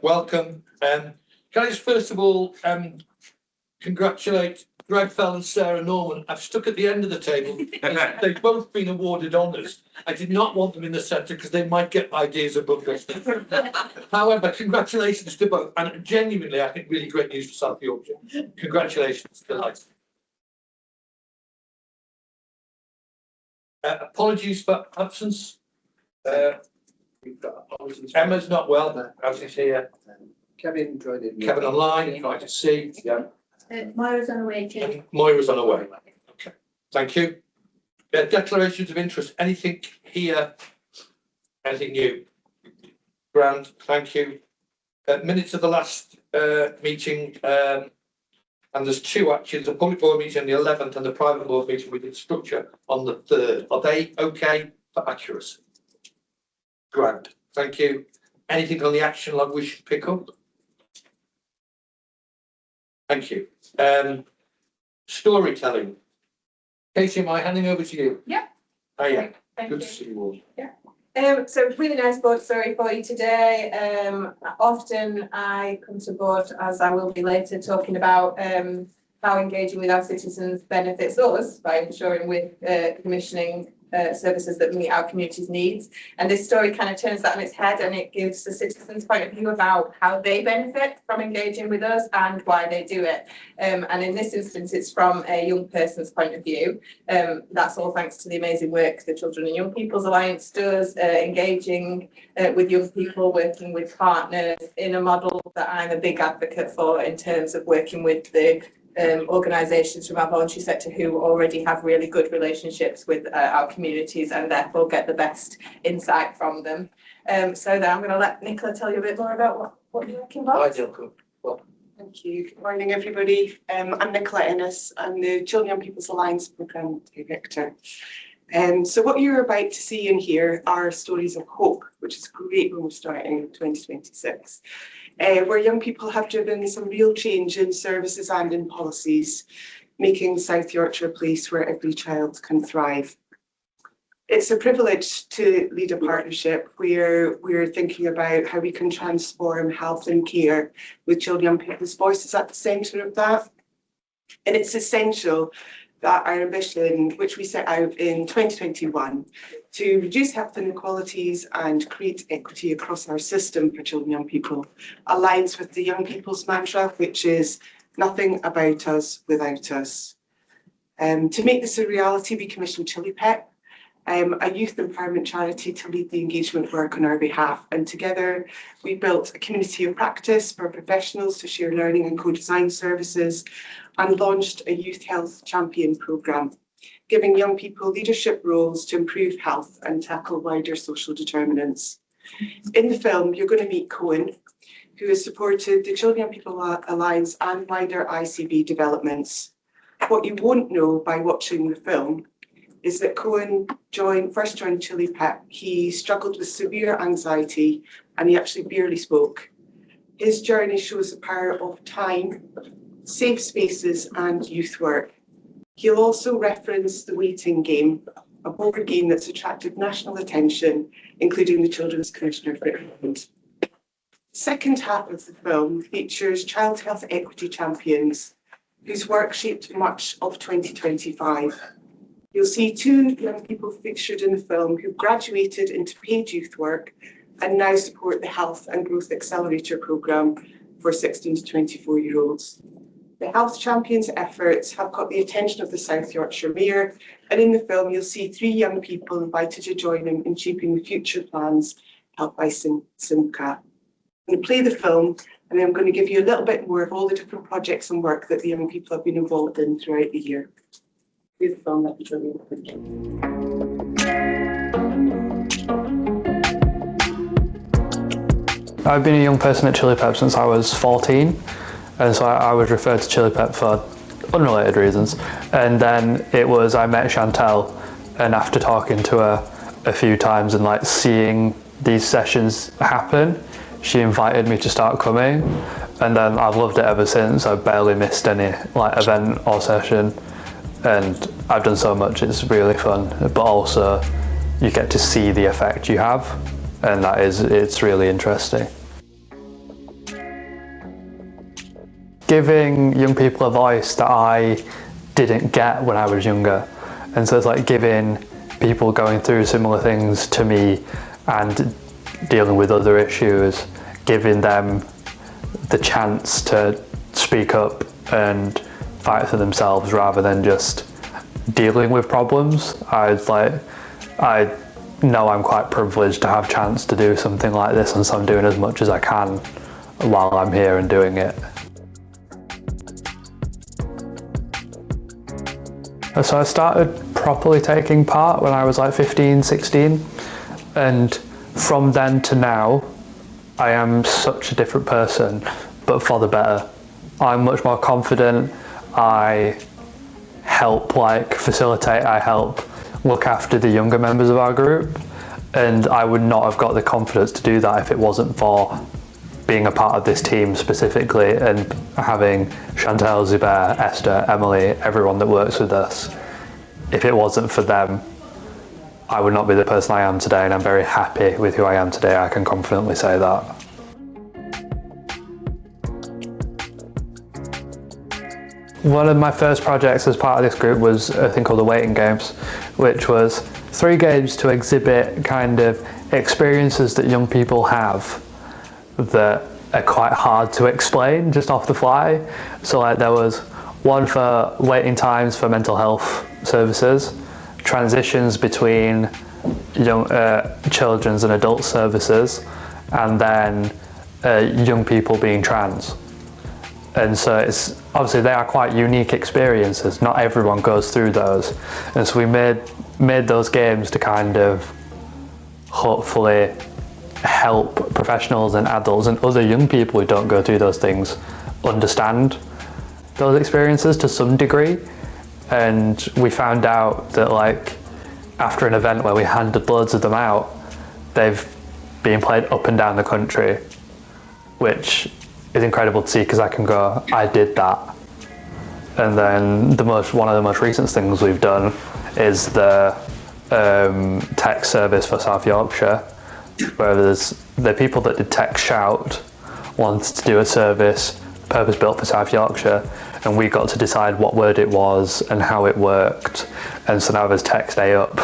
Welcome. Can I just first of all congratulate Greg Fell and Sarah Norman. I've stuck at the end of the table. They've both been awarded honours. I did not want them in the centre because they might get ideas above this. However, congratulations to both. And genuinely, I think really great news for South Yorkshire. Congratulations. Delighted. Apologies for absence. Emma's not well, as you see here. Kevin joined in. Kevin online, trying to see. Yeah. Moira's on her way too. And Moira's on her way. Okay. Thank you. Declarations of interest. Anything here? Anything new? Grand. Thank you. Minutes of the last meeting. And there's two actions: a public board meeting on the 11th and the private board meeting within structure on the 3rd. Are they okay for accuracy? Grand. Thank you. Anything on the action log we should pick up? Thank you. Storytelling. Casey, am I handing over to you? Yeah. Oh, yeah. Thank Good you. to see you all. Yeah. So really nice board story for you today. Often I come to board, as I will be later, talking about how engaging with our citizens benefits us by ensuring we're commissioning services that meet our community's needs. And this story kind of turns that on its head, and it gives the citizens' point of view about how they benefit from engaging with us and why they do it. And in this instance, it's from a young person's point of view. That's all thanks to the amazing work the Children and Young People's Alliance does, engaging with young people, working with partners in a model that I'm a big advocate for in terms of working with the organisations from our voluntary sector who already have really good relationships with our communities and therefore get the best insight from them. So then I'm going to let Nicola tell you a bit more about what you're working on. Hi, Jill. Well, Thank you. Good morning, everybody. I'm Nicola Ennis. I'm the Children and Young People's Alliance Programme Director. So what you're about to see and hear are stories of hope, which is great when we're starting 2026. Where young people have driven some real change in services and in policies, making South Yorkshire a place where every child can thrive. It's a privilege to lead a partnership where we're thinking about how we can transform health and care with children and young people's voices at the centre of that. And it's essential that our ambition, which we set out in 2021, to reduce health inequalities and create equity across our system for children and young people, aligns with the young people's mantra, which is nothing about us without us. To make this a reality, we commissioned Chili Pep, a youth empowerment charity, to lead the engagement work on our behalf. And together we built a community of practice for professionals to share learning and co-design services, and launched a youth health champion programme, giving young people leadership roles to improve health and tackle wider social determinants. In the film, you're going to meet Cohen, who has supported the Children and People Alliance and wider ICB developments. What you won't know by watching the film is that Cohen first joined Chili Pep. He struggled with severe anxiety and he actually barely spoke. His journey shows the power of time, safe spaces and youth work. He'll also reference The Waiting Game, a board game that's attracted national attention, including the Children's Commissioner for England. The second half of the film features child health equity champions whose work shaped much of 2025. You'll see two young people featured in the film who graduated into paid youth work and now support the Health and Growth Accelerator programme for 16 to 24-year-olds. The Health Champions efforts have caught the attention of the South Yorkshire Mayor, and in the film you'll see three young people invited to join him in shaping the future plans helped by Simca. I'm going to play the film and then I'm going to give you a little bit more of all the different projects and work that the young people have been involved in throughout the year. Here's the film, that'd be brilliant. I've been a young person at Chili Pep since I was 14. And so I was referred to Chili Pep for unrelated reasons. And then I met Chantel, and after talking to her a few times and like seeing these sessions happen, she invited me to start coming. And then I've loved it ever since. I've barely missed any like event or session. And I've done so much, it's really fun. But also you get to see the effect you have. And it's really interesting. giving young people a voice that I didn't get when I was younger. And so it's like giving people going through similar things to me and dealing with other issues, giving them the chance to speak up and fight for themselves rather than just dealing with problems. I know I'm quite privileged to have a chance to do something like this, and so I'm doing as much as I can while I'm here and doing it. So I started properly taking part when I was like 15, 16, and from then to now I am such a different person, but for the better. I'm much more confident. I help facilitate, I help look after the younger members of our group, and I would not have got the confidence to do that if it wasn't for being a part of this team specifically and having Chantal, Zubair, Esther, Emily, everyone that works with us. If it wasn't for them, I would not be the person I am today, and I'm very happy with who I am today. I can confidently say that. One of my first projects as part of this group was a thing called the Waiting Games, which was 3 games to exhibit kind of experiences that young people have that are quite hard to explain just off the fly. So like there was one for waiting times for mental health services, transitions between young children's and adult services, and then young people being trans. And so it's obviously they are quite unique experiences. Not everyone goes through those, and so we made those games to kind of hopefully help professionals and adults and other young people who don't go through those things understand those experiences to some degree. And we found out that like after an event where we handed loads of them out, they've been played up and down the country, which is incredible to see because I can go, I did that. And then one of the most recent things we've done is the tech service for South Yorkshire, where there's the people that did Tech Shout wanted to do a service purpose built for South Yorkshire, and we got to decide what word it was and how it worked. And so now there's Text A up.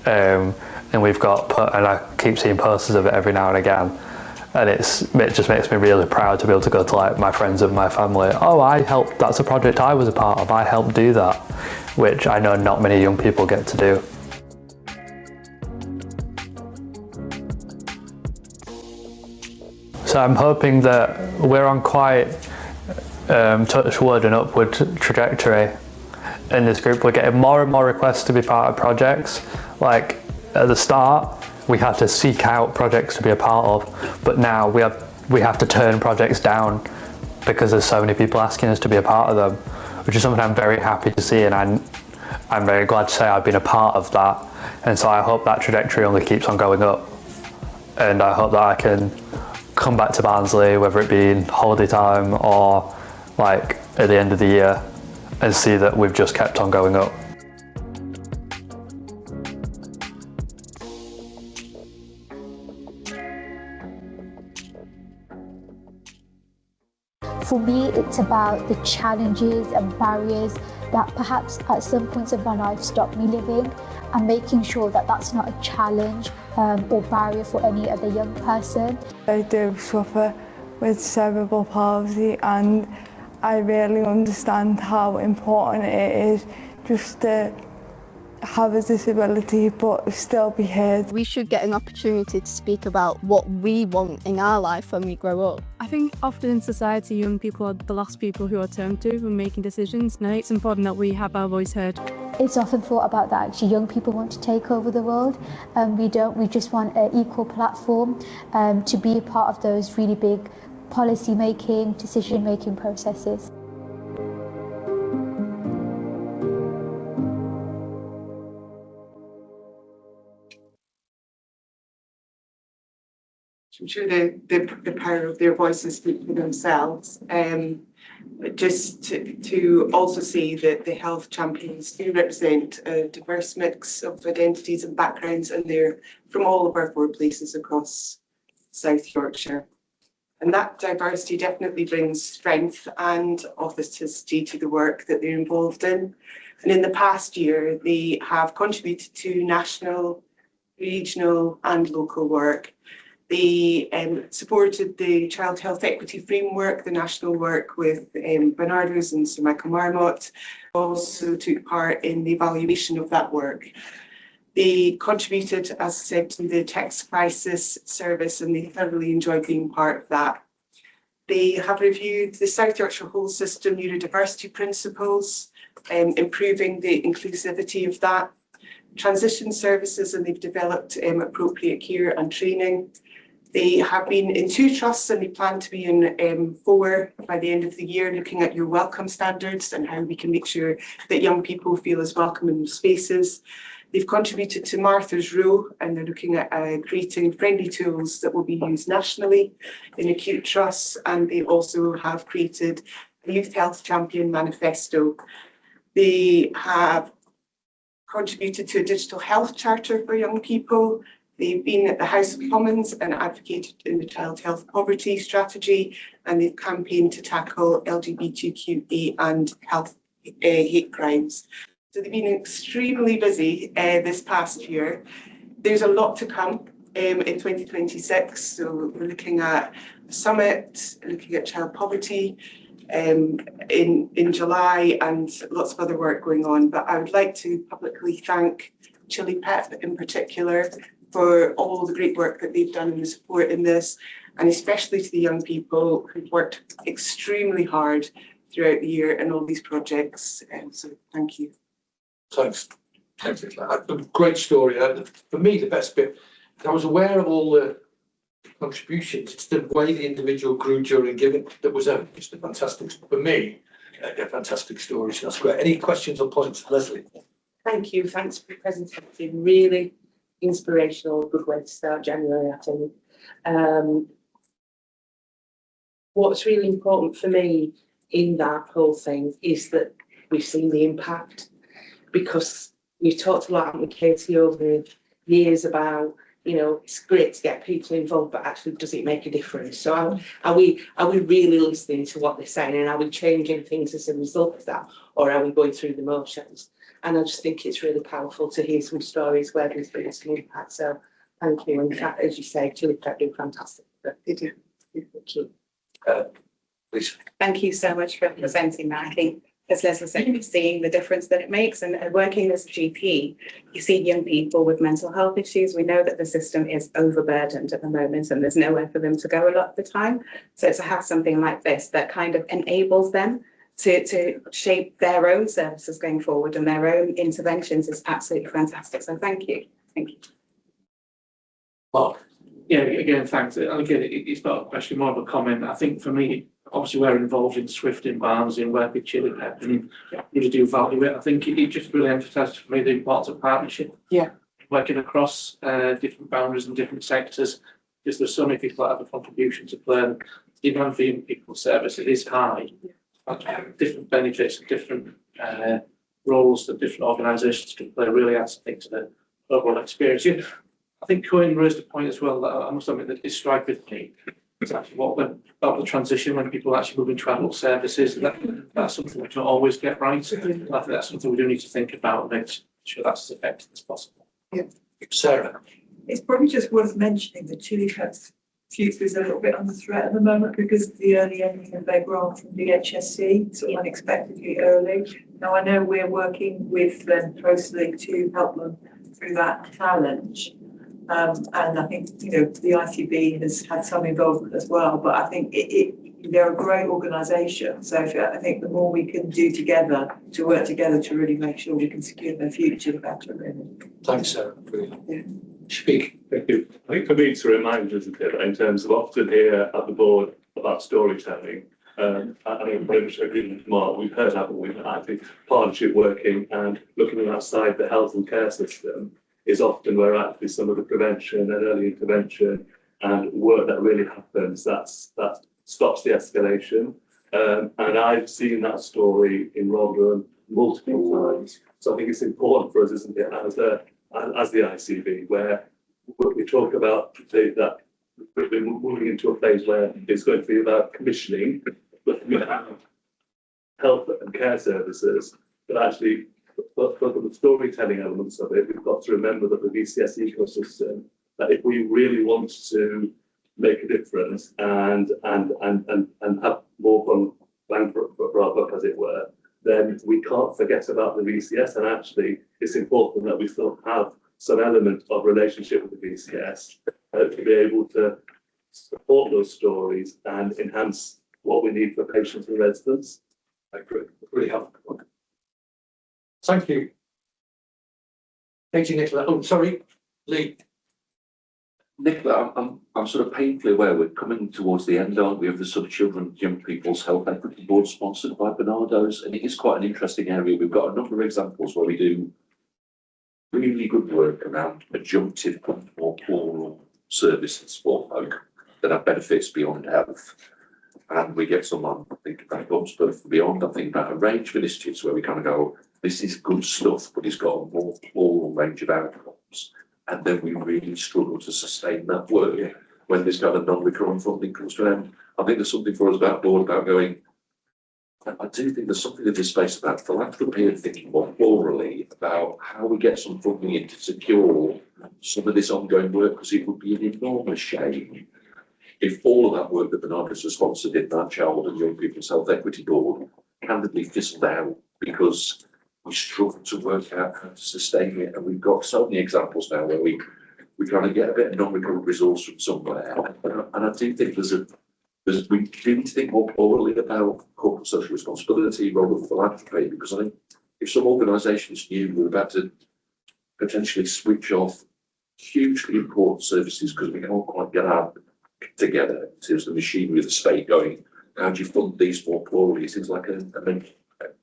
And we've got, and I keep seeing posters of it every now and again. And it just makes me really proud to be able to go to like my friends and my family. Oh, I helped, that's a project I was a part of. I helped do that, which I know not many young people get to do. So I'm hoping that we're on quite, touch wood, an upward trajectory in this group. We're getting more and more requests to be part of projects. Like at the start, we had to seek out projects to be a part of, but now we have to turn projects down because there's so many people asking us to be a part of them, which is something I'm very happy to see, and I'm very glad to say I've been a part of that. And so I hope that trajectory only keeps on going up, and I hope that I can come back to Barnsley, whether it be in holiday time or like at the end of the year, and see that we've just kept on going up. For me, it's about the challenges and barriers that perhaps at some points of my life stopped me living, and making sure that that's not a challenge or barrier for any other young person. I do suffer with cerebral palsy, and I really understand how important it is just to have a disability but still be heard. We should get an opportunity to speak about what we want in our life when we grow up. I think often in society young people are the last people who are turned to when making decisions, and it's important that we have our voice heard. It's often thought about that actually young people want to take over the world, and we don't. We just want an equal platform to be a part of those really big policy making, decision making processes. I'm sure the power of their voices speak for themselves. Just to also see that the health champions do represent a diverse mix of identities and backgrounds, and they're from all of our 4 places across South Yorkshire. And that diversity definitely brings strength and authenticity to the work that they're involved in. And in the past year, they have contributed to national, regional and local work. They supported the Child Health Equity Framework, the national work with Bernardo's and Sir Michael Marmot, also took part in the evaluation of that work. They contributed, as I said, to the text crisis service, and they thoroughly enjoyed being part of that. They have reviewed the South Yorkshire whole system neurodiversity principles, improving the inclusivity of that, transition services, and they've developed appropriate care and training. They have been in 2 trusts and they plan to be in 4 by the end of the year, looking at your welcome standards and how we can make sure that young people feel as welcome in those spaces. They've contributed to Martha's Row, and they're looking at creating friendly tools that will be used nationally in acute trusts, and they also have created a Youth Health Champion Manifesto. They have contributed to a digital health charter for young people. They've been at the House of Commons and advocated in the Child Health Poverty Strategy, and they've campaigned to tackle LGBTQA and health hate crimes. So they've been extremely busy this past year. There's a lot to come in 2026. So we're looking at a summit, looking at child poverty in July, and lots of other work going on. But I would like to publicly thank Chili Pep in particular for all the great work that they've done in the support in this, and especially to the young people who've worked extremely hard throughout the year in all these projects. So thank you. Thanks. Thanks. A great story. For me, the best bit, I was aware of all the contributions. It's the way the individual grew during giving that was just a fantastic, for me, a fantastic story. So that's great. Any questions or points, Leslie? Thank you. Thanks for the presentation. Really inspirational, good way to start January, I think. What's really important for me in that whole thing is that we've seen the impact, because we've talked a lot with Katie over the years about, you know, it's great to get people involved, but actually does it make a difference? So are we really listening to what they're saying, and are we changing things as a result of that, or are we going through the motions? And I just think it's really powerful to hear some stories where there's been some impact. So thank you. And as you say, Chili Pep do fantastic. They do. Thank you. Please. Thank you so much for presenting that. I think, as Leslie said, you're seeing the difference that it makes, and working as a GP, you see young people with mental health issues. We know that the system is overburdened at the moment, and there's nowhere for them to go a lot of the time. So to have something like this that kind of enables them to shape their own services going forward and their own interventions is absolutely fantastic. So thank you. Thank you. Mark. Yeah, again, thanks. And again, it's not a question, more of a comment. I think for me, obviously we're involved in Swift in Barnes, in work with Chili Pep, and really do value it. I think it just really emphasised for me the importance of partnership. Yeah. Working across different boundaries and different sectors, because there's so many people that have a contribution to play. The demand for young people's service, it is high. Different benefits and different roles that different organisations can play really adds, I think, to the overall experience. Yeah, I think Cohen raised a point as well that I must admit that is striking with me. It's actually about the transition when people actually move into adult services. That's something we don't always get right. I think that's something we do need to think about and make sure that's as effective as possible. Yeah. Sarah. It's probably just worth mentioning that Chili Pep's future is a little bit under threat at the moment because of the early ending of their grant from the HSC, so unexpectedly early. Now, I know we're working with them closely to help them through that challenge. And I think, you know, the ICB has had some involvement as well, but I think they're a great organisation. So I think the more we can do together, to work together to really make sure we can secure their future, the better, really. Thanks, Sarah. Yeah. Speak. Thank you. I think for me it's a reminder, isn't it, in terms of often here at the board about storytelling. I think very much agree with Mark. We've heard, haven't we, that I think partnership working and looking outside the health and care system is often where actually some of the prevention and early intervention and work that really happens, that stops the escalation. And I've seen that story in Rotherham multiple times. So I think it's important for us, isn't it, as the ICB, where we talk about that we're moving into a phase where it's going to be about commissioning, looking at health and care services, but actually, for the storytelling elements of it, we've got to remember that the VCS ecosystem, that if we really want to make a difference and have more fun bang for our buck, as it were, then we can't forget about the VCS. And actually, it's important that we still have some element of relationship with the VCS to be able to support those stories and enhance what we need for patients and residents. I agree. Really helpful. Thank you. Thank you, Nicola. Oh, sorry, Lee. Nicola, I'm sort of painfully aware we're coming towards the end, aren't we, of the sort of Children and Young People's Health Equity Board sponsored by Bernardo's, and it is quite an interesting area. We've got a number of examples where we do really good work around adjunctive or plural services for folk that have benefits beyond health. And we get someone, I think about but beyond, I think about a range of initiatives where we kind of go, this is good stuff, but it's got a more plural range of outcomes. And then we really struggle to sustain that work when this kind of non-recurring funding comes to an end. I think there's something for us about board about going, I do think there's something in this space about philanthropy and thinking more plurally about how we get some funding in to secure some of this ongoing work, because it would be an enormous shame if all of that work that Bernardo's has sponsored in that Child and Young People's Health Equity Board candidly fizzled out because we struggle to work out how to sustain it. And we've got so many examples now where we kind of get a bit of non-recurrent resource from somewhere. And I do think we do need to think more plurally about corporate social responsibility rather than philanthropy, because I think if some organisations knew we're about to potentially switch off hugely important services because we can't quite get our together in terms of the machinery of the state going, how do you fund these more plurally? It seems like an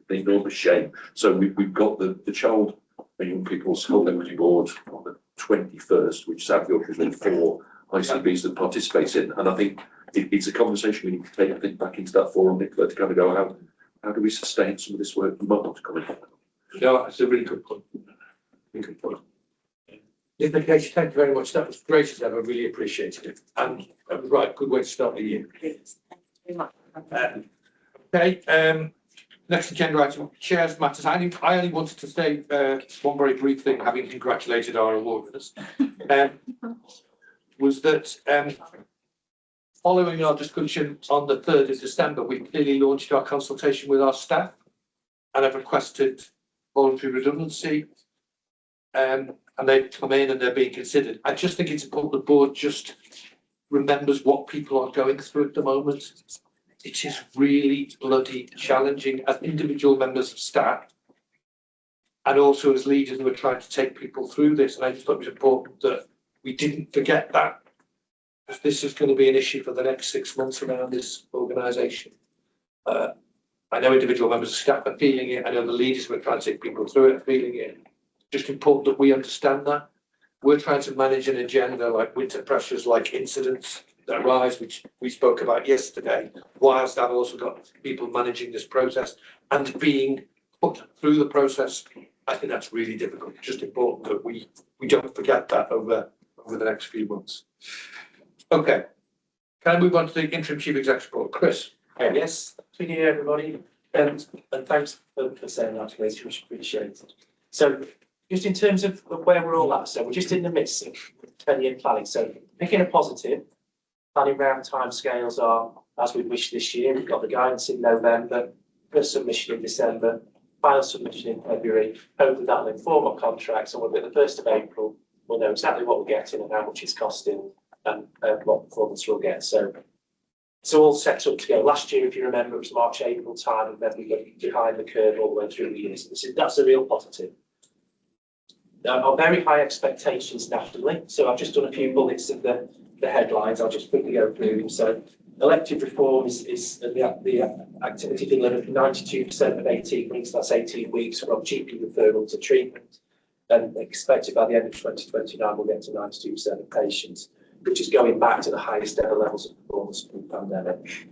enormous shame. So we've got the Child and Young People's Health Equity Board on the 21st, which South Yorkshire has been 4 ICBs that participate in. And I think it's a conversation we need to take, I think, back into that forum, Nicola, to kind of go, how do we sustain some of this work we might not come in? No, that's a really good point. Really good point. Nicola, Casey, thank you very much. That was great as ever. Really appreciated it. And that was right, good way to start the year. Okay, next agenda item, Chair's Matters. I only wanted to say one very brief thing, having congratulated our award winners, was that following our discussion on the 3rd of December, we clearly launched our consultation with our staff and have requested voluntary redundancy. And they've come in and they're being considered. I just think it's important the board just remembers what people are going through at the moment. It is really bloody challenging as individual members of staff and also as leaders who are trying to take people through this. And I just thought it was important that we didn't forget that, because this is going to be an issue for the next 6 months around this organisation. I know individual members of staff are feeling it. I know the leaders who are trying to take people through it are feeling it. Just important that we understand that. We're trying to manage an agenda like winter pressures, like incidents that arise, which we spoke about yesterday, whilst I've also got people managing this process and being put through the process. I think that's really difficult. Just important that we don't forget that over the next few months. Okay, can I move on to the interim chief executive report? Chris. Yes, thank you everybody, and thanks for saying that to me, it's much appreciated. So just in terms of where we're all at, so we're just in the midst of 10-year planning. So picking a positive, planning round timescales are as we wish this year. We've got the guidance in November, first submission in December, final submission in February. Hopefully that'll inform our contracts, and we'll be at the 1st of April. We'll know exactly what we're getting and how much it's costing and what performance we'll get. So it's all set up to go. Last year, if you remember, it was March, April time, and then we got behind the curve all the way through the year. So that's a real positive. Our very high expectations nationally. So I've just done a few bullets of the headlines. I'll just quickly go through them. So elective reform is the activity delivered 92% of 18 weeks. That's 18 weeks from GP referral to treatment. And expected by the end of 2029, we'll get to 92% of patients, which is going back to the highest ever levels of performance pre-pandemic.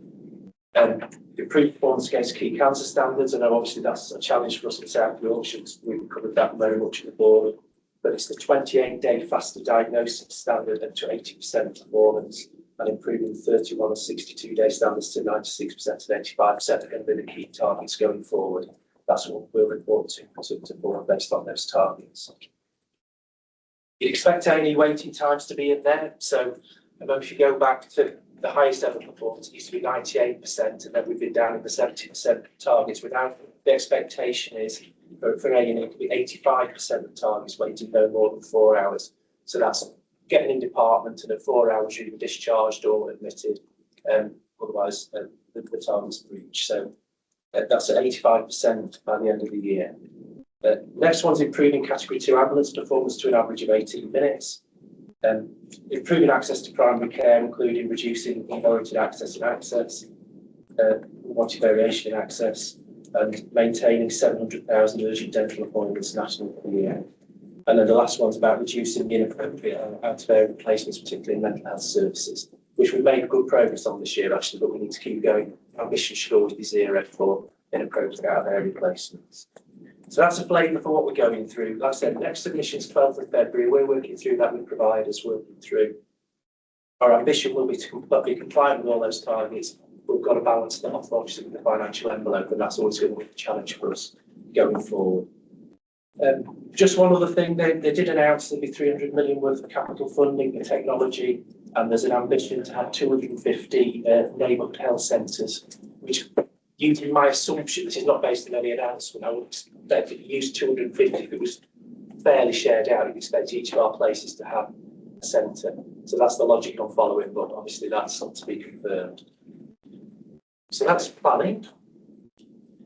Improved performance against key cancer standards. I know obviously that's a challenge for us in South Yorkshire. We've covered that very much in the board. but it's the 28-day faster diagnosis standard and to 80% performance, and improving 31 and 62-day standards to 96% and 85% are going to be the key targets going forward. That's what we'll report to board based on those targets. You'd expect A&E waiting times to be in there. So if you go back to the highest ever performance, it used to be 98%, and then we've been down in the 70% targets. Without the expectation is for A&E to be 85% of targets waiting no more than 4 hours. So that's getting in department and at 4 hours you're discharged or admitted. Otherwise, the target's breached. So that's at 85% by the end of the year. Next one's improving category 2 ambulance performance to an average of 18 minutes. Improving access to primary care, including reducing unwarranted access and access, wanted variation in access, and maintaining 700,000 urgent dental appointments nationally per year. And then the last one's about reducing the inappropriate out-of-area placements, particularly in mental health services, which we've made good progress on this year actually, but we need to keep going. Ambition should always be 0 for inappropriate out-of-area placements. So that's a flavour for what we're going through. Like I said, next submission's 12th of February. We're working through that with providers, working through. Our ambition will be to be compliant with all those targets. We've got to balance that off, obviously, with the financial envelope, and that's always going to be a challenge for us going forward. Just one other thing, they did announce there'll be 300 million worth of capital funding for technology, and there's an ambition to have 250 neighbourhood health centres, which, using my assumption, this is not based on any announcement, I would expect to use 250 if it was fairly shared out. You'd expect each of our places to have a centre. So that's the logic I'm following, but obviously that's not to be confirmed. So that's planning.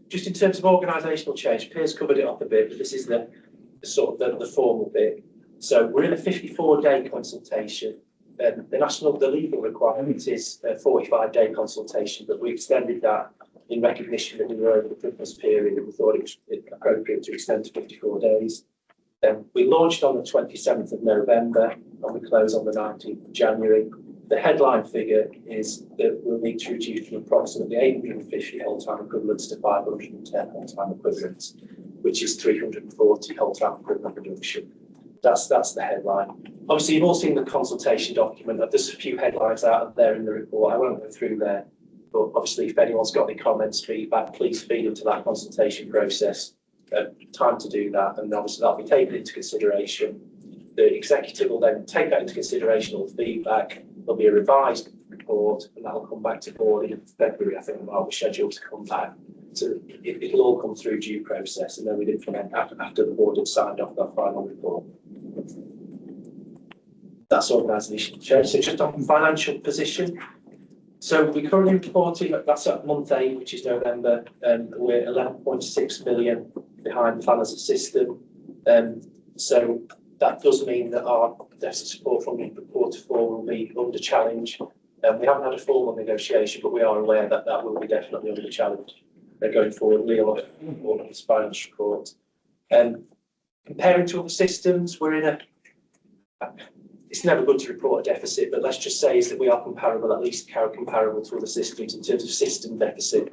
Just in terms of organisational change, Piers covered it off a bit, but this is the sort of the formal bit. So we're in a 54-day consultation. The legal requirement is a 45-day consultation, but we extended that in recognition that we were over the Christmas period and we thought it was appropriate to extend to 54 days. We launched on the 27th of November and we close on the 19th of January. The headline figure is that we'll need to reduce from approximately 850 whole-time equivalents to 510 whole-time equivalents, which is 340 whole-time equivalent reduction. That's the headline. Obviously, you've all seen the consultation document. There's a few headlines out there in the report. I won't go through there, but obviously, if anyone's got any comments, feedback, please feed them to that consultation process. Time to do that, and obviously that'll be taken into consideration. The executive will then take that into consideration, all the feedback. There'll be a revised report, and that'll come back to board in February. I think we're scheduled to come back. So it'll all come through due process, and then we'd implement after the board had signed off that final report. That's organisational change. So just on financial position. So we're currently reporting that's at month 8, which is November, and we're 11.6 million behind the plan as a system. So that does mean that our deficit support from quarter 4 will be under challenge. We haven't had a formal negotiation, but we are aware that that will be definitely under challenge going forward. Leo on his financial report. Comparing to other systems, we're in it's never good to report a deficit, but let's just say is that we are comparable, at least comparable to other systems in terms of system deficit.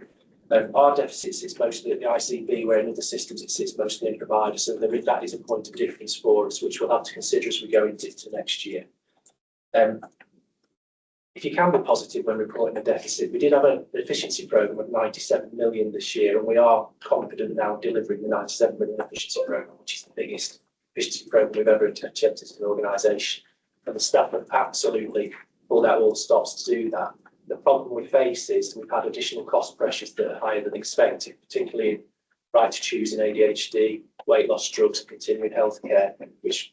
Our deficit sits mostly at the ICB, where in other systems it sits mostly in providers. So that is a point of difference for us, which we'll have to consider as we go into next year. If you can be positive when reporting a deficit, we did have an efficiency programme of 97 million this year, and we are confident now delivering the 97 million efficiency programme, which is the biggest efficiency programme we've ever attempted as an organisation. And the staff have absolutely pulled out all the stops to do that. The problem we face is we've had additional cost pressures that are higher than expected, particularly in right to choose in ADHD, weight loss drugs, and continuing healthcare, which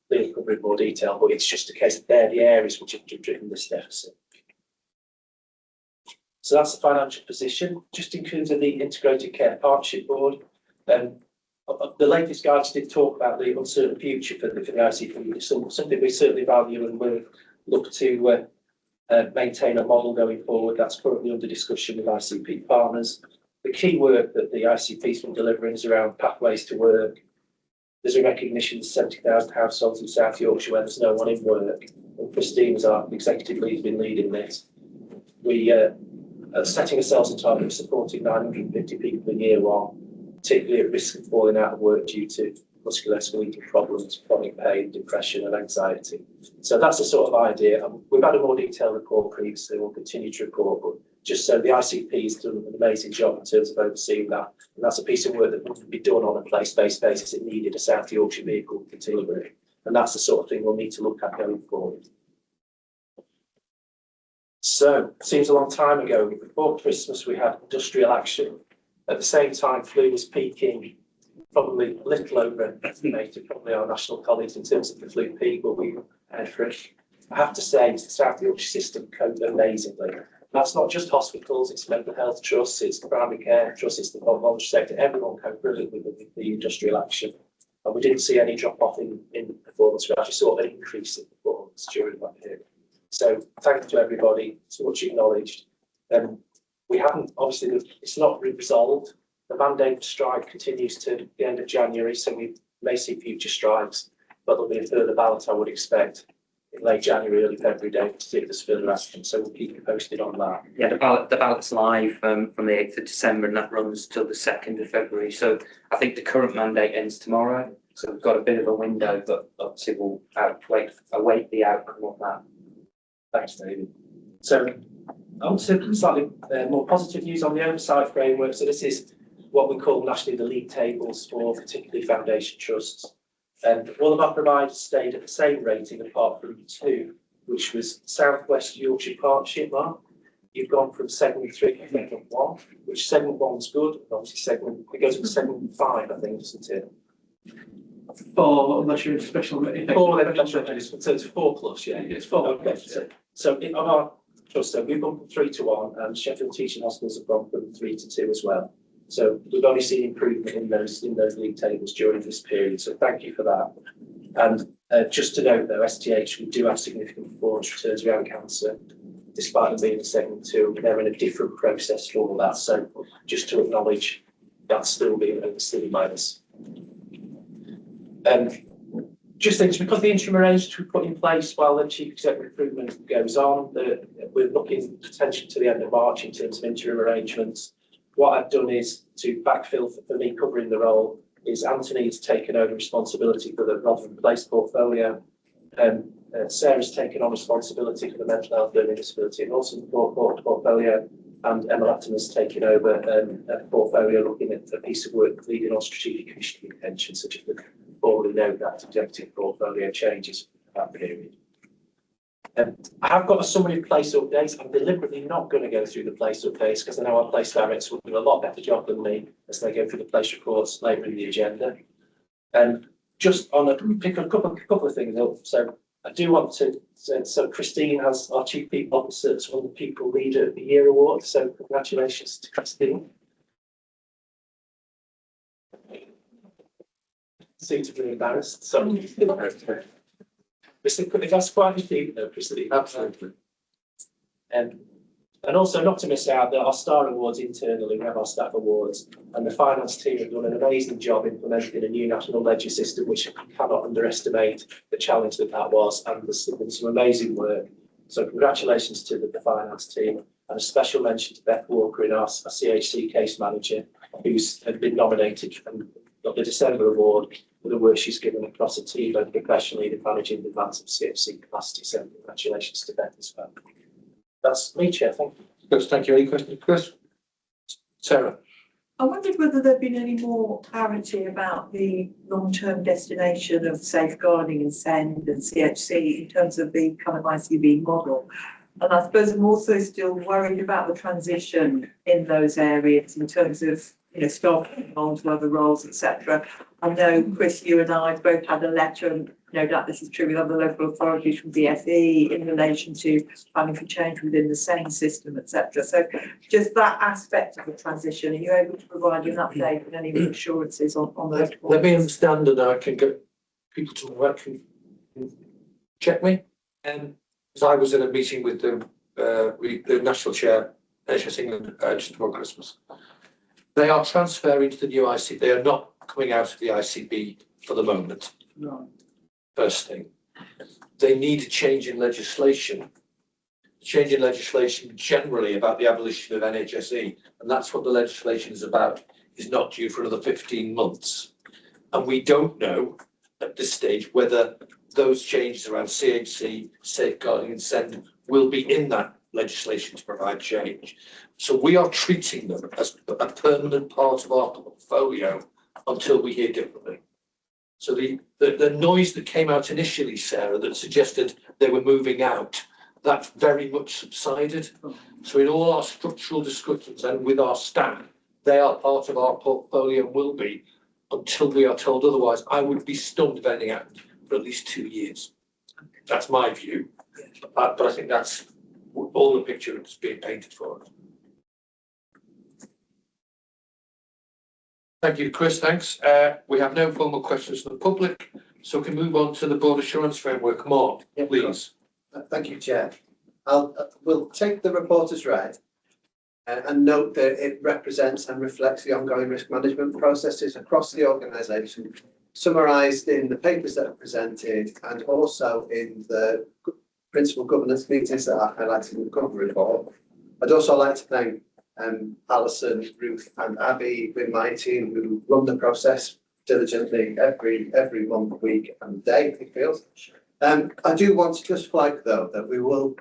we cover in more detail. But it's just a case of they're the areas which have driven this deficit. So that's the financial position. Just in terms of the Integrated Care Partnership Board, the latest guidance did talk about the uncertain future for the ICB. It's something we certainly value and will look to maintain a model going forward. That's currently under discussion with ICP partners. The key work that the ICP's been delivering is around pathways to work. There's a recognition of 70,000 households in South Yorkshire where there's no one in work. And Christine, as our executive lead, has been leading this. We are setting ourselves a target of supporting 950 people a year while particularly at risk of falling out of work due to musculoskeletal problems, chronic pain, depression and anxiety. So that's the sort of idea. We've had a more detailed report previously, we'll continue to report, but just so the ICP has done an amazing job in terms of overseeing that. And that's a piece of work that wouldn't be done on a place-based basis. It needed a South Yorkshire vehicle to deliver it. And that's the sort of thing we'll need to look at going forward. So, seems a long time ago, before Christmas, we had industrial action. At the same time, flu was peaking, probably a little overestimated, probably our national colleagues in terms of the flu peak, but we had for it. I have to say, the South Yorkshire system coped amazingly. That's not just hospitals, it's mental health trusts, it's the primary care trusts, it's the voluntary sector, everyone coped brilliantly with the industrial action. And we didn't see any drop off in performance, we actually saw an increase in performance during that period. So thank you to everybody, it's much acknowledged. We haven't, obviously, it's not resolved. The mandate strike continues to the end of January, so we may see future strikes, but there'll be a further ballot, I would expect, in late January, early February date to see if there's further action. So we'll keep you posted on that. Yeah, the ballot's live from the 8th of December and that runs till the 2nd of February. So I think the current mandate ends tomorrow. So we've got a bit of a window, but obviously we'll await the outcome of that. Thanks, David. So on to slightly more positive news on the oversight framework. So this is what we call nationally the league tables for particularly foundation trusts. And all of our providers stayed at the same rating apart from two, which was South West Yorkshire Partnership, Mark. You've gone from segment 3 to segment 1, which segment 1's good, and obviously it goes up to segment 5, I think, doesn't it? 4, unless you're in special. 4, so it's 4 plus, yeah. It's 4. Okay. So on our trust, we've gone from 3 to 1, and Sheffield Teaching Hospitals have gone from 3 to 2 as well. So we've only seen improvement in those league tables during this period. So thank you for that. And just to note though, STH, we do have significant performance returns around cancer, despite them being in segment 2. They're in a different process for all that. So just to acknowledge that's still being overseen by us. Just things because the interim arrangements we put in place while the chief exec recruitment goes on, we're looking potentially to the end of March in terms of interim arrangements. What I've done is to backfill for me covering the role is Anthony has taken over responsibility for the Rotherham Place portfolio. Sarah's taken on responsibility for the mental health, learning disability and also the portfolio. And Emma Latham has taken over a portfolio looking at a piece of work leading on strategic commissioning intentions, such as the forward note that executive portfolio changes for that period. I have got a summary of place updates. I'm deliberately not going to go through the place updates because I know our place directors will do a lot better job than me as they go through the place reports later in the agenda. And just on pick a couple of things up. So I do want to so Christine has our Chief People Officer as one of the People Leader of the Year award. So congratulations to Christine. Seem to be embarrassed. Sorry. That's quite a feat though, Christine. Absolutely. And also not to miss out that our star awards internally, we have our staff awards, and the finance team have done an amazing job implementing a new national ledger system, which I cannot underestimate the challenge that was, and there's been some amazing work. So congratulations to the finance team, and a special mention to Beth Walker in our CHC case manager, who's been nominated and got the December award for the work she's given across a team of professionally managing the advance of CHC capacity. So congratulations to Beth as well. That's me, Chair. Thank you. Chris, thank you. Any questions, Chris? Sarah? I wondered whether there'd been any more clarity about the long-term destination of safeguarding and SEND and CHC in terms of the kind of ICB model. And I suppose I'm also still worried about the transition in those areas in terms of, you know, staff on to other roles, etc. I know, Chris, you and I both had a letter, and no doubt this is true with other local authorities from BFE in relation to planning for change within the same system, etc. So just that aspect of the transition, are you able to provide an update and any assurances on those points? Let me understand, and I can get people to work and check me. Because I was in a meeting with the national chair, NHS England, just before Christmas. They are transferring to the new ICB. They are not coming out of the ICB for the moment. No. First thing, they need a change in legislation. Change in legislation generally about the abolition of NHSE, and that's what the legislation is about. Is not due for another 15 months. And we don't know at this stage whether those changes around CHC, safeguarding and send will be in that legislation to provide change. So we are treating them as a permanent part of our portfolio until we hear differently. So the noise that came out initially, Sarah, that suggested they were moving out, that very much subsided. So in all our structural discussions and with our staff, they are part of our portfolio and will be until we are told otherwise. I would be stunned if anything happened for at least 2 years. That's my view, but I think that's all the picture that's being painted for us. Thank you, Chris. Thanks. We have no formal questions from the public, so we can move on to the board assurance framework. Mark, please. Thank you, Chair. We'll take the report as read and note that it represents and reflects the ongoing risk management processes across the organisation, summarised in the papers that are presented and also in the principal governance meetings that are highlighted in the cover report. I'd also like to thank Alison, Ruth and Abby with my team who run the process diligently every month, week and day, it feels. I do want to just flag though that we will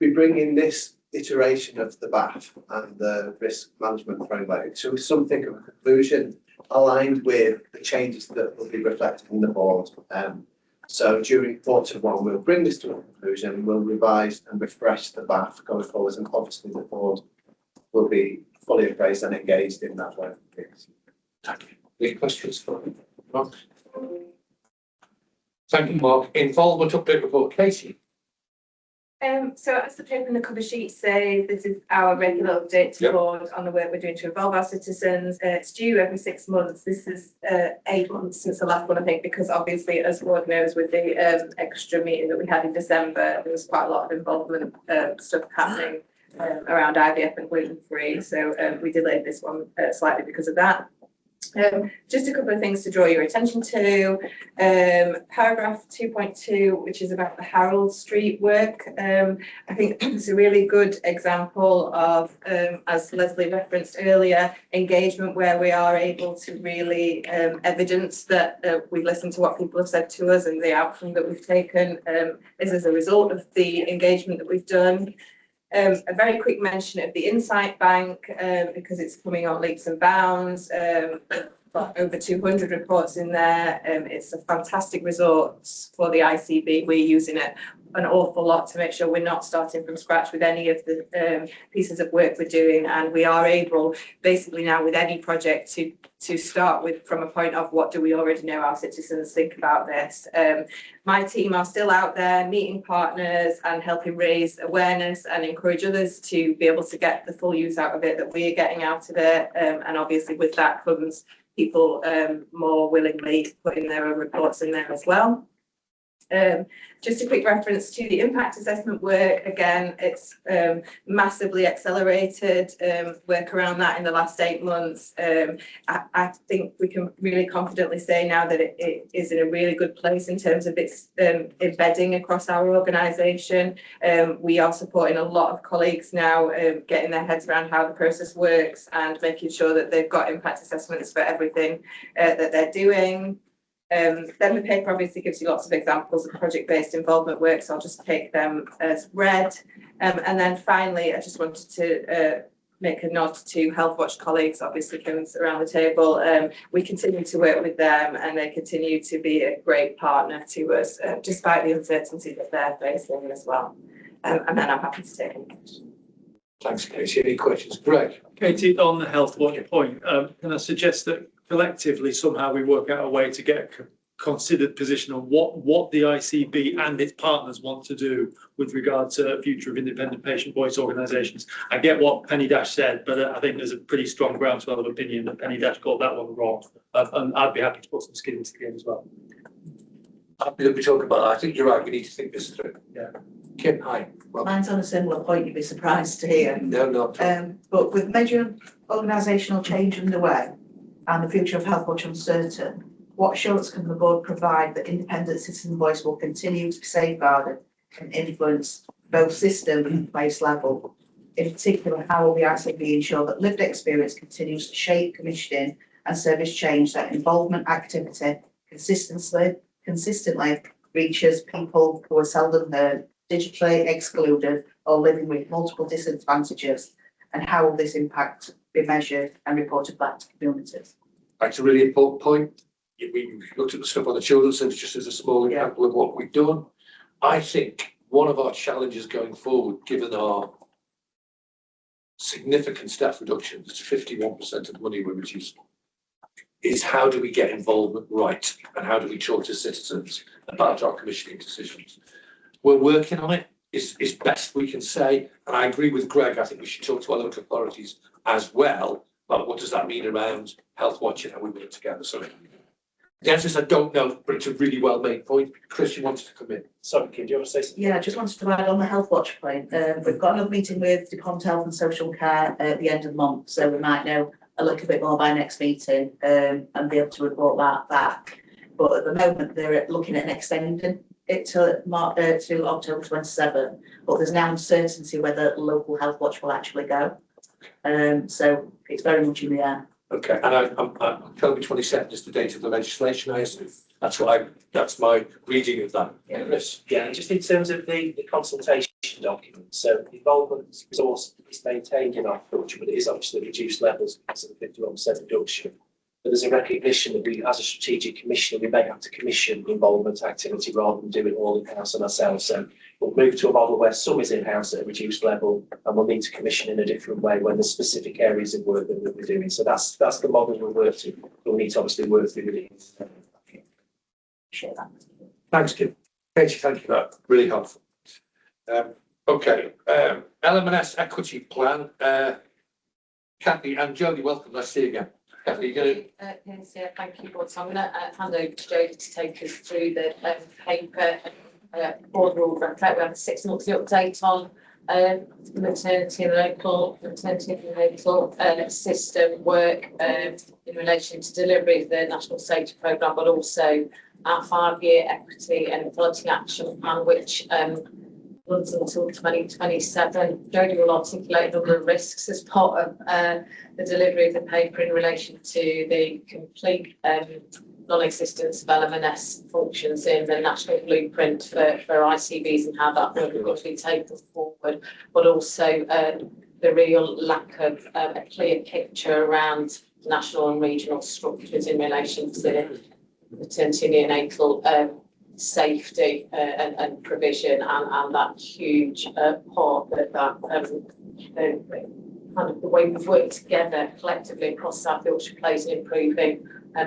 be bringing this iteration of the BAF and the risk management framework to something of a conclusion aligned with the changes that will be reflected in the board. So during Q1, we'll bring this to a conclusion, we'll revise and refresh the BAF going forward, and obviously the board will be fully appraised and engaged in that way. Thank you. Any questions for Mark? Thank you, Mark. Involvement update report, Katie. So as the paper and the cover sheet say, this is our regular update to the board on the work we're doing to involve our citizens. It's due every 6 months. This is 8 months since the last one, I think, because obviously, as the board knows, with the extra meeting that we had in December, there was quite a lot of involvement stuff happening around IVF and gluten-free. So we delayed this one slightly because of that. Just a couple of things to draw your attention to. Paragraph 2.2, which is about the Harold Street work. I think it's a really good example of, as Leslie referenced earlier, engagement where we are able to really evidence that we've listened to what people have said to us and the outcome that we've taken. This is a result of the engagement that we've done. A very quick mention of the Insight Bank, because it's coming on leaps and bounds. Got over 200 reports in there. It's a fantastic resource for the ICB. We're using it an awful lot to make sure we're not starting from scratch with any of the pieces of work we're doing, and we are able basically now with any project to start with from a point of what do we already know our citizens think about this. My team are still out there meeting partners and helping raise awareness and encourage others to be able to get the full use out of it that we're getting out of it, and obviously with that comes people more willingly putting their own reports in there as well. Just a quick reference to the impact assessment work. Again, it's massively accelerated work around that in the last 8 months. I think we can really confidently say now that it is in a really good place in terms of its embedding across our organisation. We are supporting a lot of colleagues now getting their heads around how the process works and making sure that they've got impact assessments for everything that they're doing. Then the paper obviously gives you lots of examples of project-based involvement work, so I'll just take them as read. And then finally, I just wanted to make a nod to Health Watch colleagues, obviously comes around the table. We continue to work with them and they continue to be a great partner to us, despite the uncertainty that they're facing as well. And then I'm happy to take any questions. Thanks, Katie. Any questions? Greg? Katie, on the Health Watch point, can I suggest that collectively somehow we work out a way to get a considered position on what the ICB and its partners want to do with regard to future of independent patient voice organisations? I get what Penny Dash said, but I think there's a pretty strong groundswell of opinion that Penny Dash got that one wrong, and I'd be happy to put some skin into the game as well. Happy to be talking about that. I think you're right, we need to think this through. Yeah. Kim, hi. Mine's on a similar point, you'd be surprised to hear. No, not. But with major organisational change underway and the future of Health Watch uncertain, what assurance can the board provide that independent citizen voice will continue to be safeguarded and influence both system and place level? In particular, how will the ICB ensure that lived experience continues to shape commissioning and service change that involvement activity consistently reaches people who are seldom heard, digitally excluded, or living with multiple disadvantages, and how will this impact be measured and reported back to communities? That's a really important point. We looked at the stuff on the children's centre just as a small example of what we've done. I think one of our challenges going forward, given our significant staff reductions, 51% of the money we're reducing, is how do we get involvement right, and how do we talk to citizens about our commissioning decisions? We're working on it. Is best we can say, and I agree with Greg. I think we should talk to our local authorities as well. But what does that mean around health watching, how we work together? So the answer is I don't know, but it's a really well made point. Chris, you wanted to come in. Sorry, Kim, do you want to say something? Yeah, I just wanted to add on the health watch point. We've got another meeting with Department of Health and Social Care at the end of the month, so we might know a little bit more by next meeting and be able to report that back. But at the moment, they're looking at extending it to October 27, but there's now uncertainty whether local health watch will actually go. So it's very much in the air. Okay, and October 27 is the date of the legislation, I assume. That's my reading of that. Yeah, Chris. Yeah, just in terms of the consultation document, so the involvement resource is maintained in our culture, but it is obviously reduced levels because of the 51% reduction. But there's a recognition that we, as a strategic commissioner, we may have to commission involvement activity rather than do it all in-house and ourselves. So we'll move to a model where some is in-house at a reduced level, and we'll need to commission in a different way when there's specific areas of work that we're doing. So that's the model we'll work to. We'll need to obviously work through it. Share that. Thanks, Kim. Katie, thank you for that. Really helpful. Okay, LMS equity plan. Kathy and Jodie, welcome. Nice to see you again. Kathy, you're going to... Yes, yeah, thank you, Board. So I'm going to hand over to Jodie to take us through the paper. Board will reflect. We have a 6 monthly update on maternity and local system work in relation to delivery of the National Safety Programme, but also our 5-year equity and equality action plan, which runs until 2027. Jodie will articulate a number of risks as part of the delivery of the paper in relation to the complete non-existence of LMS functions in the national blueprint for ICBs and how that will be taken forward, but also the real lack of a clear picture around national and regional structures in relation to maternity and neonatal safety and provision, and that huge part that kind of the way we've worked together collectively across South Yorkshire plays in improving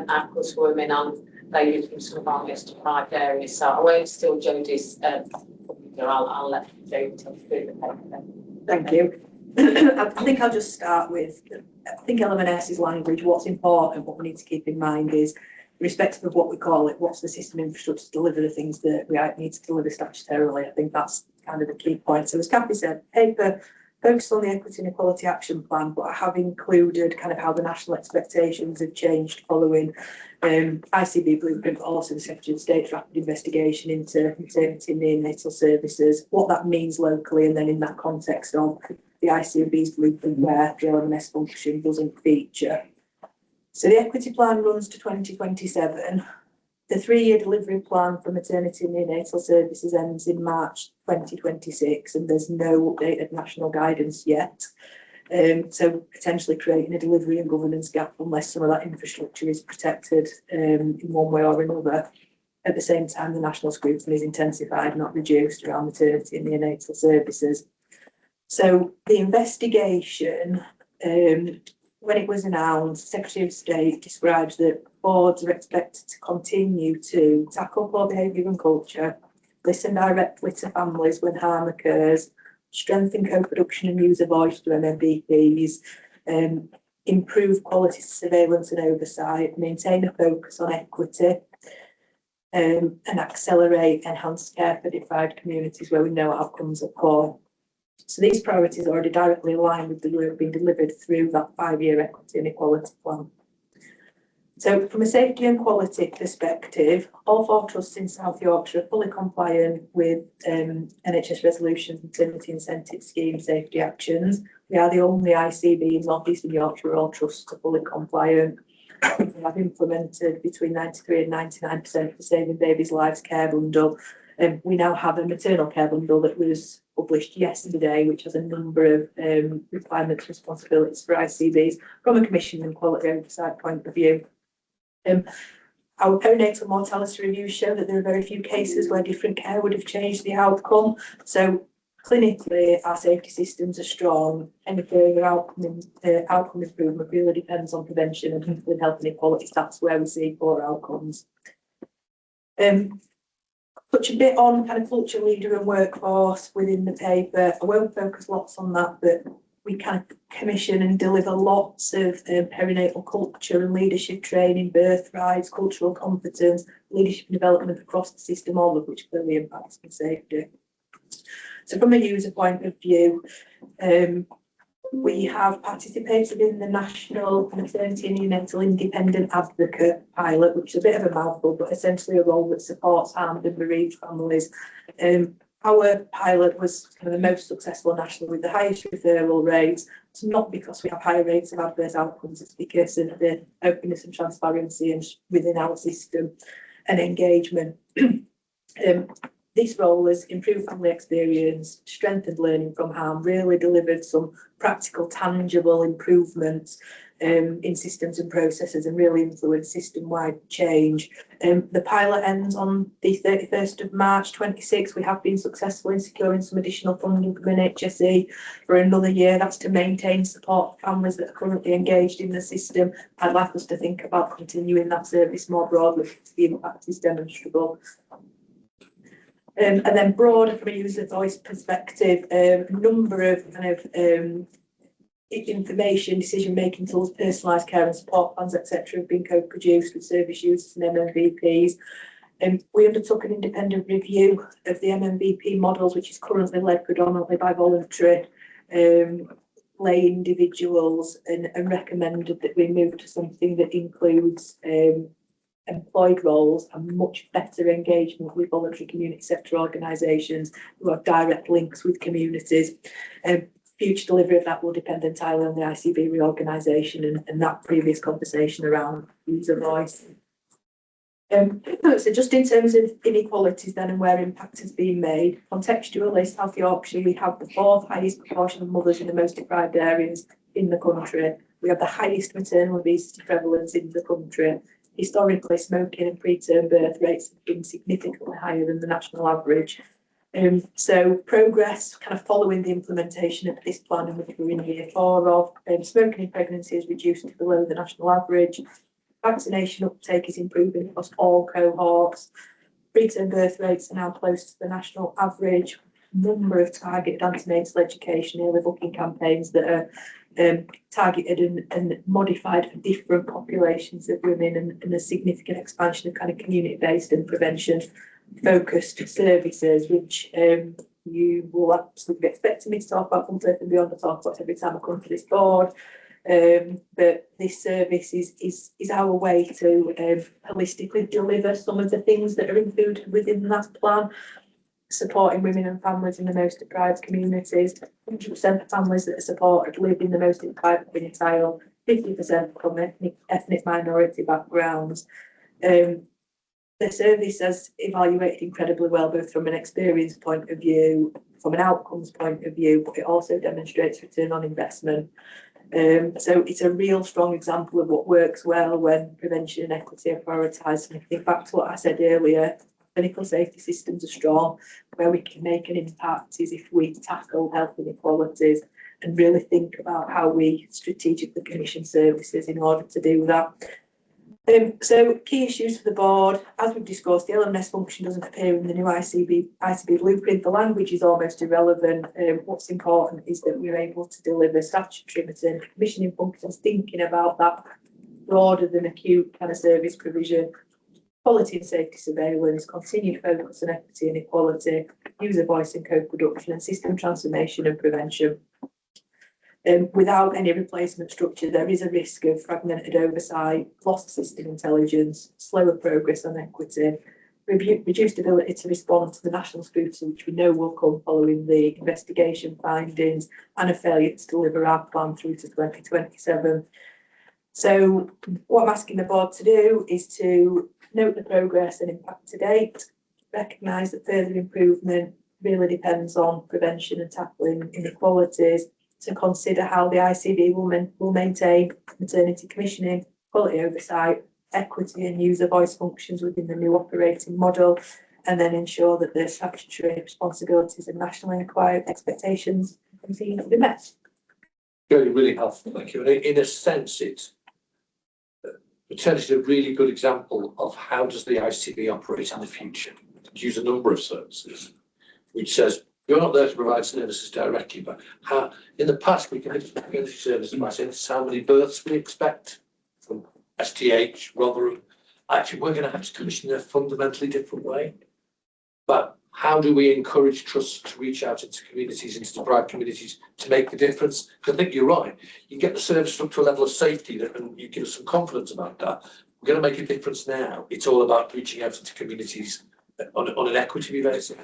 outcomes for women and babies from some of our most deprived areas. So I won't steal Jodie's I'll let Jodie take through the paper. Thank you. I think I'll just start with, I think LMNS's language, what's important, what we need to keep in mind is, irrespective of what we call it, what's the system infrastructure to deliver the things that we need to deliver statutorily. I think that's kind of the key point. So as Kathy said, paper focused on the equity and equality action plan, but I have included kind of how the national expectations have changed following ICB blueprint, but also the Secretary of State's rapid investigation into maternity and neonatal services, what that means locally, and then in that context of the ICB's blueprint where the LMS function doesn't feature. So the equity plan runs to 2027. The 3-year delivery plan for maternity and neonatal services ends in March 2026, and there's no updated national guidance yet. So potentially creating a delivery and governance gap unless some of that infrastructure is protected in one way or another. At the same time, the national scrutiny is intensified, not reduced, around maternity and neonatal services. So the investigation, when it was announced, Secretary of State described that boards are expected to continue to tackle poor behaviour and culture, listen directly to families when harm occurs, strengthen co-production and use of voice to MMBPs, improve quality surveillance and oversight, maintain a focus on equity, and accelerate enhanced care for deprived communities where we know outcomes are poor. So these priorities are already directly aligned with the work being delivered through that 5-year equity and equality plan. So from a safety and quality perspective, all 4 trusts in South Yorkshire are fully compliant with NHS resolutions, maternity incentive scheme safety actions. We are the only ICB in North Eastern Yorkshire where all trusts are fully compliant. I've implemented between 93 and 99% of the Saving Babies Lives care bundle. We now have a maternal care bundle that was published yesterday, which has a number of requirements and responsibilities for ICBs from a commission and quality oversight point of view. Our perinatal mortality reviews show that there are very few cases where different care would have changed the outcome. So clinically, our safety systems are strong. Any further outcome improvement really depends on prevention and with health inequalities. That's where we see poor outcomes. Touch a bit on kind of culture, leader and workforce within the paper. I won't focus lots on that, but we kind of commission and deliver lots of perinatal culture and leadership training, birth rights, cultural competence, leadership and development across the system, all of which clearly impacts on safety. So from a user point of view, we have participated in the National Maternity and Neonatal Independent Advocate pilot, which is a bit of a mouthful, but essentially a role that supports harmed and bereaved families. Our pilot was kind of the most successful nationally with the highest referral rates. It's not because we have higher rates of adverse outcomes, it's because of the openness and transparency and within our system and engagement. This role has improved family experience, strengthened learning from harm, really delivered some practical, tangible improvements in systems and processes and really influenced system-wide change. The pilot ends on the 31st of March 26. We have been successful in securing some additional funding from NHS for another year. That's to maintain support for families that are currently engaged in the system. I'd like us to think about continuing that service more broadly because the impact is demonstrable. And then broader from a user voice perspective, a number of kind of information, decision-making tools, personalised care and support plans, etc. have been co-produced with service users and MMVPs. We undertook an independent review of the MMVP models, which is currently led predominantly by voluntary lay individuals, and recommended that we move to something that includes employed roles and much better engagement with voluntary community sector organisations who have direct links with communities. Future delivery of that will depend entirely on the ICB reorganisation and that previous conversation around user voice. So just in terms of inequalities then and where impact has been made, contextually, South Yorkshire, we have the 4th highest proportion of mothers in the most deprived areas in the country. We have the highest maternal obesity prevalence in the country. Historically, smoking and preterm birth rates have been significantly higher than the national average. So progress kind of following the implementation of this plan, in which we're in year 4 of, smoking in pregnancy is reduced to below the national average. Vaccination uptake is improving across all cohorts. Preterm birth rates are now close to the national average. Number of targeted antenatal education, early booking campaigns that are targeted and modified for different populations of women, and a significant expansion of kind of community-based and prevention-focused services, which you will absolutely be expecting me to talk about from Birth and Beyond. I talk about every time I come to this board. But this service is our way to holistically deliver some of the things that are included within that plan, supporting women and families in the most deprived communities. 100% of families that are supported live in the most deprived quintile, 50% from ethnic minority backgrounds. The service has evaluated incredibly well, both from an experience point of view, from an outcomes point of view, but it also demonstrates return on investment. So it's a real strong example of what works well when prevention and equity are prioritised. And if you think back to what I said earlier, clinical safety systems are strong. Where we can make an impact is if we tackle health inequalities and really think about how we strategically commission services in order to do that. So key issues for the board, as we've discussed, the LMS function doesn't appear in the new ICB blueprint. The language is almost irrelevant. What's important is that we're able to deliver statutory maternity commissioning functions, thinking about that broader than acute kind of service provision, quality and safety surveillance, continued focus on equity and equality, user voice and co-production, and system transformation and prevention. Without any replacement structure, there is a risk of fragmented oversight, lost system intelligence, slower progress on equity, reduced ability to respond to the national scrutiny, which we know will come following the investigation findings, and a failure to deliver our plan through to 2027. So what I'm asking the board to do is to note the progress and impact to date, recognise that further improvement really depends on prevention and tackling inequalities, to consider how the ICB will maintain maternity commissioning, quality oversight, equity and user voice functions within the new operating model, and then ensure that the statutory responsibilities and nationally required expectations continue to be met. Really helpful, thank you. And in a sense, it's maternity is a really good example of how does the ICB operate in the future. Use a number of services, which says you're not there to provide services directly, but how in the past we can have maternity services by saying this is how many births we expect from STH, Rotherham. Actually, we're going to have to commission in a fundamentally different way. But how do we encourage trusts to reach out into communities, into deprived communities, to make the difference? Because I think you're right. You get the service up to a level of safety that, and you give us some confidence about that. We're going to make a difference now. It's all about reaching out into communities on an equity basis.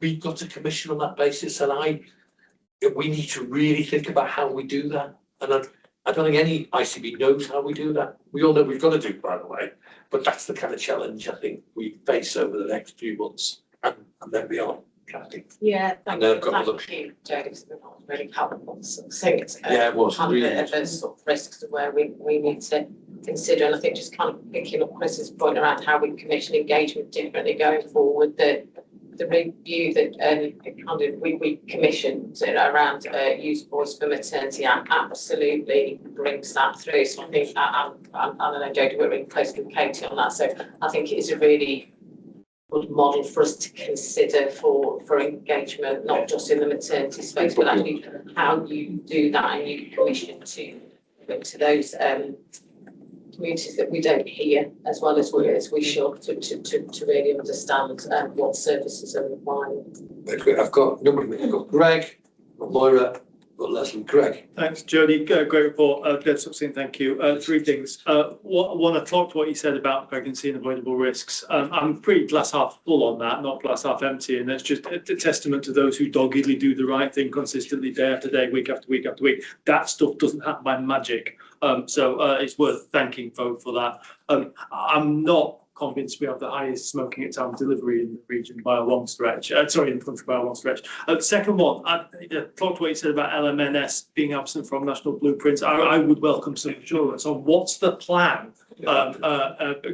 We've got to commission on that basis, and we need to really think about how we do that. And I don't think any ICB knows how we do that. We all know we've got to do, by the way, but that's the kind of challenge I think we face over the next few months and then beyond. Kathy. Yeah, And then I've got thank you, James. That was really helpful, succinct. Yeah, it was And really the sort of risks of where we need to consider, and I think just kind of picking up Chris's point around how we commission engagement differently going forward. The review that kind of we commissioned around use voice for maternity absolutely brings that through. So I think and I know Jodie, we're really close with Katie on that. So I think it is a really good model for us to consider for engagement, not just in the maternity space, but actually how you do that and you commission to those communities that we don't hear as well as we should to really understand what services are required. I've got a number of minutes. I've got Greg, I've got Moira, I've got Leslie. Greg. Thanks, Jodie. Great report. Good, succinct. Thank you. Three things. One, I talked what you said about pregnancy and avoidable risks. I'm pretty glass half full on that, not glass half empty, and that's just a testament to those who doggedly do the right thing consistently, day after day, week after week after week. That stuff doesn't happen by magic. So it's worth thanking folk for that. I'm not convinced we have the highest smoking at time delivery in the region by a long stretch. In the country by a long stretch. Second one, I talked what you said about LMNS being absent from national blueprints. I would welcome some assurance on what's the plan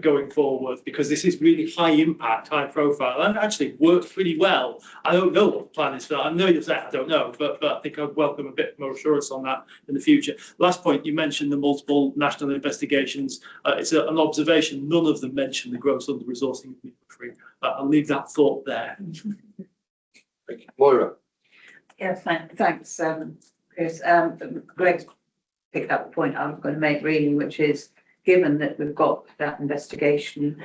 going forward, because this is really high impact, high profile, and actually works really well. I don't know what the plan is for that. I know you're saying I don't know, but I think I'd welcome a bit more assurance on that in the future. Last point, you mentioned the multiple national investigations. It's an observation. None of them mention the gross under-resourcing of midwifery. I'll leave that thought there. Thank you. Moira. Yeah, thanks, Chris. Greg's picked up the point I was going to make really, which is, given that we've got that investigation,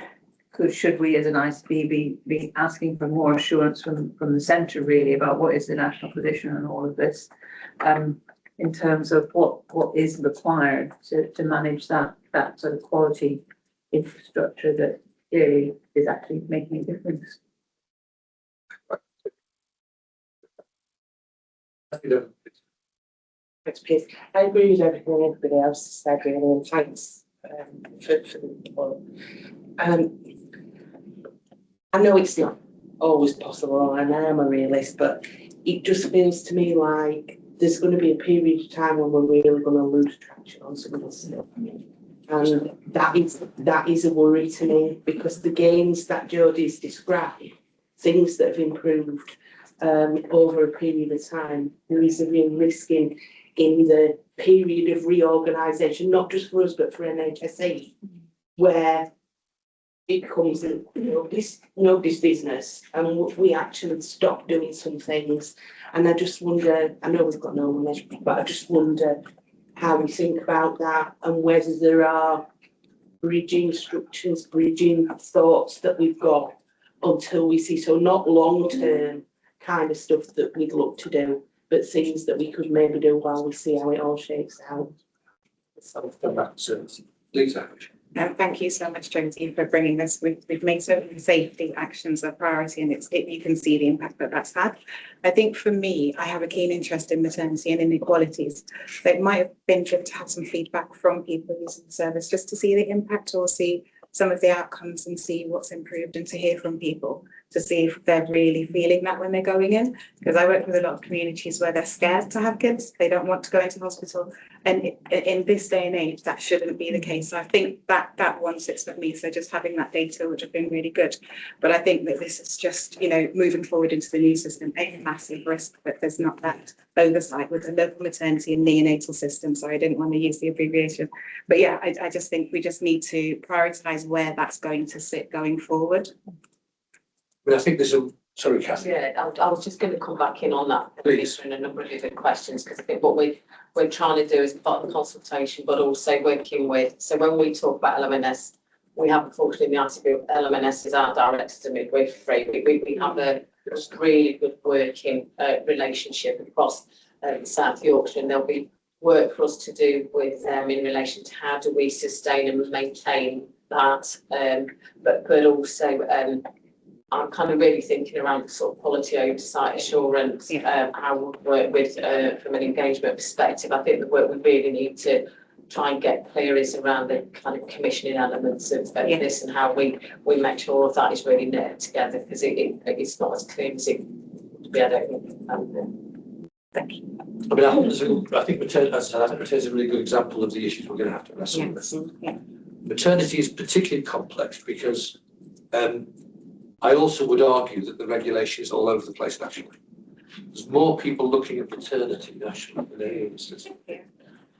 should we as an ICB be asking for more assurance from the centre really about what is the national position on all of this, in terms of what is required to manage that sort of quality infrastructure that really is actually making a difference. Thanks, Piers. I agree with everything everybody else has said, really, and thanks for the report. I know it's not always possible, and I am a realist, but it just feels to me like there's going to be a period of time when we're really going to lose traction on some of this stuff. And that is a worry to me, because the gains that Jodie's described, things that have improved over a period of time, there is a real risk in the period of reorganisation, not just for us but for NHS, where it becomes nobody's business, and we actually stop doing some things. And I just wonder, I know we've got no measurement, but I just wonder how we think about that, and whether there are bridging structures, bridging thoughts that we've got until we see, so not long-term kind of stuff that we'd look to do, but things that we could maybe do while we see how it all shakes out. So come back to Lisa. Thank you so much, Josie, for bringing this. We've made certain safety actions a priority, and you can see the impact that that's had. I think for me, I have a keen interest in maternity and inequalities. So it might have been good to have some feedback from people using the service, just to see the impact or see some of the outcomes and see what's improved, and to hear from people to see if they're really feeling that when they're going in. Because I work with a lot of communities where they're scared to have kids, they don't want to go into hospital, and in this day and age that shouldn't be the case. So I think that one sits with me. So just having that data would have been really good. But I think that this is just, you know, moving forward into the new system, a massive risk that there's not that oversight with the local maternity and neonatal system. So I didn't want to use the abbreviation, but yeah, I just think we just need to prioritise where that's going to sit going forward. But I think there's a, sorry, Cathy. Yeah, I was just going to come back in on that. Please. And a number of different questions, because I think what we're trying to do is part of the consultation, but also working with, so when we talk about LMNS, we have unfortunately the ICB, LMNS is our directors and midwifery. We have a really good working relationship across South Yorkshire, and there'll be work for us to do with them in relation to how do we sustain and maintain that, but also I'm kind of really thinking around the sort of quality oversight assurance, how we work with from an engagement perspective. I think the work we really need to try and get clear is around the kind of commissioning elements of this, and how we make sure that is really knit together, because it's not as clear as it would be. I don't think. Thank you. I mean, I think maternity, as I said, I think maternity is a really good example of the issues we're going to have to wrestle with. Yeah. Maternity is particularly complex because I also would argue that the regulation is all over the place nationally. There's more people looking at maternity nationally than any instance.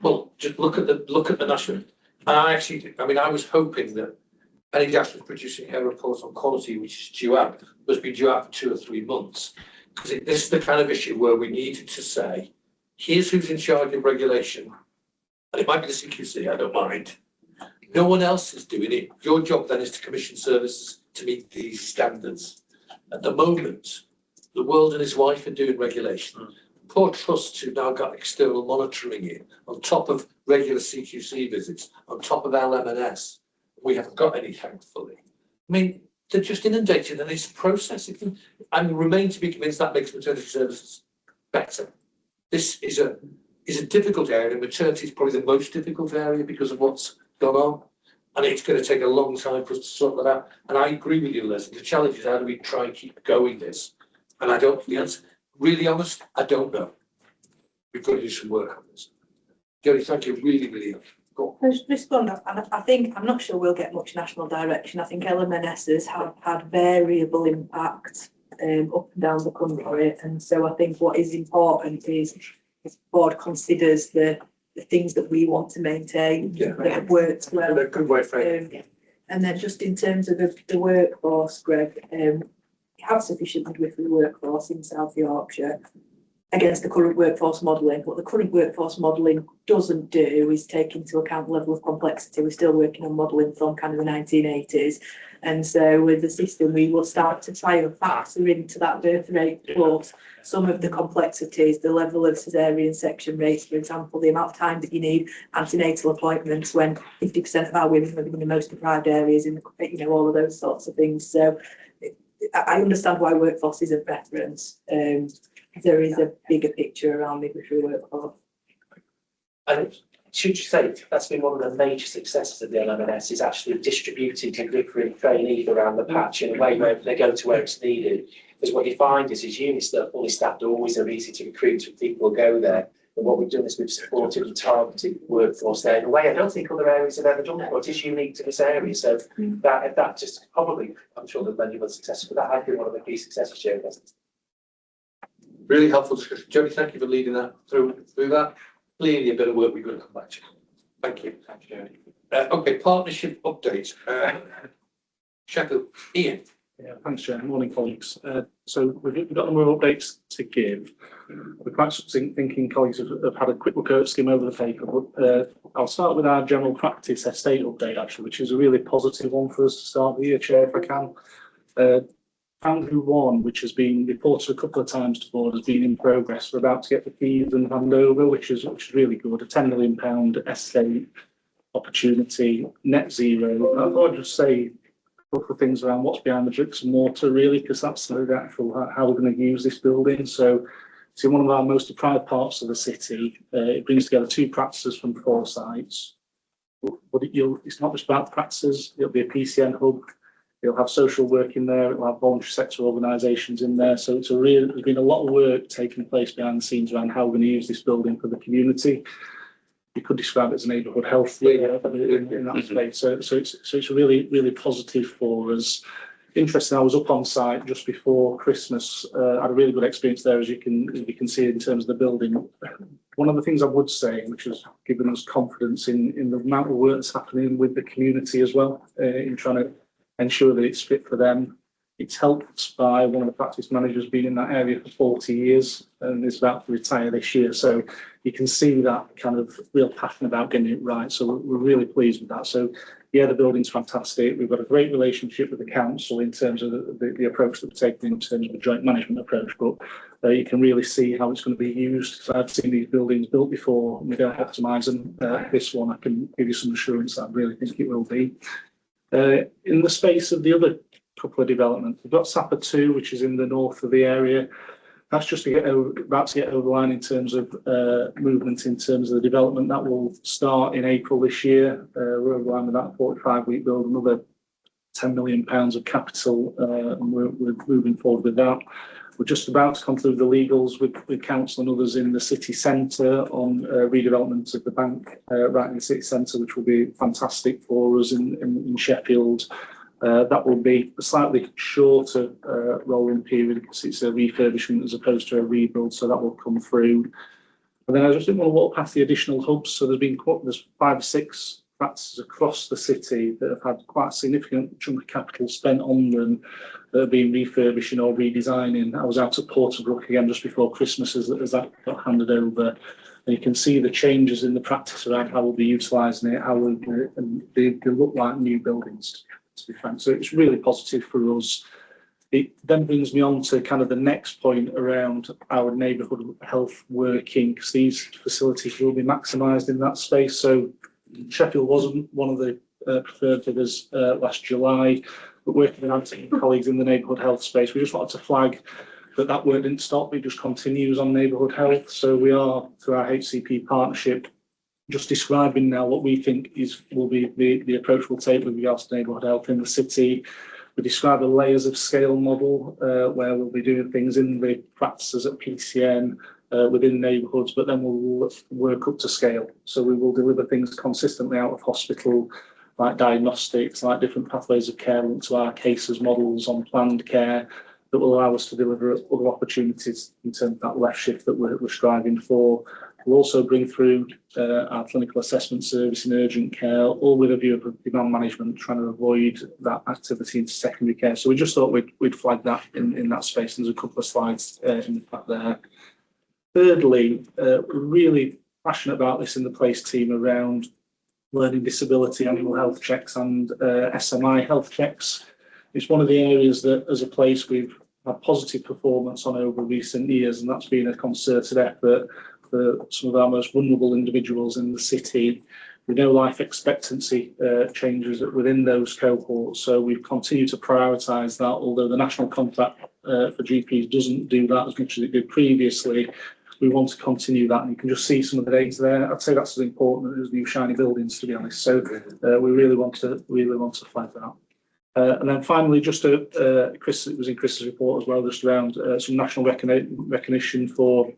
Well, just look at the national. And I was hoping that NHS was producing her report on quality, which is due out, must be due out for 2 or 3 months. Because this is the kind of issue where we needed to say, here's who's in charge of regulation. And it might be the CQC, I don't mind. No one else is doing it. Your job then is to commission services to meet these standards. At the moment, the world and his wife are doing regulation. Poor trusts who've now got external monitoring in, on top of regular CQC visits, on top of LMNS. We haven't got any, thankfully. I mean, they're just inundated, and it's a process. And remain to be convinced that makes maternity services better. This is a difficult area, and maternity is probably the most difficult area because of what's gone on. And it's going to take a long time for us to sort that out. And I agree with you, Leslie. The challenge is how do we try and keep going this? And I don't, the answer, really honest, I don't know. We've got to do some work on this. Jodie, thank you. Really, really helpful. Go on. Respond. I think, I'm not sure we'll get much national direction. I think LMNSs have had variable impact up and down the country. And so I think what is important is the board considers the things that we want to maintain that have worked well. A good way of framing it. And then just in terms of the workforce, Greg, we have sufficient midwifery workforce in South Yorkshire against the current workforce modelling. What the current workforce modelling doesn't do is take into account the level of complexity. We're still working on modelling from kind of the 1980s. And so with the system, we will start to try and factor into that birth rate plus some of the complexities, the level of caesarean section rates, for example, the amount of time that you need antenatal appointments when 50% of our women live in the most deprived areas, in all of those sorts of things. So I understand why workforce is a preference. There is a bigger picture around midwifery workforce. And should you say that's been one of the major successes of the LMNS is actually distributing midwifery trainees around the patch in a way where they go to where it's needed. Because what you find is units that are fully staffed always are easy to recruit when people go there. And what we've done is we've supported and targeted workforce there in a way I don't think other areas have ever done before. It is unique to this area. So that just probably, I'm sure there's many other successes, but that has been one of the key successes, Joe. Really helpful discussion. Jodie, thank you for leading that through that. Clearly a bit of work we've got to come back to. Thank you. Thank you, Jodie. Okay, partnership updates. Sheffield, Ian. Yeah, thanks, Chair. Morning, colleagues. So we've got a number of updates to give. We're perhaps thinking colleagues have had a quick look at skim over the paper, but I'll start with our general practice estate update, actually, which is a really positive one for us to start the year, Chair, if I can. Foundry 1, which has been reported a couple of times to board, has been in progress. We're about to get the keys and hand over, which is really good. A £10 million estate opportunity, net zero. I thought I'd just say a couple of things around what's behind the bricks and mortar, really, because that's the actual how we're going to use this building. So it's in one of our most deprived parts of the city. It brings together 2 practices from 4 sites. But it's not just about the practices, it'll be a PCN hub, it'll have social work in there, it'll have voluntary sector organisations in there. So there's been a lot of work taking place behind the scenes around how we're going to use this building for the community. You could describe it as a neighbourhood health in that space. So it's really, really positive for us. Interesting, I was up on site just before Christmas. I had a really good experience there, as you can see in terms of the building. One of the things I would say, which has given us confidence in the amount of work that's happening with the community as well, in trying to ensure that it's fit for them. It's helped by one of the practice managers being in that area for 40 years and is about to retire this year. So you can see that kind of real passion about getting it right. So we're really pleased with that. So yeah, the building's fantastic. We've got a great relationship with the council in terms of the approach that we're taking in terms of the joint management approach. But you can really see how it's going to be used. I've seen these buildings built before. We don't optimise them. This one, I can give you some assurance that I really think it will be. In the space of the other couple of developments, we've got Sapper 2, which is in the north of the area. That's just to about to get over the line in terms of movement in terms of the development. That will start in April this year. We're over the line with that 45-week build, another £10 million of capital, and we're moving forward with that. We're just about to conclude the legals with council and others in the city centre on redevelopment of the bank right in the city centre, which will be fantastic for us in Sheffield. That will be a slightly shorter rolling period because it's a refurbishment as opposed to a rebuild, so that will come through. And then I just didn't want to walk past the additional hubs. So there's 5 or 6 practices across the city that have had quite a significant chunk of capital spent on them that are being refurbishing or redesigning. I was out at Porterbrook again just before Christmas as that got handed over. And you can see the changes in the practice around how we'll be utilising it, how they look like new buildings, to be frank. So it's really positive for us. It then brings me on to kind of the next point around our neighbourhood health working, because these facilities will be maximised in that space. So Sheffield wasn't one of the preferred figures last July, but working with our team colleagues in the neighbourhood health space, we just wanted to flag that work didn't stop, it just continues on neighbourhood health. So we are, through our HCP partnership, just describing now what we think will be the approach we'll take with regards to neighbourhood health in the city. We describe a layers of scale model where we'll be doing things in the practices at PCN within neighbourhoods, but then we'll work up to scale. So we will deliver things consistently out of hospital, like diagnostics, like different pathways of care linked to our cases models on planned care that will allow us to deliver other opportunities in terms of that left shift that we're striving for. We'll also bring through our clinical assessment service in urgent care, all with a view of demand management, trying to avoid that activity into secondary care. So we just thought we'd flag that in that space. There's a couple of slides in the back there. Thirdly, we're really passionate about this in the place team around learning disability, animal health checks and SMI health checks. It's one of the areas that as a place we've had positive performance on over recent years, and that's been a concerted effort for some of our most vulnerable individuals in the city. We know life expectancy changes within those cohorts, so we've continued to prioritise that, although the national contract for GPs doesn't do that as much as it did previously. We want to continue that, and you can just see some of the data there. I'd say that's as important as new shiny buildings, to be honest. So we really want to flag that. And then finally, just Chris, it was in Chris's report as well, just around some national recognition for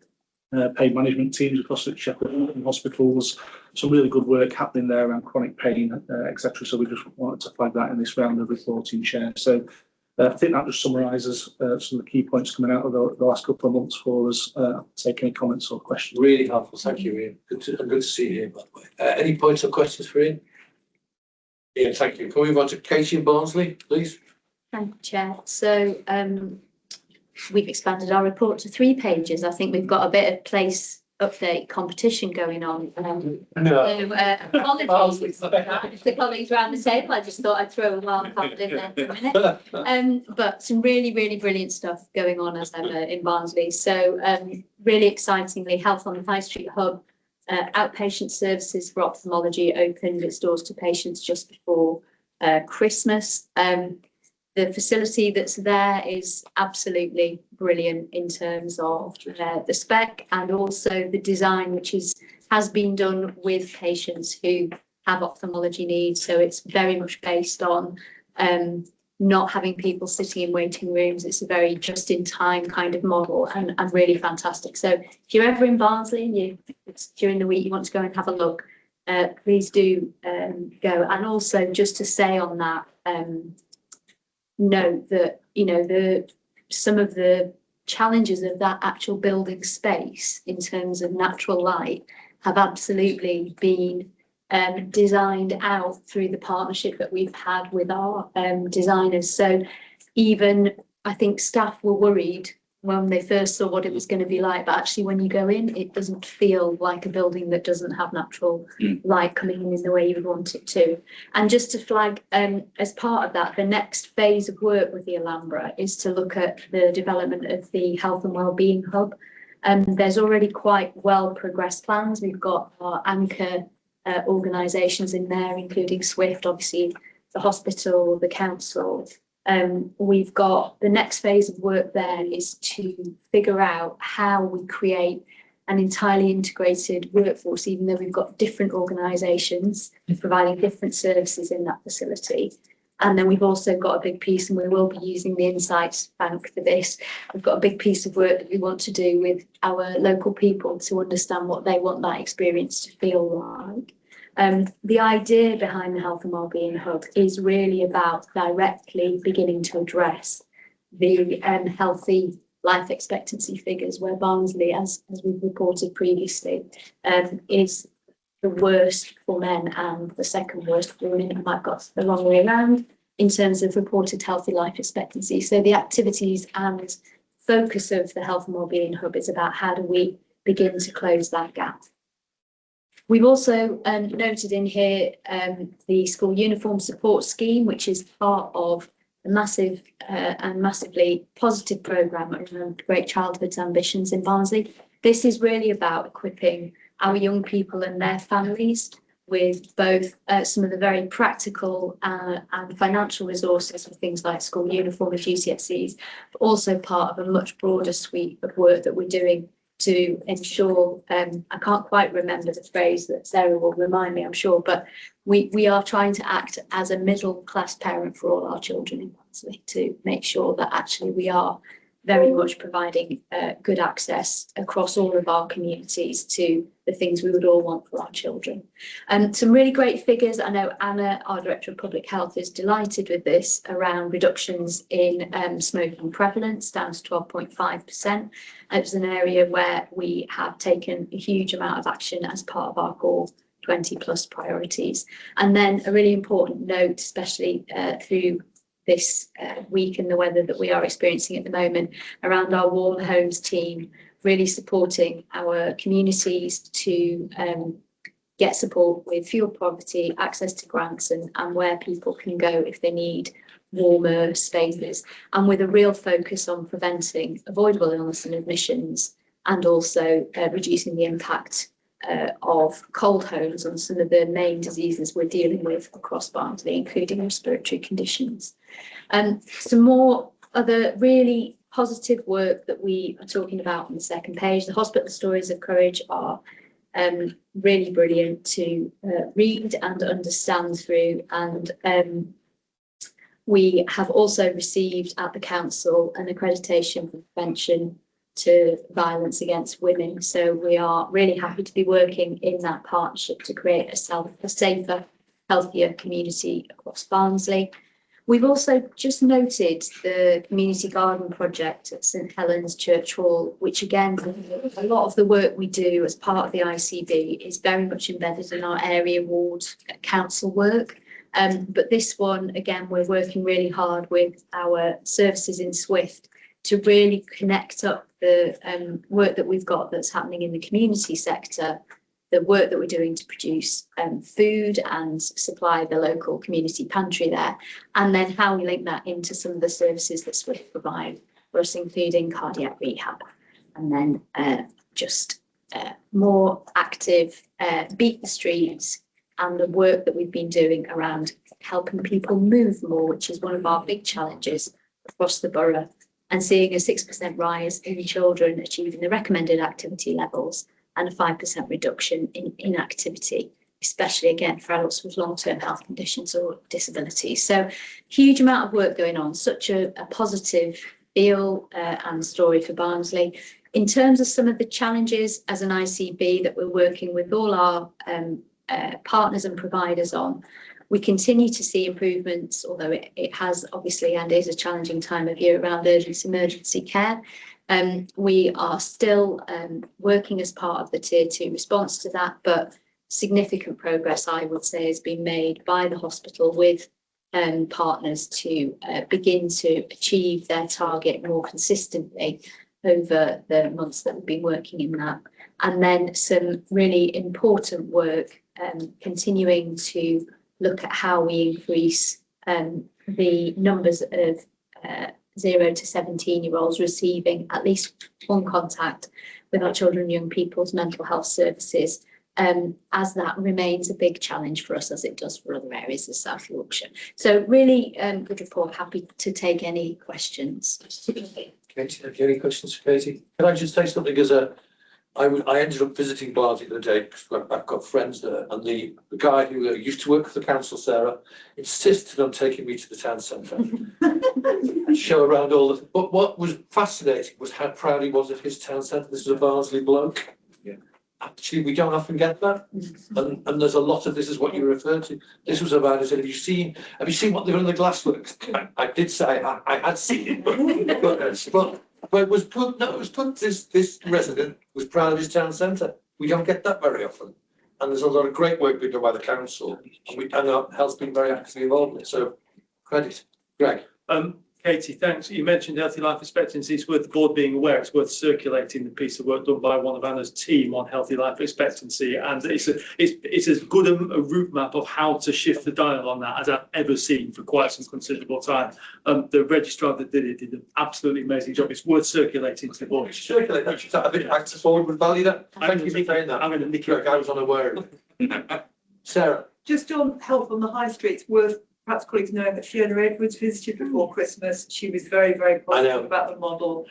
pain management teams across the Sheffield hospitals. Some really good work happening there around chronic pain, etc. So we just wanted to flag that in this round of reporting, Chair. So I think that just summarises some of the key points coming out of the last couple of months for us. Take any comments or questions. Really helpful, thank you, Ian. Good to see you here, by the way. Any points or questions for Ian? Ian, thank you. Can we move on to Katie and Barnsley, please? Thank you, Chair. So we've expanded our report to 3 pages. I think we've got a bit of place update competition going on. So apologies to the colleagues around the table. I just thought I'd throw a wild card in there for a minute. But some really, really brilliant stuff going on as ever in Barnsley. So really excitingly, Health on the High Street Hub Outpatient services for ophthalmology opened its doors to patients just before Christmas. The facility that's there is absolutely brilliant in terms of the spec and also the design, which has been done with patients who have ophthalmology needs. So it's very much based on not having people sitting in waiting rooms. It's a very just in time kind of model and really fantastic. So if you're ever in Barnsley and it's during the week, you want to go and have a look, please do go. And also just to say on that, note that, you know, some of the challenges of that actual building space in terms of natural light have absolutely been designed out through the partnership that we've had with our designers. So even I think staff were worried when they first saw what it was going to be like, but actually when you go in, it doesn't feel like a building that doesn't have natural light coming in the way you would want it to. And just to flag, as part of that, the next phase of work with the Alhambra is to look at the development of the Health and Wellbeing Hub. There's already quite well progressed plans. We've got our anchor organisations in there, including SWIFT, obviously the hospital, the council. We've got the next phase of work there is to figure out how we create an entirely integrated workforce, even though we've got different organisations providing different services in that facility. And then we've also got a big piece, and we will be using the Insights Bank for this. We've got a big piece of work that we want to do with our local people to understand what they want that experience to feel like. The idea behind the Health and Wellbeing Hub is really about directly beginning to address the healthy life expectancy figures, where Barnsley, as we've reported previously, is the worst for men and the second worst for women. I might have got the wrong way around in terms of reported healthy life expectancy. So the activities and focus of the Health and Wellbeing Hub is about how do we begin to close that gap. We've also noted in here the school uniform support scheme, which is part of a massive and massively positive programme around Great Childhood's Ambitions in Barnsley. This is really about equipping our young people and their families with both some of the very practical and financial resources for things like school uniform and GCSEs, but also part of a much broader suite of work that we're doing to ensure, I can't quite remember the phrase that Sarah will remind me, I'm sure, but we are trying to act as a middle class parent for all our children in Barnsley to make sure that actually we are very much providing good access across all of our communities to the things we would all want for our children. Some really great figures. I know Anna, our Director of Public Health, is delighted with this around reductions in smoking prevalence down to 12.5%. It was an area where we have taken a huge amount of action as part of our core 20 plus priorities. And then a really important note, especially through this week and the weather that we are experiencing at the moment, around our Warm Homes team, really supporting our communities to get support with fuel poverty, access to grants and where people can go if they need warmer spaces, and with a real focus on preventing avoidable illness and admissions, and also reducing the impact of cold homes on some of the main diseases we're dealing with across Barnsley, including respiratory conditions. Some more other really positive work that we are talking about on the second page. The Hospital Stories of Courage are really brilliant to read and understand through, and we have also received at the council an accreditation for prevention to violence against women. So we are really happy to be working in that partnership to create a safer, healthier community across Barnsley. We've also just noted the community garden project at St Helens Church Hall, which again, a lot of the work we do as part of the ICB is very much embedded in our area ward council work. But this one, again, we're working really hard with our services in Swift to really connect up the work that we've got that's happening in the community sector, the work that we're doing to produce food and supply the local community pantry there, and then how we link that into some of the services that Swift provide for us, including cardiac rehab, and then more active proactive, beat the streets, and the work that we've been doing around helping people move more, which is one of our big challenges across the borough, and seeing a 6% rise in children achieving the recommended activity levels and a 5% reduction in inactivity, especially again for adults with long-term health conditions or disabilities. So huge amount of work going on, such a positive feel and story for Barnsley. In terms of some of the challenges as an ICB that we're working with all our partners and providers on, we continue to see improvements, although it has obviously and is a challenging time of year around urgent emergency care. We are still working as part of the Tier 2 response to that, but significant progress, I would say, has been made by the hospital with partners to begin to achieve their target more consistently over the months that we've been working in that. And then some really important work continuing to look at how we increase the numbers of 0 to 17-year-olds receiving at least one contact with our children and young people's mental health services, as that remains a big challenge for us, as it does for other areas of South Yorkshire. So really good report, happy to take any questions. Katie, have you any questions for Katie? Can I just say something I ended up visiting Barnsley the other day because I've got friends there, and the guy who used to work for the council, Sarah, insisted on taking me to the town centre and show around all the. But what was fascinating was how proud he was of his town centre. This was a Barnsley bloke. Yeah. Actually, we don't often get that, and there's a lot of this is what you referred to. This was about. I said, have you seen what they've done in the glassworks? I did say I had seen it, but it was good. No, it was good. This resident was proud of his town centre. We don't get that very often, and there's a lot of great work being done by the council, and our health's been very actively involved in it. So, credit, Greg. Katie, thanks. You mentioned healthy life expectancy. It's worth the board being aware. It's worth circulating the piece of work done by one of Anna's team on healthy life expectancy, and it's as good a route map of how to shift the dial on that as I've ever seen for quite some considerable time. The registrar that did it did an absolutely amazing job. It's worth circulating to the board. Circulate that. I think Access Forward would value that. Thank you for saying that. I'm going to nick it. I was unaware of it. Sarah. Just on health on the high street, it's worth perhaps colleagues knowing that Fiona Edwards visited before Christmas. She was very, very positive about the model,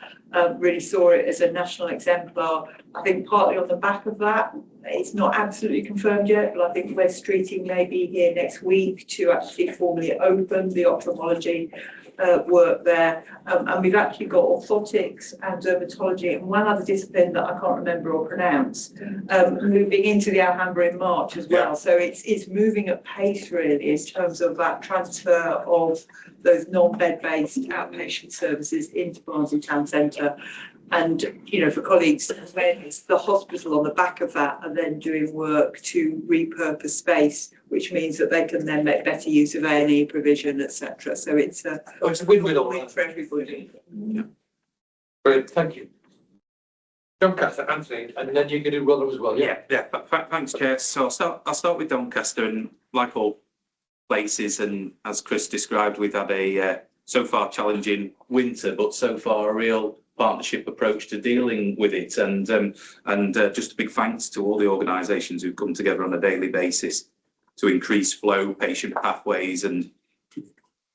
really saw it as a national exemplar. I think partly on the back of that, it's not absolutely confirmed yet, but I think West Streeting may be here next week to actually formally open the ophthalmology work there. And we've actually got orthotics and dermatology and one other discipline that I can't remember or pronounce, moving into the Alhambra in March as well. So it's moving at pace really in terms of that transfer of those non-bed based outpatient services into Barnsley Town Centre. And, you know, for colleagues, it's the hospital on the back of that are then doing work to repurpose space, which means that they can then make better use of A&E provision, etc. So it's a win-win for everybody. Yeah. Brilliant, thank you. Doncaster, Anthony, and then you can do Rotherham as well. Yeah. Thanks, Chair. So I'll start with Doncaster, and like all places, and as Chris described, we've had a so far challenging winter, but so far a real partnership approach to dealing with it, and just a big thanks to all the organisations who come together on a daily basis to increase flow, patient pathways, and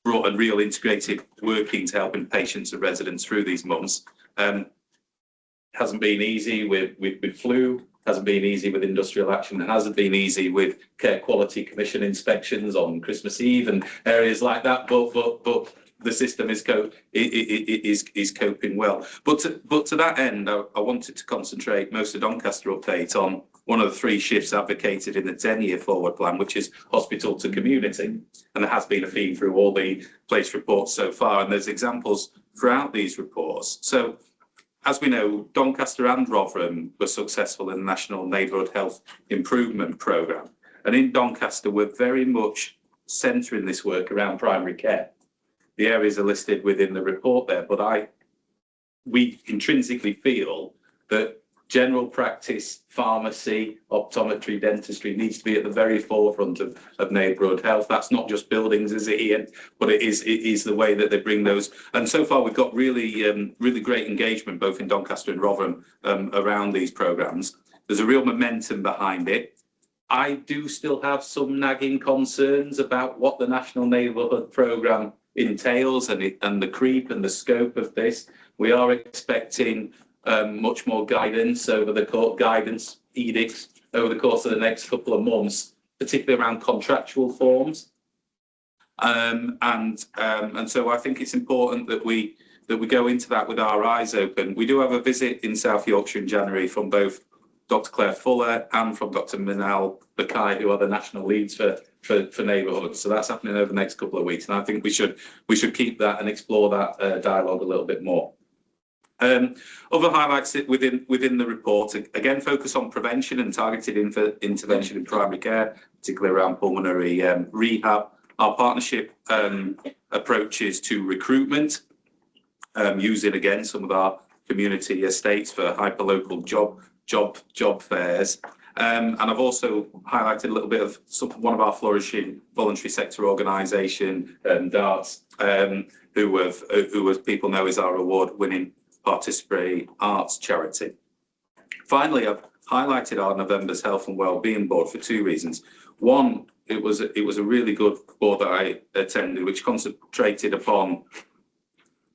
brought a real integrated working to helping patients and residents through these months. Hasn't been easy with flu, hasn't been easy with industrial action, it hasn't been easy with care quality commission inspections on Christmas Eve and areas like that, but the system is coping well. But to that end, I wanted to concentrate most of Doncaster update on one of the 3 shifts advocated in the 10-year forward plan, which is hospital to community. And there has been a theme through all the place reports so far, and there's examples throughout these reports. So, as we know, Doncaster and Rotherham were successful in the National Neighbourhood Health Improvement Programme. And in Doncaster, we're very much centering this work around primary care. The areas are listed within the report there, but we intrinsically feel that general practice, pharmacy, optometry, dentistry needs to be at the very forefront of neighbourhood health. That's not just buildings, is it, Ian? But it is the way that they bring those. And so far, we've got really great engagement both in Doncaster and Rotherham around these programmes. there's a real momentum behind it. I do still have some nagging concerns about what the National Neighbourhood Programme entails and the creep and the scope of this. We are expecting much more guidance over the court guidance edicts over the course of the next couple of months, particularly around contractual forms. And so I think it's important that we go into that with our eyes open. We do have a visit in South Yorkshire in January from both Dr. Claire Fuller and from Dr. Minal Bakai, who are the national leads for neighbourhoods. So that's happening over the next couple of weeks, and I think we should keep that and explore that dialogue a little bit more. Other highlights within the report, again, focus on prevention and targeted intervention in primary care, particularly around pulmonary rehab. Our partnership approaches to recruitment, using again some of our community estates for hyperlocal job fairs. And I've also highlighted a little bit of one of our flourishing voluntary sector organisation, DARTS, who as people know is our award-winning participatory arts charity. Finally, I've highlighted our November's Health and Wellbeing Board for two reasons. One, it was a really good board that I attended, which concentrated upon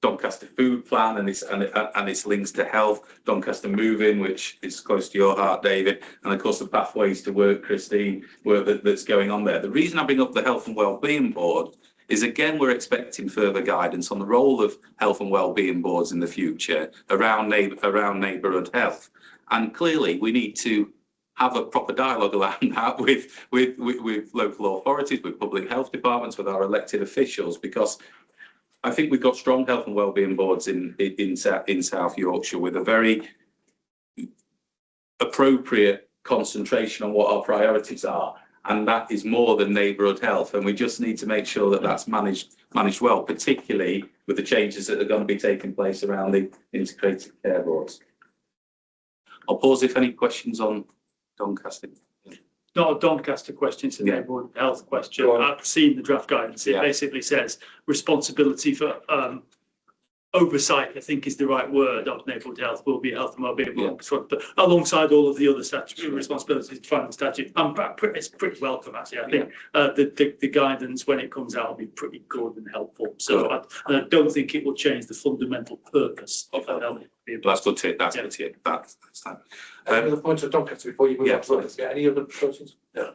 Doncaster Food Plan and its links to health, Doncaster Moving, which is close to your heart, David, and of course the Pathways to Work, Christine, work that's going on there. The reason I bring up the Health and Wellbeing Board is, again, we're expecting further guidance on the role of health and wellbeing boards in the future around neighbourhood health. And clearly we need to have a proper dialogue around that with local authorities, with public health departments, with our elected officials, because I think we've got strong health and wellbeing boards in South Yorkshire with a very appropriate concentration on what our priorities are. And that is more than neighbourhood health. And we just need to make sure that that's managed well, particularly with the changes that are going to be taking place around the integrated care boards. I'll pause if any questions on Doncaster. Not a Doncaster question, it's a neighbourhood health question. I've seen the draft guidance. It basically says responsibility for oversight, I think is the right word, of neighbourhood health will be health and wellbeing, but alongside all of the other statutory responsibilities defined in the statute. It's pretty welcome, actually. I think the guidance when it comes out will be pretty good and helpful. So I don't think it will change the fundamental purpose of health. That's good to hear. That's good to hear. That's time. Any other points of Doncaster before you move on to others? Any other questions? No.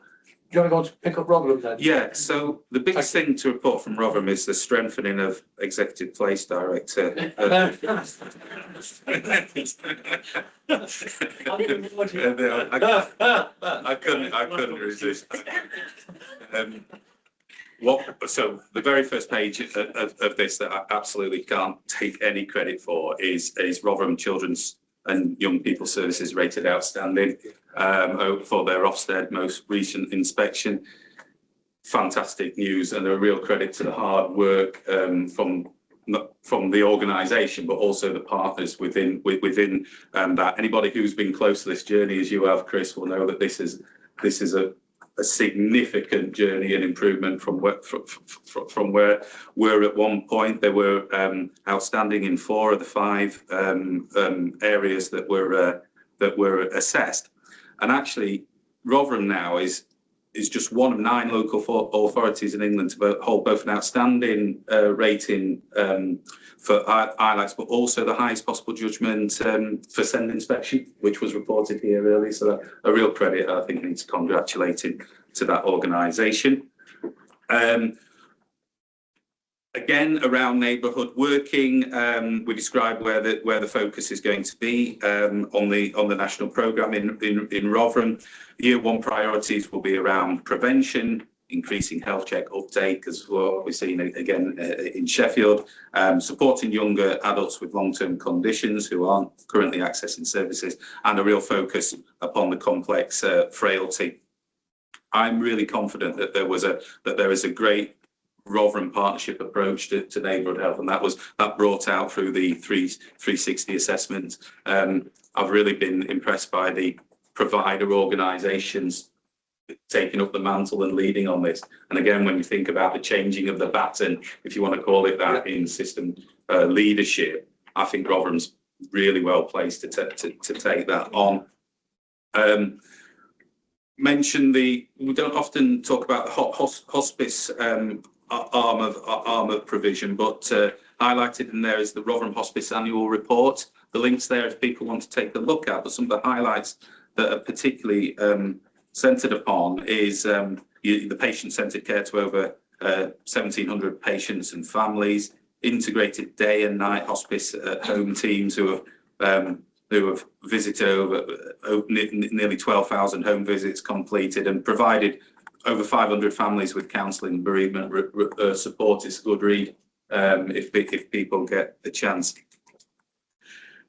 Do you want to go to pick up Rotherham then? Yeah, so the biggest thing to report from Rotherham is the strengthening of Executive Place Director. I couldn't resist. So the very first page of this that I absolutely can't take any credit for is Rotherham Children's and Young People Services rated outstanding for their Ofsted most recent inspection. Fantastic news and a real credit to the hard work from the organisation, but also the partners within that. Anybody who's been close to this journey, as you have, Chris, will know that this is a significant journey and improvement from where we're at one point. They were outstanding in 4 of the 5 areas that were assessed, and actually Rotherham now is just one of 9 local authorities in England to hold both an outstanding rating for ILACs, but also the highest possible judgment for SEND inspection, which was reported here earlier. So a real credit, I think, needs congratulating to that organisation. Again, around neighbourhood working, we describe where the focus is going to be on the national programme in Rotherham. Year 1 priorities will be around prevention, increasing health check uptake, as what we've seen again in Sheffield, supporting younger adults with long-term conditions who aren't currently accessing services, and a real focus upon the complex frailty. I'm really confident that there is a great Rotherham partnership approach to neighbourhood health, and that brought out through the 360 assessment. I've really been impressed by the provider organisations taking up the mantle and leading on this. And again, when you think about the changing of the baton, if you want to call it that, in system leadership, I think Rotherham's really well placed to take that on. Mention we don't often talk about the hospice arm of provision, but highlighted in there is the Rotherham Hospice Annual Report. The links there if people want to take a look at, but some of the highlights that are particularly centred upon is the patient-centred care to over 1,700 patients and families, integrated day and night hospice at home teams who have visited over nearly 12,000 home visits completed and provided over 500 families with counselling and bereavement support. It's a good read if people get the chance.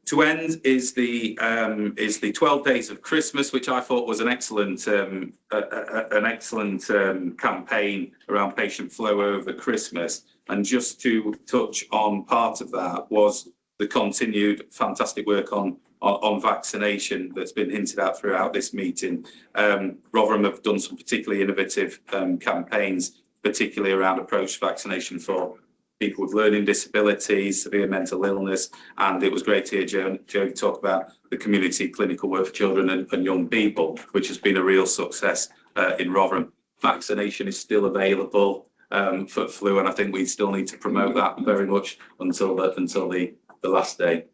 To end is the 12 Days of Christmas, which I thought was an excellent campaign around patient flow over Christmas. And just to touch on part of that was the continued fantastic work on vaccination that's been hinted at throughout this meeting. Rotherham have done some particularly innovative campaigns, particularly around approach to vaccination for people with learning disabilities, severe mental illness, and it was great to hear Joe talk about the community clinical work for children and young people, which has been a real success in Rotherham. Vaccination is still available for flu, and I think we still need to promote that very much until the last day.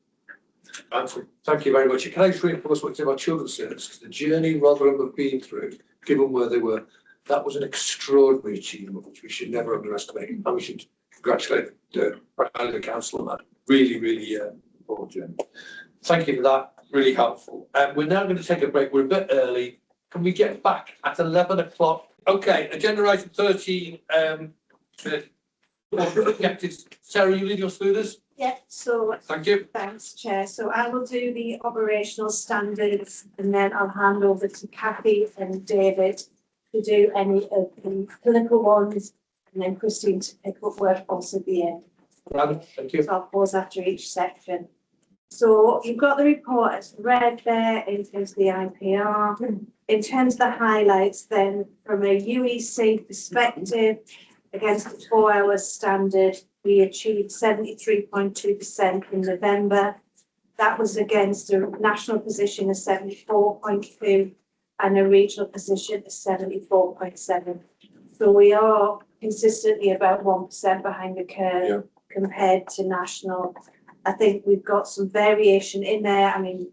Thank you very much. Can I just reinforce what you said about children's services? The journey Rotherham have been through, given where they were, that was an extraordinary achievement, which we should never underestimate. And we should congratulate the council on that. Really, really important journey. Thank you for that. Really helpful. We're now going to take a break. We're a bit early. Can we get back at 11 o'clock? Okay, agenda item 13. Objectives. Sarah, you leading us through this? Yeah, so. Thank you. Thanks, Chair. So I will do the operational standards and then I'll hand over to Kathy and David to do any of the clinical ones and then Christine to pick up workforce at the end. Thank you. So I'll pause after each section. So you've got the report as read there in terms of the IPR. In terms of the highlights then from a UEC perspective, against the 4-hour standard, we achieved 73.2% in November. That was against a national position of 74.2 and a regional position of 74.7. So we are consistently about 1% behind the curve compared to national. I think we've got some variation in there. I mean,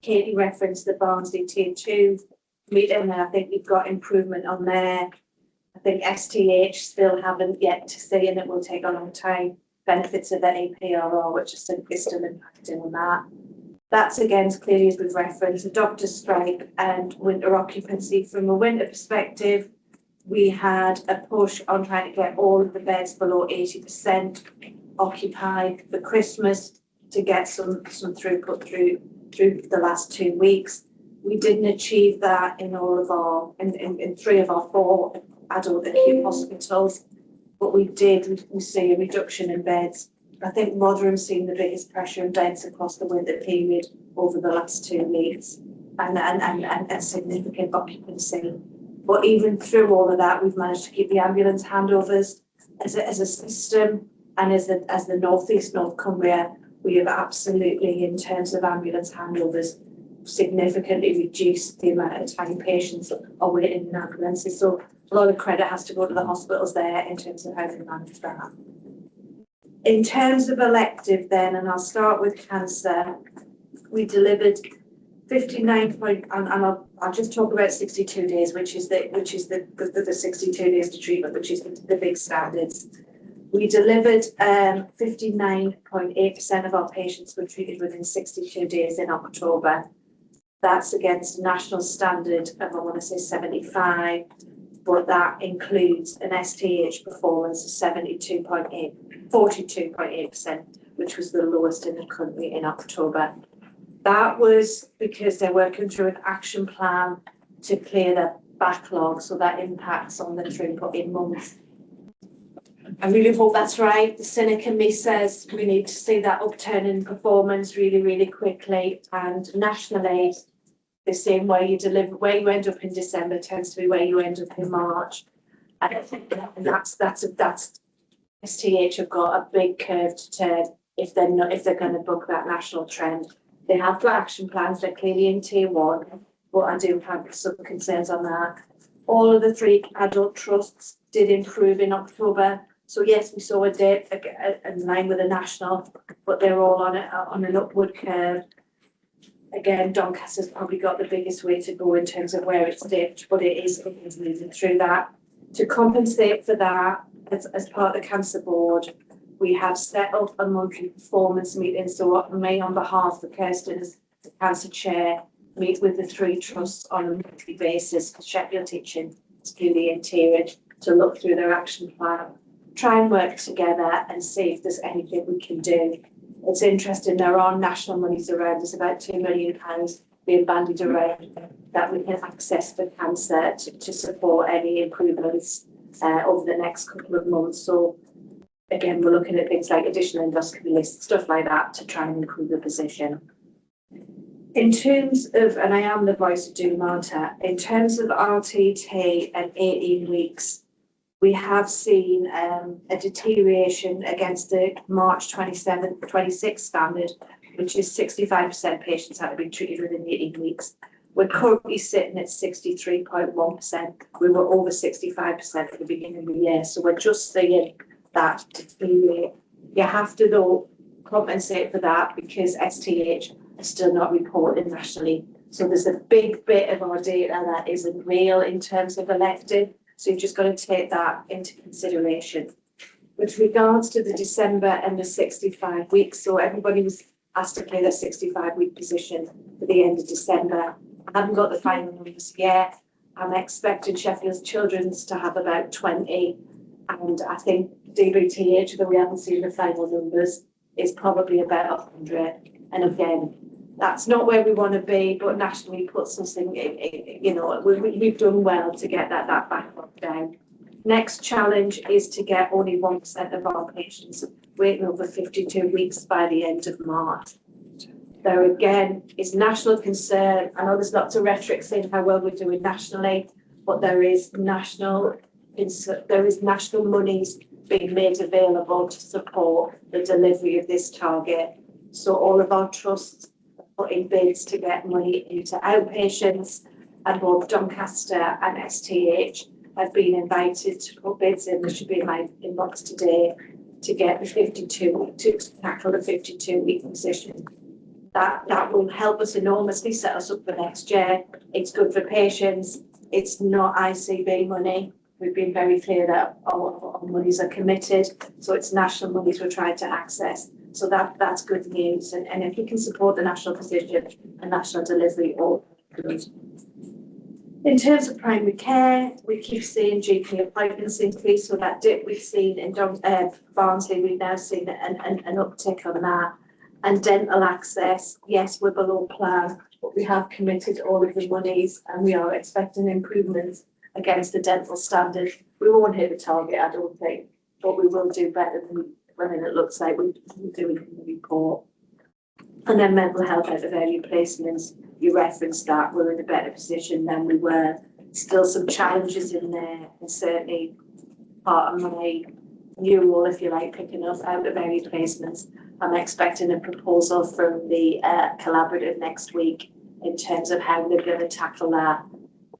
Katie referenced the Barnsley Tier 2 meeting, and I think we've got improvement on there. I think STH still haven't yet to see, and it will take a long time, benefits of the APRR, which is still impacting on that. That's against, clearly as we've referenced, the doctor strike and winter occupancy. From a winter perspective, we had a push on trying to get all of the beds below 80% occupied for Christmas to get some throughput through the last 2 weeks. We didn't achieve that in all of our, in 3 of our 4 adult acute hospitals, but we see a reduction in beds. I think Rotherham's seen the biggest pressure in beds across the winter period over the last 2 weeks and a significant occupancy. But even through all of that, we've managed to keep the ambulance handovers as a system, and as the North East North Cumbria, we have absolutely, in terms of ambulance handovers, significantly reduced the amount of time patients are waiting in ambulances. So a lot of credit has to go to the hospitals there in terms of how they manage that. In terms of elective then, and I'll start with cancer, we delivered 59 point, and I'll just talk about 62 days, which is the 62 days to treatment, which is the big standards. We delivered 59.8% of our patients were treated within 62 days in October. That's against a national standard of, I want to say 75, but that includes an STH performance of 42.8%, which was the lowest in the country in October. That was because they're working through an action plan to clear the backlog, so that impacts on the throughput in months. I really hope that's right. The cynic in me says we need to see that upturn in performance really, really quickly. And nationally, the same way you deliver, where you end up in December tends to be where you end up in March. And that's STH have got a big curve to turn if they're going to book that national trend. They have got action plans. They're clearly in tier 1. but I do have some concerns on that. All of the 3 adult trusts did improve in October. So yes, we saw a dip in line with the national, but they're all on an upward curve. Again, Doncaster's probably got the biggest way to go in terms of where it's dipped, but it is moving through that. To compensate for that, as part of the cancer board, we have set up a monthly performance meeting. So what may on behalf of Kirsten as the cancer chair, meet with the 3 trusts on a monthly basis, Sheffield Teaching, Security and Tierage, to look through their action plan, try and work together and see if there's anything we can do. It's interesting, there are national monies around, there's about £2 million being bandied around that we can access for cancer to support any improvements over the next couple of months. So again, we're looking at things like additional endoscopy lists, stuff like that, to try and improve the position. In terms of, and I am the voice of doom, Marta, in terms of RTT and 18 weeks, we have seen a deterioration against the March 26 standard, which is 65% patients that have been treated within 18 weeks. We're currently sitting at 63.1%. We were over 65% at the beginning of the year. So we're just seeing that deteriorate. You have to, though, compensate for that because STH are still not reported nationally. So there's a big bit of our data that isn't real in terms of elective. So you've just got to take that into consideration. With regards to the December and the 65 weeks, so everybody was asked to play their 65-week position for the end of December. I haven't got the final numbers yet. I'm expecting Sheffield Children's to have about 20. And I think DBTH, though we haven't seen the final numbers, is probably about 100. And again, that's not where we want to be, but nationally puts us in, you know, we've done well to get that backlog down. Next challenge is to get only 1% of our patients waiting over 52 weeks by the end of March. There again is national concern. I know there's lots of rhetoric saying how well we're doing nationally, but there is national monies being made available to support the delivery of this target. So all of our trusts are putting bids to get money into outpatients, and both Doncaster and STH have been invited to put bids in, which should be in my inbox today, to get the 52, to tackle the 52-week position. That will help us enormously, set us up for next year. It's good for patients. It's not ICB money. We've been very clear that our monies are committed, so it's national monies we're trying to access. So that's good news. And if we can support the national position and national delivery, all good. In terms of primary care, we keep seeing GP appointments increase. So that dip we've seen in Barnsley, we've now seen an uptick on that. And dental access, yes, we're below plan, but we have committed all of the monies and we are expecting improvements against the dental standard. We won't hit the target, I don't think, but we will do better than when it looks like we're doing in the report. And then mental health out of area placements, you referenced that, we're in a better position than we were. Still some challenges in there, and certainly part of my new role, if you like, picking up out of area placements. I'm expecting a proposal from the collaborative next week in terms of how they're going to tackle that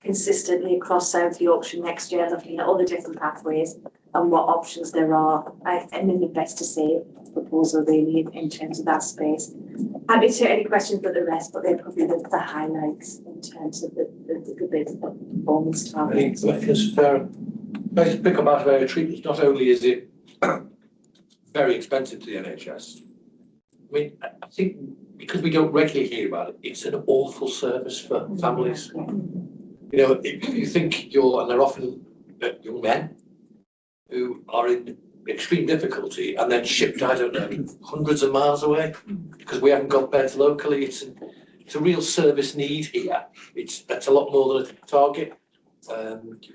consistently across South Yorkshire next year, looking at all the different pathways and what options there are. I'm in the best to say proposal really in terms of that space. Happy to take any questions for the rest, but they're probably the highlights in terms of the big performance target. I think it's fair. Let's pick up out of area treatments. Not only is it very expensive to the NHS, I mean, I think because we don't regularly hear about it, it's an awful service for families. You know, if you think and they're often young men who are in extreme difficulty and then shipped, I don't know, hundreds of miles away because we haven't got beds locally. It's a real service need here. That's a lot more than a target. And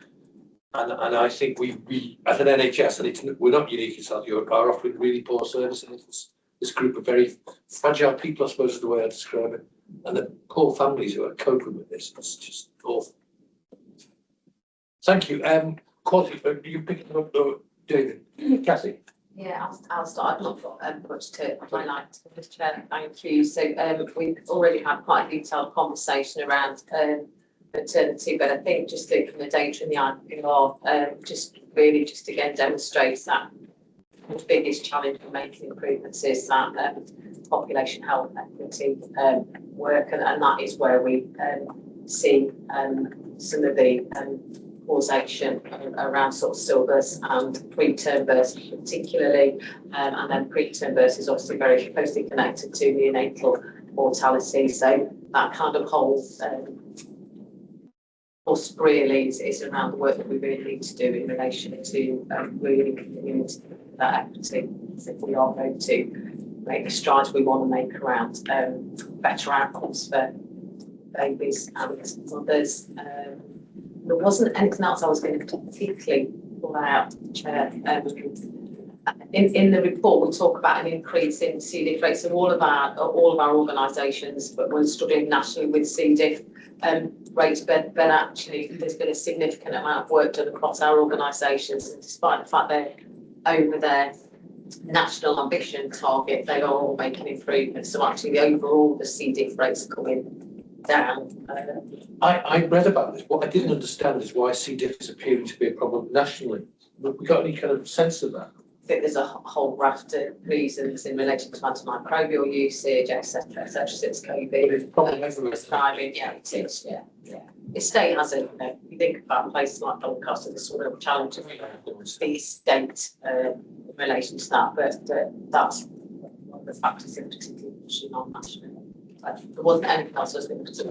I think we as an NHS, and we're not unique in South Europe, are offering really poor services. This group of very fragile people, I suppose is the way I describe it, and the poor families who are coping with this. It's just awful. Thank you. Quality, you picking up, David? Cassie? Yeah, I'll start. I've not got much to highlight, Mr. Chair. Thank you. So we've already had quite a detailed conversation around maternity, but I think just the data in the IPR just again demonstrates that the biggest challenge for making improvements is that population health equity work, and that is where we see some of the causation around sort of stillbirths and preterm births particularly, and then preterm births is obviously very closely connected to neonatal mortality. So that kind of whole really is around the work that we really need to do in relation to really continuing to that equity, if we are going to make the strides we want to make around better outcomes for babies and mothers. There wasn't anything else I was going to particularly pull out, Chair. In the report, we talk about an increase in C. diff rates in all of our organisations, but we're struggling nationally with C. diff rates. But actually, there's been a significant amount of work done across our organisations, and despite the fact they're over their national ambition target, they are all making improvements. So actually, the C. diff rates are coming down. I read about this. What I didn't understand is why C. diff is appearing to be a problem nationally. Have we got any kind of sense of that? I think there's a whole raft of reasons in relation to antimicrobial usage, etc., since COVID. It's probably everywhere. Yeah, it is. Yeah. The state has a, you think about places like Doncaster, there's sort of challenge of the state in relation to that, but that's one of the factors in particularly pushing on nationally. There wasn't anything else I was going to say.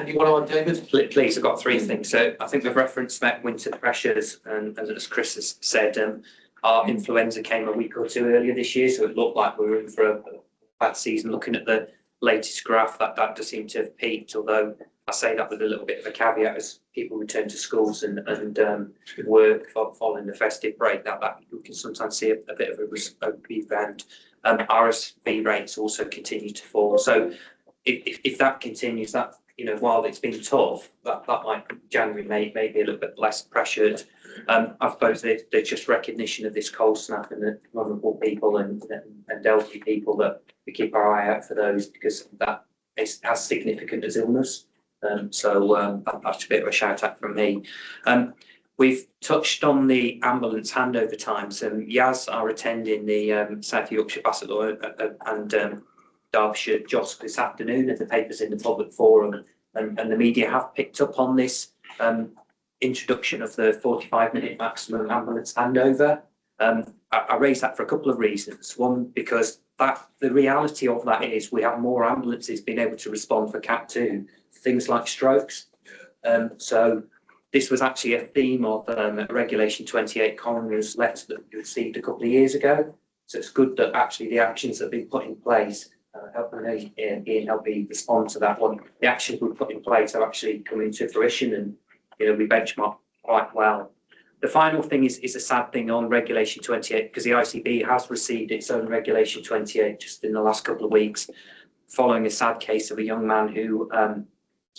You want to, David? Please, I've got three things. So I think we've referenced that winter pressures, and as Chris has said, our influenza came a week or two earlier this year, so it looked like we were in for a bad season. Looking at the latest graph, that does seem to have peaked, although I say that with a little bit of a caveat as people return to schools and work following the festive break, that we can sometimes see a bit of a rebound. RSV rates also continue to fall. So if that continues, that, you know, while it's been tough, that might January may be a little bit less pressured. I suppose there's just recognition of this cold snap and the vulnerable people and elderly people, that we keep our eye out for those, because that is as significant as illness. So that's a bit of a shout out from me. We've touched on the ambulance handover times, and Yaz are attending the South Yorkshire Bassett Law and Derbyshire JOSC this afternoon, as the paper's in the public forum, and the media have picked up on this introduction of the 45-minute maximum ambulance handover. I raise that for a couple of reasons. One, because the reality of that is we have more ambulances being able to respond for Cat 2, things like strokes. So this was actually a theme of Regulation 28 coroner's letter that we received a couple of years ago. So it's good that actually the actions that have been put in place, Ian helped me respond to that one. The actions we put in place are actually coming to fruition, and we benchmark quite well. The final thing is a sad thing on Regulation 28, because the ICB has received its own Regulation 28 just in the last couple of weeks, following a sad case of a young man who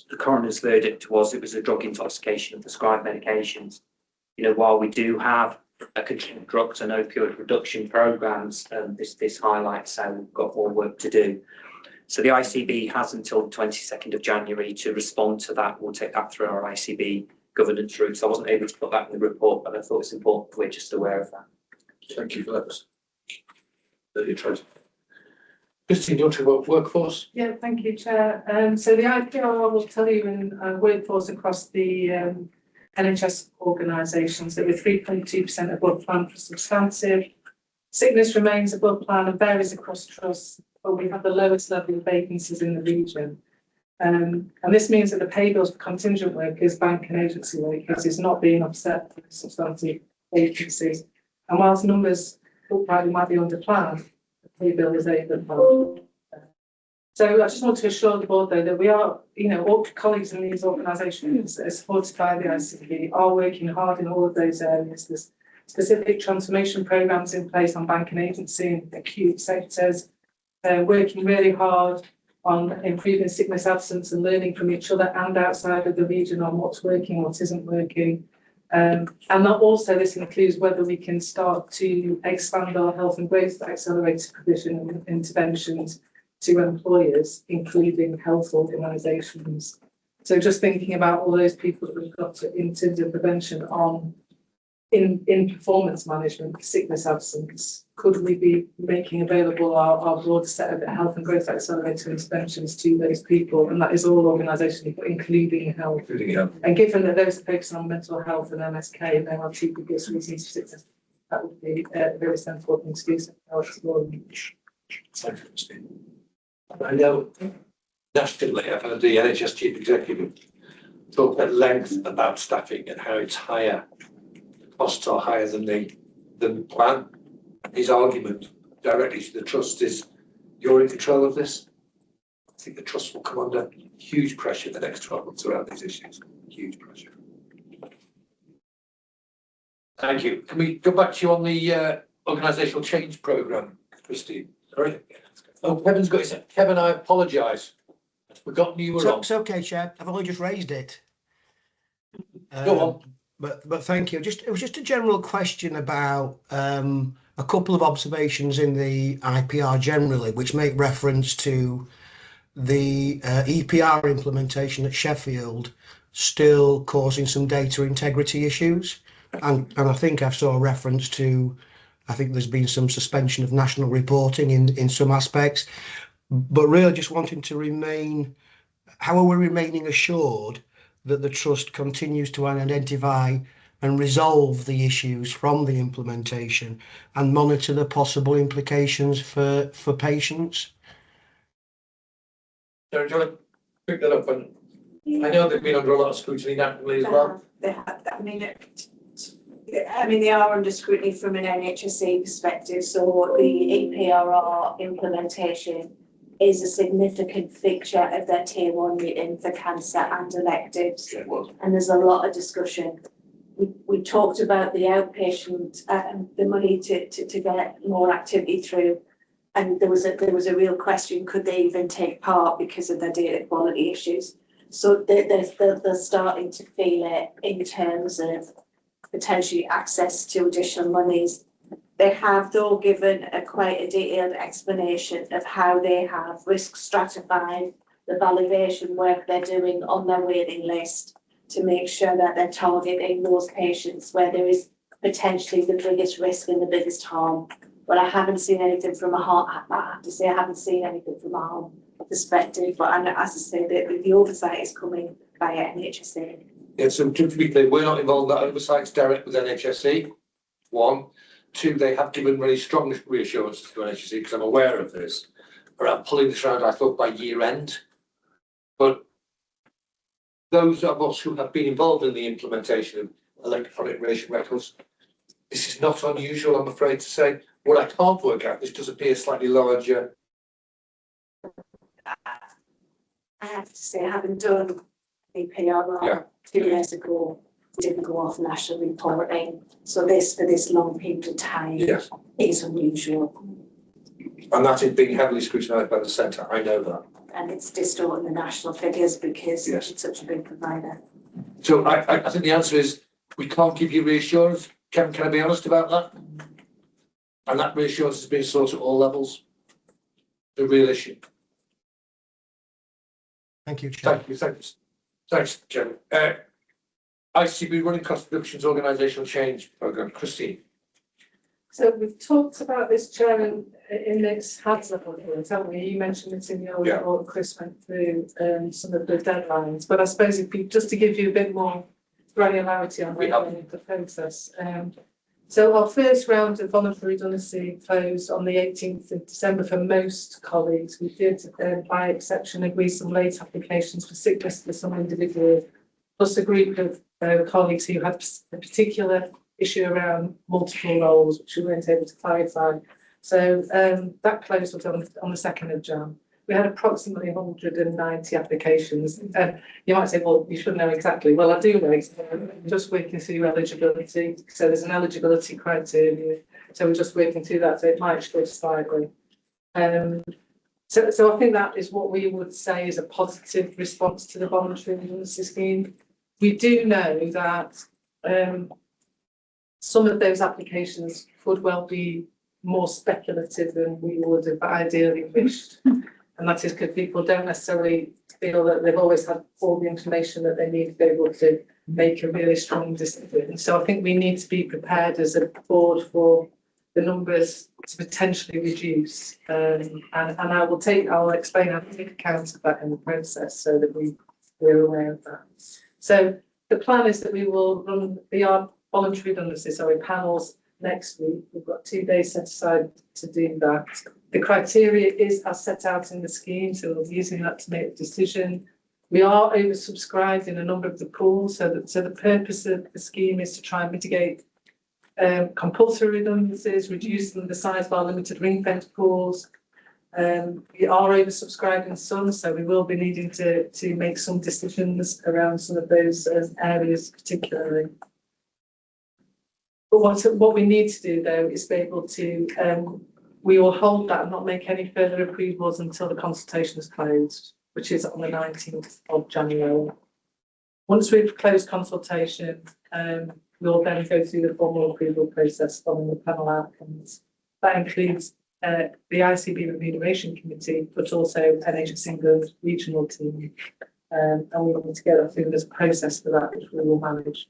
the coroner's verdict was it was a drug intoxication of prescribed medications. While we do have a controlled drugs and opioid reduction programs, this highlights how we've got more work to do. So the ICB has until the 22nd of January to respond to that. We'll take that through our ICB governance route. So I wasn't able to put that in the report, but I thought it's important we're just aware of that. Thank you for that. Christine, do you want to talk about workforce? Yeah, thank you, Chair. So the IPR will tell you in workforce across the NHS organisations that we're 3.2% above plan for substantive. Sickness remains above plan and varies across trusts, but we have the lowest level of vacancies in the region. And this means that the pay bills for contingent workers, bank and agency workers is not being offset by substantive vacancies. And whilst numbers look like they might be under plan, the pay bill is over plan. So I just want to assure the board, though, that we are, all colleagues in these organisations that are supported by the ICB are working hard in all of those areas. There's specific transformation programmes in place on bank and agency and acute sectors, working really hard on improving sickness absence and learning from each other and outside of the region on what's working, what isn't working. And that also this includes whether we can start to expand our health and growth accelerator provision and interventions to employers, including health organisations. So just thinking about all those people that we've got in terms of prevention on in performance management, sickness absence, could we be making available our broader set of health and growth accelerator interventions to those people? And that is all organisations, including health. And given that those are focused on mental health and MSK and there are two biggest reasons for sickness, that would be a very sensible thing to do. I know nationally, I've heard the NHS chief executive talk at length about staffing and how it's higher. Costs are higher than the plan. His argument directly to the trust is, you're in control of this. I think the trust will come under huge pressure the next 12 months around these issues. Huge pressure. Thank you. Can we go back to you on the organisational change programme, Christine? Sorry. Oh, Kevin's got his. Kevin, I apologise. I'd forgotten you were on. It's okay, Chair. I've only just raised it. Go on. But thank you. It was just a general question about a couple of observations in the IPR generally, which make reference to the EPR implementation at Sheffield still causing some data integrity issues. And I think I saw a reference to, I think there's been some suspension of national reporting in some aspects, but really just wanting to remain, how are we remaining assured that the trust continues to identify and resolve the issues from the implementation and monitor the possible implications for patients? Sarah, do you want to pick that up? And I know they've been under a lot of scrutiny nationally as well. They have, I mean, they are under scrutiny from an NHS perspective. So the EPRR implementation is a significant feature of their tier 1 meeting for cancer and electives. Yeah, it was. And there's a lot of discussion. We talked about the outpatient, the money to get more activity through. And there was a real question, could they even take part because of their data quality issues? So they're starting to feel it in terms of potentially access to additional monies. They have though given quite a detailed explanation of how they have risk stratified the validation work they're doing on their waiting list to make sure that they're targeting those patients where there is potentially the biggest risk and the biggest harm. But I haven't seen anything from a harm, I have to say I haven't seen anything from a harm perspective, but as I say, the oversight is coming via NHS. Yeah, so to be clear, we're not involved in that oversight direct with NHS. One. Two, they have given really strong reassurances to NHS because I'm aware of this, around pulling this around, I thought, by year end. But those of us who have been involved in the implementation of electronic patient records, this is not unusual, I'm afraid to say. What I can't work out, this does appear slightly larger. I have to say, having done EPRR 2 years ago, didn't go off national reporting. So this, for this long period of time, is unusual. And that is being heavily scrutinised by the centre, I know that. And it's distorting the national figures because it's such a big provider. So I think the answer is, we can't give you reassurance. Kevin, can I be honest about that? And that reassurance has been sought at all levels. The real issue. Thank you, Chair. Thanks, Chairman. ICB Running Cost Reductions Organisational Change Programme. Christine. So we've talked about this, Chairman, in its hazard report, haven't we? You mentioned it in your report, Chris went through some of the deadlines, but I suppose it'd be just to give you a bit more granularity on the process. So our first round of voluntary redundancy closed on the 18th of December for most colleagues. We did, by exception, agree some late applications for sickness for some individuals, plus a group of colleagues who had a particular issue around multiple roles, which we weren't able to clarify. So that closed on the 2nd of Jan. We had approximately 190 applications. You might say, well, you should know exactly. Well, I do know exactly. Just working through eligibility. So there's an eligibility criteria. So we're just working through that. So it might shift slightly. So I think that is what we would say is a positive response to the voluntary redundancy scheme. We do know that some of those applications could well be more speculative than we would have ideally wished. And that is because people don't necessarily feel that they've always had all the information that they need to be able to make a really strong decision. So I think we need to be prepared as a board for the numbers to potentially reduce. And I'll explain how to take account of that in the process so that we're aware of that. So the plan is that we will run the voluntary redundancy, panels next week. We've got 2 days set aside to do that. The criteria is as set out in the scheme, so we'll be using that to make the decision. We are oversubscribed in a number of the pools, so the purpose of the scheme is to try and mitigate compulsory redundancies, reduce the size of our limited ring fence pools. We are oversubscribed in some, so we will be needing to make some decisions around some of those areas particularly. But what we need to do though is be able to, we will hold that and not make any further approvals until the consultation is closed, which is on the 19th of January. Once we've closed consultation, we'll then go through the formal approval process following the panel outcomes. That includes the ICB remuneration committee, but also NHS England regional team. And we want to get through this process for that, which we will manage.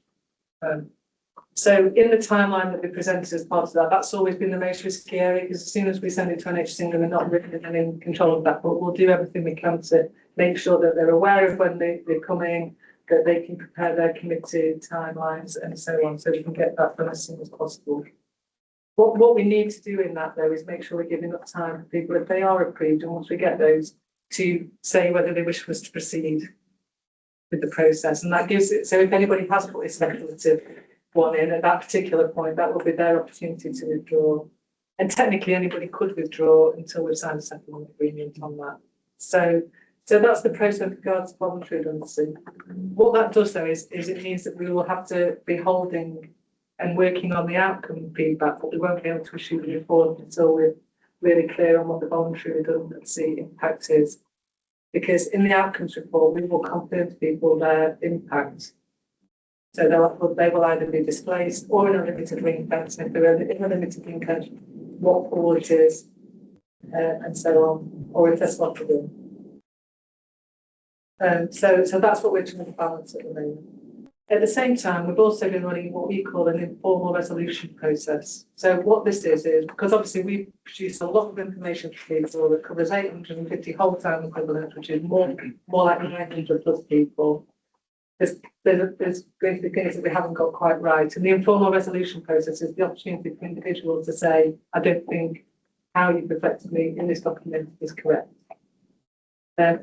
So in the timeline that we presented as part of that, that's always been the most risky area, because as soon as we send it to NHS England, we're not really in control of that, but we'll do everything we can to make sure that they're aware of when they're coming, that they can prepare their committed timelines and so on, so we can get that done as soon as possible. What we need to do in that though is make sure we're giving enough time for people, if they are approved, and once we get those, to say whether they wish for us to proceed with the process. And that gives it, so if anybody has put a speculative one in at that particular point, that will be their opportunity to withdraw. And technically anybody could withdraw until we've signed a settlement agreement on that. So that's the process with regards to voluntary redundancy. What that does though is it means that we will have to be holding and working on the outcome feedback, but we won't be able to issue the report until we're really clear on what the voluntary redundancy impact is. Because in the outcomes report, we will confirm to people their impact. So they will either be displaced or in a limited ring fence. If they're in a limited ring fence, what pool it is, and so on, or if they're slotted in. So that's what we're trying to balance at the moment. At the same time, we've also been running what we call an informal resolution process. So what this is because obviously we produce a lot of information for people that covers 850 whole-time equivalents, which is more like 900 plus people. There's going to be things that we haven't got quite right. And the informal resolution process is the opportunity for individuals to say, I don't think how you've reflected me in this document is correct.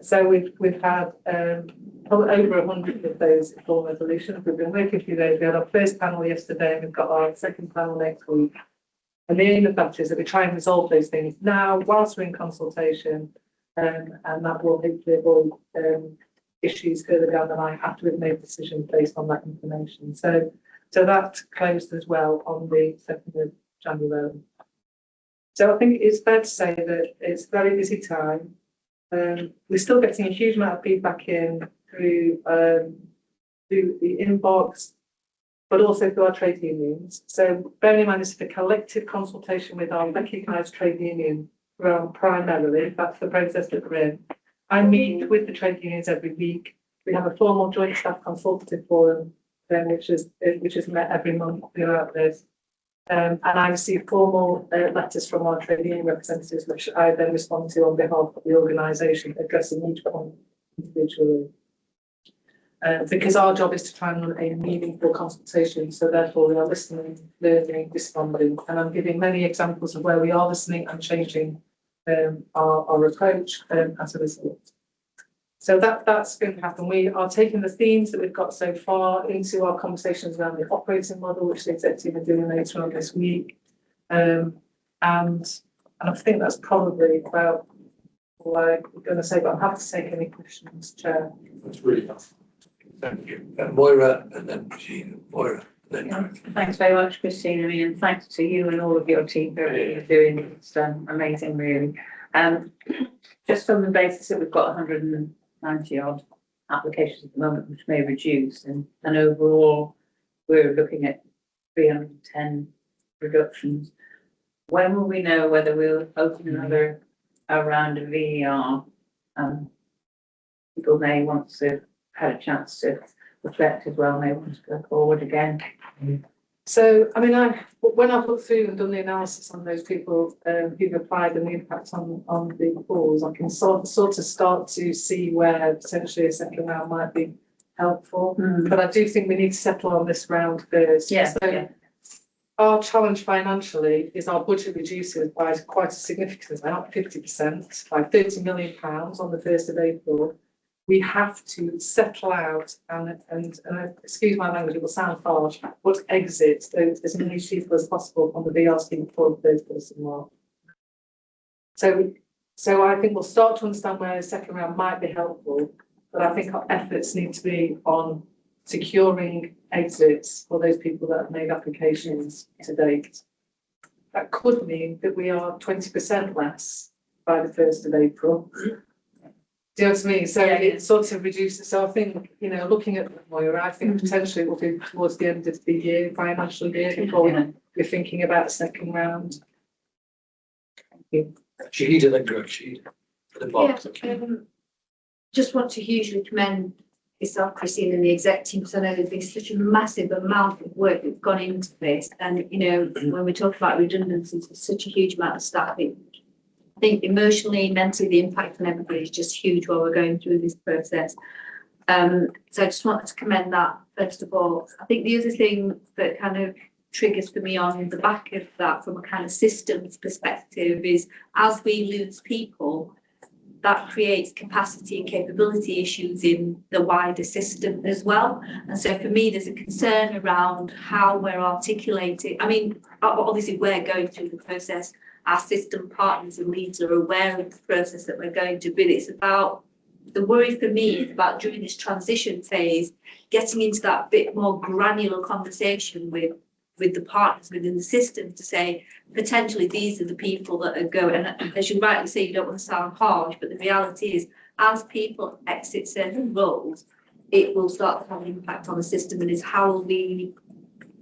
So we've had probably over 100 of those informal resolutions. We've been working through those. We had our first panel yesterday and we've got our second panel next week. And the aim of that is that we try and resolve those things now whilst we're in consultation, and that will hopefully avoid issues further down the line after we've made a decision based on that information. So that closed as well on the 2nd of January. So I think it's fair to say that it's a very busy time. We're still getting a huge amount of feedback in through the inbox, but also through our trade unions. So bearing in mind this is a collective consultation with our recognised trade union primarily, that's the process that we're in. I meet with the trade unions every week. We have a formal joint staff consultative forum, which is met every month throughout this. And I receive formal letters from our trade union representatives, which I then respond to on behalf of the organisation, addressing each point individually. Because our job is to try and run a meaningful consultation, so therefore we are listening, learning, responding, and I'm giving many examples of where we are listening and changing our approach as a result. So that's going to happen. We are taking the themes that we've got so far into our conversations around the operating model, which the executive are doing later on this week. And I think that's probably about all I'm going to say, but I'm happy to take any questions, Chair. That's really helpful. Thank you. Moira and then Jean. Moira. Thanks very much, Christine. And thanks to you and all of your team for everything you're doing. It's amazing, really. Just on the basis that we've got 190 odd applications at the moment, which may reduce, and overall we're looking at 310 reductions. When will we know whether we'll open another round of VER? People may want to have a chance to reflect as well, may want to go forward again. So, I mean, when I've looked through and done the analysis on those people who've applied and the impact on the pools, I can sort of start to see where potentially a second round might be helpful. But I do think we need to settle on this round first. Yeah, So yeah. our challenge financially is our budget reduces by quite a significant amount, 50%, by £30 million on the 1st of April. We have to settle out and excuse my language, it will sound harsh, but exit as many people as possible on the VR scheme before the 1st of March. So I think we'll start to understand where the second round might be helpful, but I think our efforts need to be on securing exits for those people that have made applications to date. That could mean that we are 20% less by the 1st of April. Do you know what I mean? So it sort of reduces. So I think, you know, looking at the Moira, I think potentially it will be towards the end of the year, financial year, before we're thinking about a second round. Thank you. Shahida, then Greg, Shahida, for the box. Just want to hugely commend yourself, Christine, and the exec team, because I know there's been such a massive amount of work that's gone into this. And, you know, when we talk about redundancies, there's such a huge amount of staff. I think emotionally, mentally, the impact on everybody is just huge while we're going through this process. So I just wanted to commend that, first of all. I think the other thing that kind of triggers for me on the back of that from a kind of systems perspective is as we lose people, that creates capacity and capability issues in the wider system as well. And so for me, there's a concern around how we're articulating. I mean, obviously we're going through the process. Our system partners and leads are aware of the process that we're going to, but it's about, the worry for me is about during this transition phase, getting into that bit more granular conversation with the partners within the system to say, potentially these are the people that are going, and as you rightly say, you don't want to sound harsh, but the reality is, as people exit certain roles, it will start to have an impact on the system, and is how will we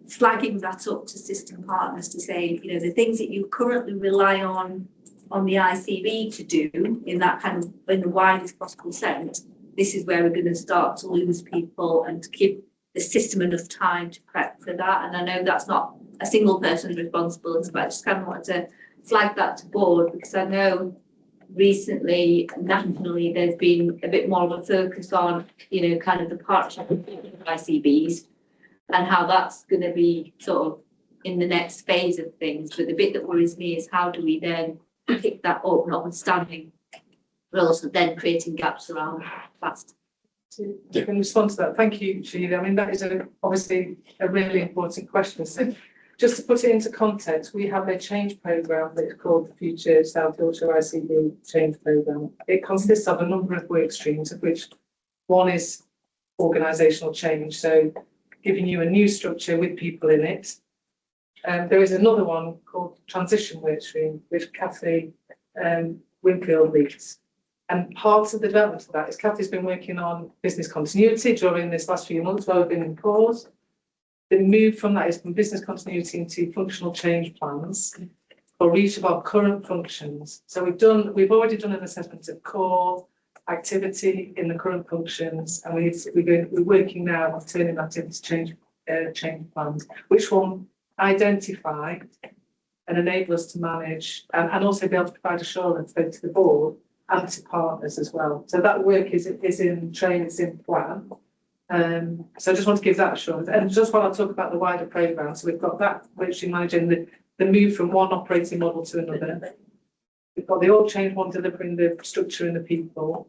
flagging that up to system partners to say, you know, the things that you currently rely on the ICB to do in that kind of, in the widest possible sense, this is where we're going to start to lose people, and to give the system enough time to prep for that. And I know that's not a single person's responsibility, but I just kind of wanted to flag that to board, because I know recently, nationally, there's been a bit more of a focus on, you know, kind of the partnership with ICBs, and how that's going to be sort of in the next phase of things. But the bit that worries me is how do we then pick that up, notwithstanding, but also then creating gaps around fast. You can respond to that. Thank you, Sheila. I mean, that is obviously a really important question. So just to put it into context, we have a change programme that's called the Future South Yorkshire ICB Change Programme. It consists of a number of work streams, of which one is organisational change. So giving you a new structure with people in it. There is another one called transition workstream, which Kathy Winfield leads. And part of the development of that is Kathy's been working on business continuity during this last few months while we've been in pause. The move from that is from business continuity into functional change plans for each of our current functions. So we've already done an assessment of core activity in the current functions, and we're working now on turning that into change plans, which will identify and enable us to manage and also be able to provide assurance both to the board and to partners as well. So that work is in train, it's in plan. So I just want to give that assurance. And just while I talk about the wider programme, so we've got that which managing the move from one operating model to another. We've got the org change one delivering the structure and the people.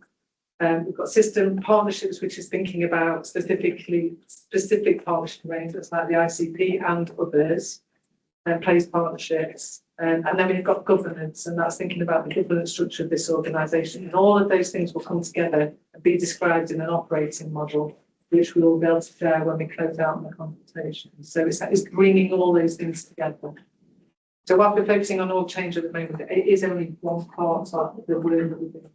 We've got system partnerships, which is thinking about specific partnership arrangements like the ICP and others, and place partnerships. And then we've got governance, and that's thinking about the governance structure of this organisation. And all of those things will come together and be described in an operating model, which we will be able to share when we close out on the consultation. So it's bringing all those things together. So while we're focusing on all change at the moment, it is only one part of the work that we're doing.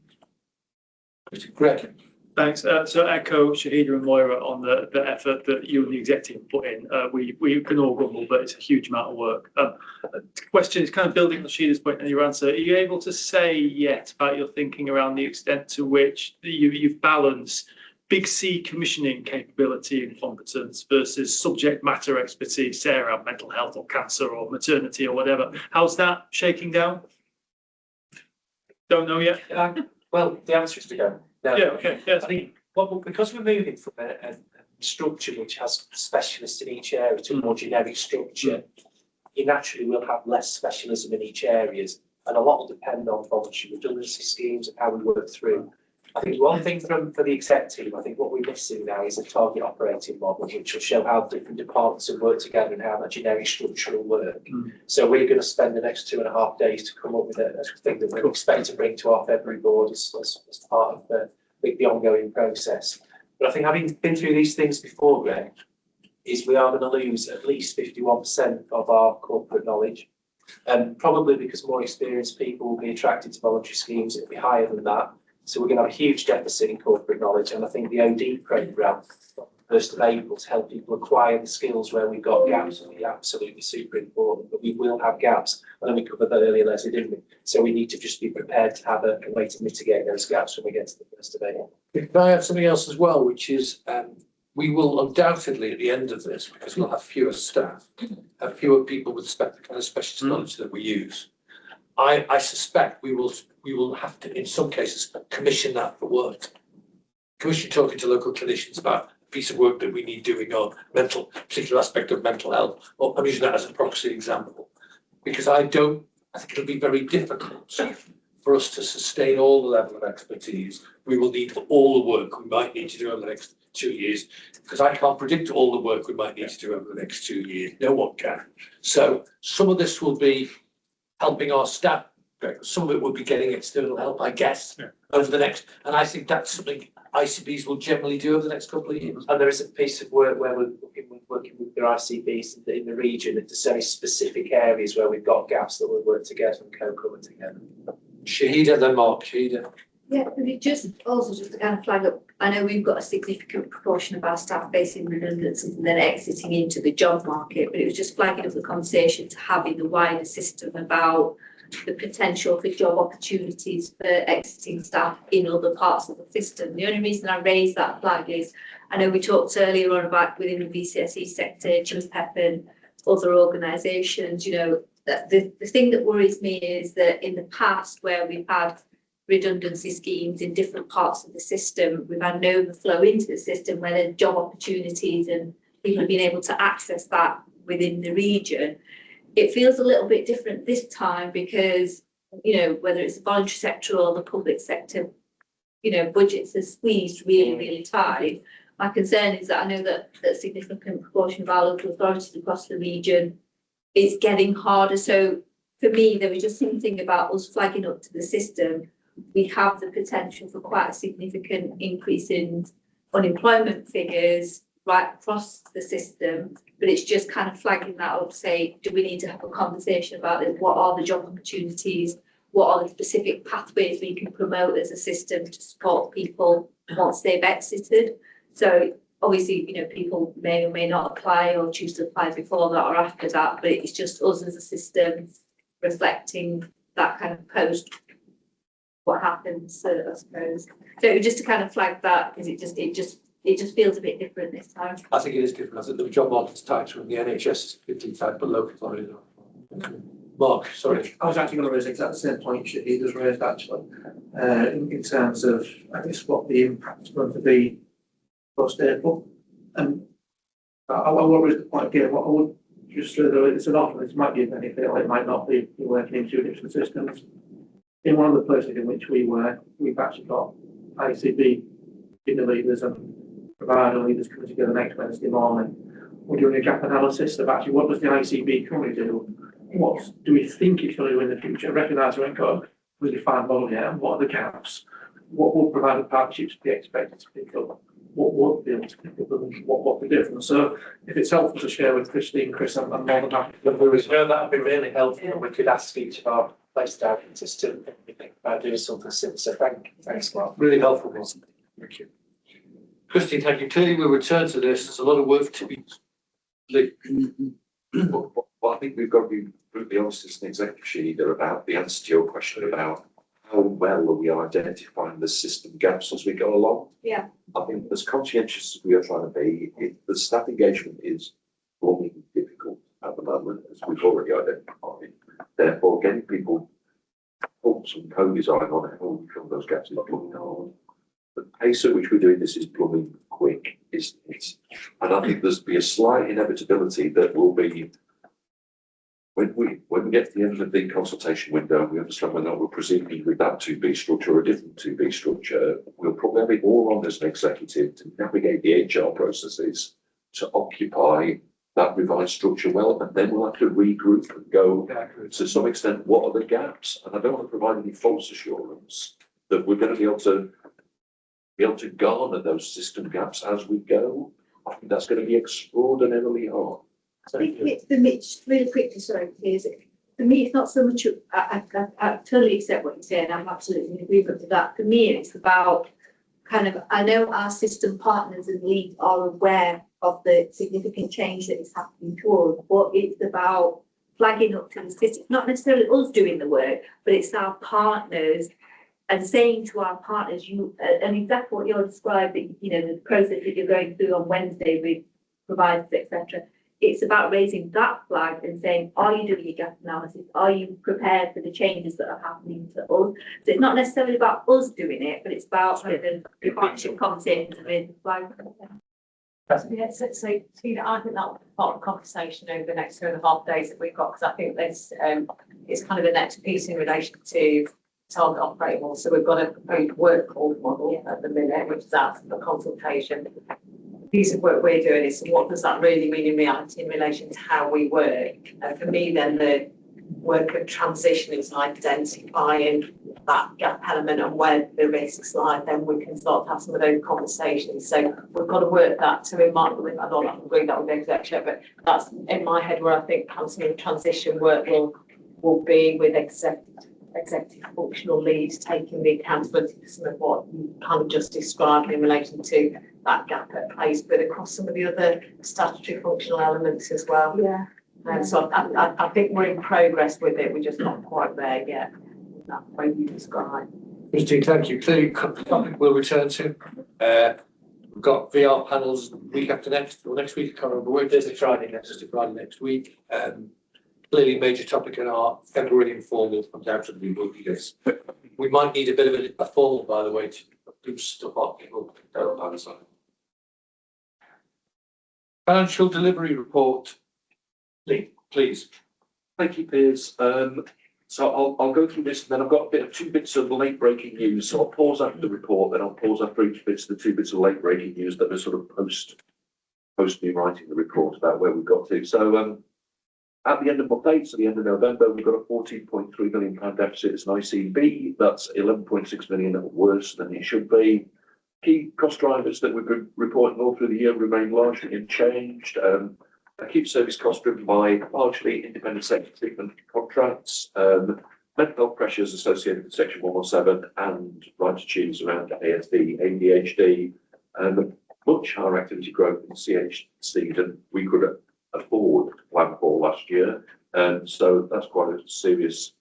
Greg. Thanks. So echo Shahida and Moira on the effort that you and the executive put in. We can all grumble, but it's a huge amount of work. Question is kind of building on Shahida's point and your answer. Are you able to say yet about your thinking around the extent to which you've balanced big C commissioning capability and competence versus subject matter expertise, say around mental health or cancer or maternity or whatever? How's that shaking down? Don't know yet. Well, the answer is to go. No, Yeah, okay, yes. I think because we're moving from a structure which has specialists in each area to a more generic structure, you naturally will have less specialism in each area, and a lot will depend on voluntary redundancy schemes and how we work through. I think one thing for the exec team, I think what we're missing now is a target operating model, which will show how different departments will work together and how that generic structure will work. So we're going to spend the next 2.5 days to come up with a thing that we expect to bring to our February board as part of the ongoing process. But I think having been through these things before, Greg, is we are going to lose at least 51% of our corporate knowledge. And probably because more experienced people will be attracted to voluntary schemes, it'll be higher than that. So we're going to have a huge deficit in corporate knowledge, and I think the OD programme, 1st of April, to help people acquire the skills where we've got gaps, will be absolutely super important. But we will have gaps, and then we covered that earlier, Leslie, didn't we? So we need to just be prepared to have a way to mitigate those gaps when we get to the 1st of April. Can I add something else as well, which is we will undoubtedly at the end of this, because we'll have fewer staff, have fewer people with the kind of specialist knowledge that we use. I suspect we will have to, in some cases, commission that for work. Commission talking to local clinicians about a piece of work that we need doing on particular aspect of mental health. Or I'm using that as a proxy example, because I think it'll be very difficult for us to sustain all the level of expertise we will need for all the work we might need to do over the next 2 years, because I can't predict all the work we might need to do over the next 2 years. No one can. So some of this will be helping our staff. Some of it will be getting external help, I guess, over the next, and I think that's something ICBs will generally do over the next couple of years. And there is a piece of work where we're working with their ICBs in the region into very specific areas where we've got gaps that we'll work together and co-cover together. Shahida, then Mark. Shahida. Yeah, but it just to kind of flag up, I know we've got a significant proportion of our staff facing redundancies and then exiting into the job market, but it was just flagging up the conversation to have in the wider system about the potential for job opportunities for exiting staff in other parts of the system. The only reason I raised that flag is I know we talked earlier on about within the VCSE sector, GPEP and other organisations, that the thing that worries me is that in the past where we've had redundancy schemes in different parts of the system, we've had an overflow into the system where there's job opportunities and people have been able to access that within the region. It feels a little bit different this time because, whether it's the voluntary sector or the public sector, budgets are squeezed really, really tight. My concern is that I know that a significant proportion of our local authorities across the region is getting harder. So for me, there was just something about us flagging up to the system. We have the potential for quite a significant increase in unemployment figures right across the system, but it's just kind of flagging that up, say, do we need to have a conversation about it? What are the job opportunities? What are the specific pathways we can promote as a system to support people once they've exited? So obviously, people may or may not apply or choose to apply before that or after that, but it's just us as a system reflecting that kind of post what happens, I suppose. So just to kind of flag that, because it just feels a bit different this time. I think it is different. I think the job market's tighter and the NHS is 15 tight, but local authorities are. Mark, sorry. I was actually going to raise exactly the same point Shahida's raised actually, in terms of, I guess, what the impact is going to be post-April. And I won't raise the point again. What I would just say though, it's an offer, this might be a benefit or it might not be. You're working in 2 different systems. In one of the places in which we work, we've actually got ICB senior leaders and provider leaders coming together next Wednesday morning. We're doing a gap analysis of actually what does the ICB currently do? What do we think it's going to do in the future? Recognise we ain't got a really fine model yet. And what are the gaps? What will provider partnerships be expected to pick up? What would be able to pick up and what the difference? So if it's helpful to share with Christine, Chris, I'm more than happy. That would be really helpful. We could ask each of our place directors to think about doing something similar. So thanks, Mark. Really helpful, wasn't it? Thank you. Christine, thank you. Clearly, we'll return to this. There's a lot of work to be. Well, I think we've got to be brutally honest as an executive, Sheena, about the answer to your question about how well are we identifying the system gaps as we go along. Yeah. I think as conscientious as we are trying to be, the staff engagement is blooming difficult at the moment, as we've already identified. Therefore, getting people thoughts and co-design on how we fill those gaps is blooming hard. The pace at which we're doing this is blooming quick, isn't it? And I think there's be a slight inevitability that will be when we get to the end of the consultation window, we understand whether or not we're proceeding with that 2B structure or a different 2B structure. We'll probably have it all on as an executive to navigate the HR processes to occupy that revised structure well, and then we'll have to regroup and go to some extent, what are the gaps? And I don't want to provide any false assurance that we're going to be able to garner those system gaps as we go. I think that's going to be extraordinarily hard. I think it's for me, just really quickly, sorry, is for me, it's not so much, I totally accept what you're saying, I'm absolutely in agreement with that. For me, it's about kind of, I know our system partners and leads are aware of the significant change that is happening towards, but it's about flagging up to the system, not necessarily us doing the work, but it's our partners and saying to our partners, and exactly what you're describing, the process that you're going through on Wednesday with providers, etc. It's about raising that flag and saying, are you doing your gap analysis? Are you prepared for the changes that are happening to us? So it's not necessarily about us doing it, but it's about the partnership conversations and raising the flag. Yeah, so I think that will be part of the conversation over the next 2.5 days that we've got, because I think there's it's kind of the next piece in relation to target operating model. So we've got a proposed work order model at the minute, which is out for consultation. The piece of work we're doing is what does that really mean in reality in relation to how we work? And for me, then the work of transition is identifying that gap element and where the risks lie. Then we can start to have some of those conversations. So we've got to work that to in mind. I don't agree that with the executive, but that's in my head where I think some of the transition work will be with executive functional leads taking the accountability for some of what you kind of just described in relation to that gap at place, but across some of the other statutory functional elements as well. Yeah. So I think we're in progress with it. We're just not quite there yet. That way you describe. Christine, thank you. Clearly, topic we'll return to. We've got VR panels week after next, or next week. I can't remember where it is. Friday next week. Clearly, major topic in our February informal comes out of the book. Yes, we might need a bit of a formal, by the way, to do stuff up. Financial delivery report. Lee, please. Thank you, Piers. So I'll go through this, and then I've got two bits of late breaking news. So I'll pause after the report, then I'll pause after each bit of the 2 bits of late breaking news that are sort of post me writing the report about where we've got to. So at the end of month, so the end of November, we've got a £14.3 million deficit as an ICB. That's 11.6 million worse than it should be. Key cost drivers that we've been reporting all through the year remain largely unchanged. Acute service costs driven by largely independent sector treatment contracts, mental health pressures associated with Section 117 and right attitudes around ASD, ADHD, and much higher activity growth in CHC than we could afford to plan for last year. And so that's quite a serious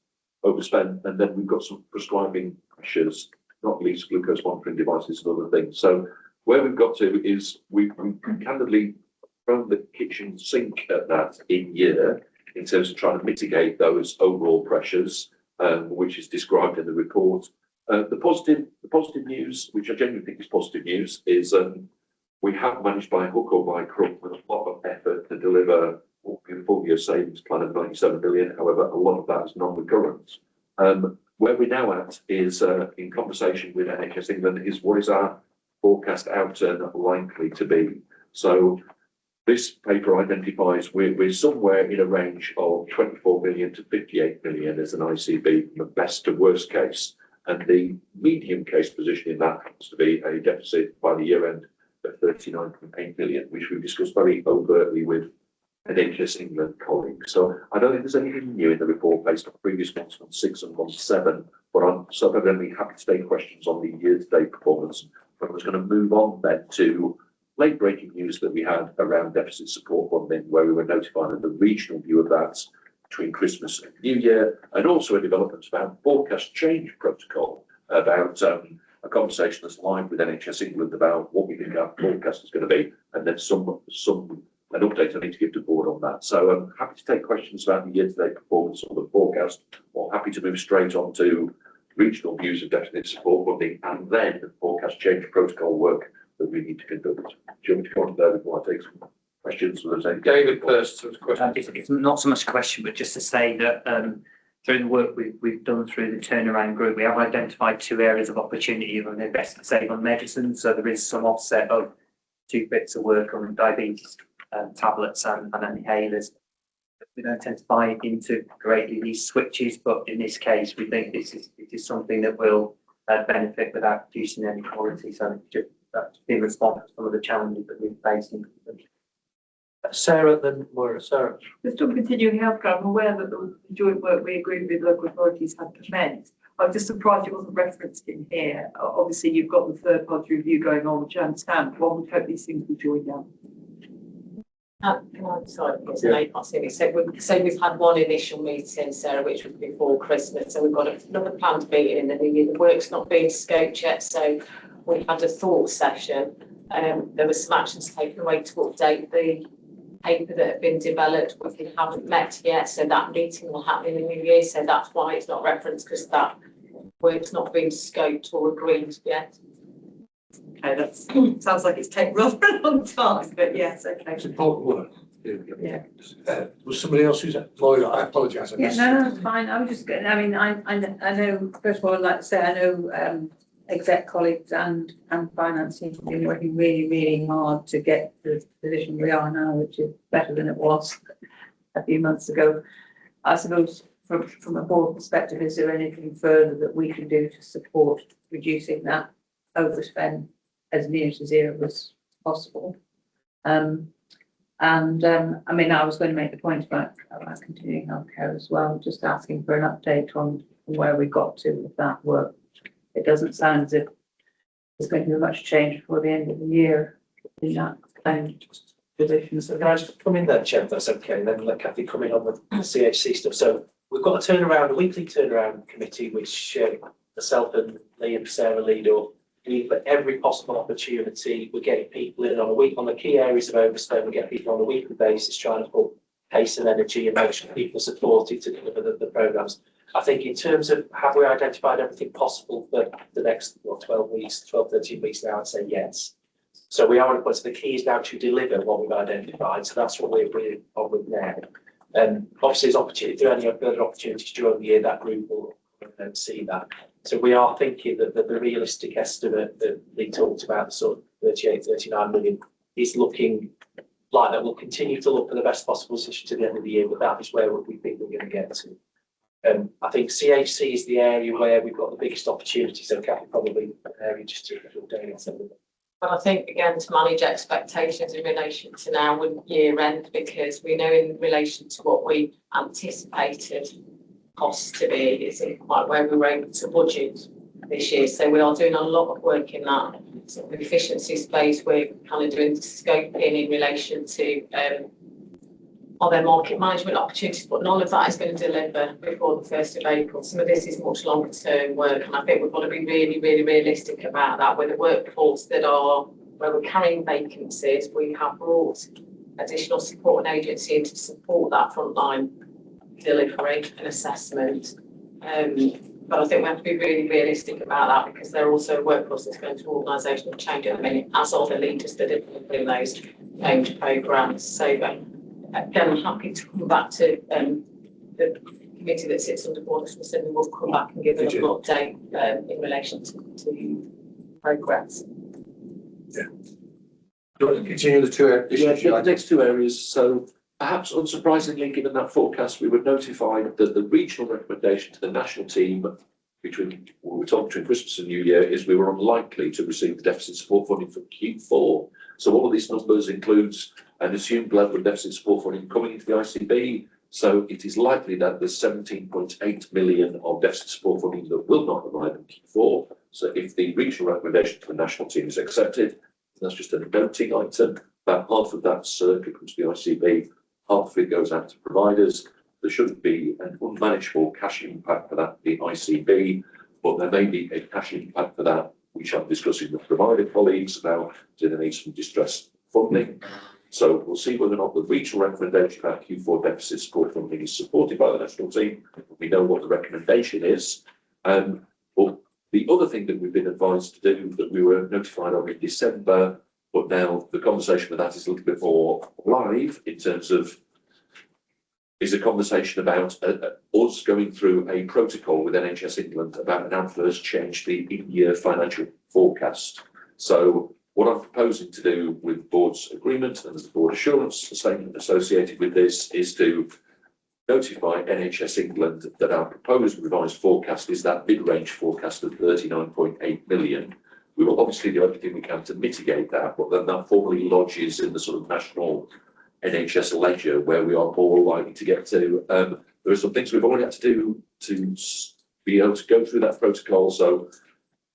overspend. And then we've got some prescribing pressures, not least glucose monitoring devices and other things. So where we've got to is we've candidly thrown the kitchen sink at that in year in terms of trying to mitigate those overall pressures, which is described in the report. The positive news, which I genuinely think is positive news, is we have managed by hook or by crook with a lot of effort to deliver a full year savings plan of 97 million. However, a lot of that is non-recurrent. Where we're now at is in conversation with NHS England is what is our forecast outturn likely to be. So this paper identifies we're somewhere in a range of 24 million to 58 million as an ICB from best to worst case. And the medium case position in that happens to be a deficit by the year end of 39.8 million, which we've discussed very overtly with NHS England colleagues. So I don't think there's anything new in the report based on previous months, month 6 and month 7, but I'm so evidently happy to take questions on the year-to-date performance I was going to move on then to late breaking news that we had around deficit support funding, where we were notified of the regional view of that between Christmas and New Year, and also a development about forecast change protocol, about a conversation that's live with NHS England about what we think our forecast is going to be, and then an update I need to give to the board on that. So I'm happy to take questions about the year-to-date performance of the forecast, or happy to move straight on to regional views of deficit support funding, and then the forecast change protocol work that we need to conduct. Do you want me to go on to that before I take some questions? David first. It's not so much a question, but just to say that through the work we've done through the turnaround group, we have identified 2 areas of opportunity of invest to save on medicine. So there is some offset of 2 bits of work on diabetes tablets and inhalers. We don't tend to buy into greatly these switches, but in this case, we think it is something that will benefit without producing any quality. So just that's in response to some of the challenges that we've faced. Sarah, then Moira. Sarah. Just on continuing healthcare, I'm aware that the joint work we agreed with local authorities had commenced. I'm just surprised it wasn't referenced in here. Obviously, you've got the third party review going on, which I understand. One would hope these things would join down. Sorry, so we've had one initial meeting, Sarah, which was before Christmas. So we've got another planned meeting in the new year. The work's not being scoped yet, so we had a thought session. There were some actions taken away to update the paper that had been developed, which we haven't met yet. So that meeting will happen in the new year. So that's why it's not referenced, because that work's not been scoped or agreed yet. Okay, that sounds like it's taken rather a long time, but yes, okay. It's important work. Yeah. Was somebody else who's Moira? I apologise. Yeah, no, it's fine. I was just going, I mean, I know, first of all, I'd like to say, I know exec colleagues and finance team have been working really, really hard to get to the position we are now, which is better than it was a few months ago. I suppose from a board perspective, is there anything further that we can do to support reducing that overspend as near to zero as possible? I mean, I was going to make the point about continuing healthcare as well, just asking for an update on where we got to with that work. It doesn't sound as if there's going to be much change before the end of the year in that position. So can I just come in there, Chair, if that's okay, and then let Kathy come in on the CHC stuff. So we've got a weekly turnaround committee, which myself and Lee and Sarah lead up. For every possible opportunity, we're getting people in on the key areas of overspend. We get people on a weekly basis trying to put pace and energy and make sure people are supported to deliver the programmes. I think in terms of have we identified everything possible for the next 12 weeks, 13 weeks now, I'd say yes. So we are, but the key is now to deliver what we've identified. So that's what we're bringing on with now. And obviously, there's opportunity. If there are any further opportunities during the year, that group will see that. So we are thinking that the realistic estimate that Lee talked about, the sort of 38, 39 million, is looking like that. We'll continue to look for the best possible position to the end of the year, but that is where we think we're going to get to. I think CHC is the area where we've got the biggest opportunity. So Kathy, probably an area just to update some of it. But I think, again, to manage expectations in relation to now with year end, because we know in relation to what we anticipated costs to be isn't quite where we were able to budget this year. So we are doing a lot of work in that sort of efficiency space. We're kind of doing scoping in relation to are there market management opportunities, but none of that is going to deliver before the 1st of April. Some of this is much longer term work, and I think we've got to be really, really realistic about that. With the workforce where we're carrying vacancies, we have brought additional support and agency in to support that frontline delivery and assessment. But I think we have to be really realistic about that, because they're also a workforce that's going through organisational change at the minute, as are the leaders that are delivering those change programmes. So again, I'm happy to come back to the committee that sits under Board of Trustees, and we'll come back and give an update in relation to progress. Yeah. Do you want to continue the 2 issues? Yeah, the next 2 areas. So perhaps unsurprisingly, given that forecast, we were notified that the regional recommendation to the national team between Christmas and New Year is we were unlikely to receive the deficit support funding for Q4. So all of these numbers includes an assumed level of deficit support funding coming into the ICB. So it is likely that there's 17.8 million of deficit support funding that will not arrive in Q4. So if the regional recommendation to the national team is accepted, that's just a noting item. About half of that circa comes to the ICB, half of it goes out to providers. There shouldn't be an unmanageable cash impact for that, the ICB, but there may be a cash impact for that, which I'm discussing with provider colleagues about, do they need some distress funding? So we'll see whether or not the regional recommendation about Q4 deficit support funding is supported by the national team. We know what the recommendation is. But the other thing that we've been advised to do, that we were notified of in December, but now the conversation with that is a little bit more live in terms of, is a conversation about us going through a protocol with NHS England about an adverse change to the in-year financial forecast. So what I'm proposing to do with board's agreement and the board assurance statement associated with this is to notify NHS England that our proposed revised forecast is that mid-range forecast of 39.8 million. We will obviously do everything we can to mitigate that, but then that formally lodges in the sort of national NHS ledger where we are more likely to get to. There are some things we've already had to do to be able to go through that protocol. So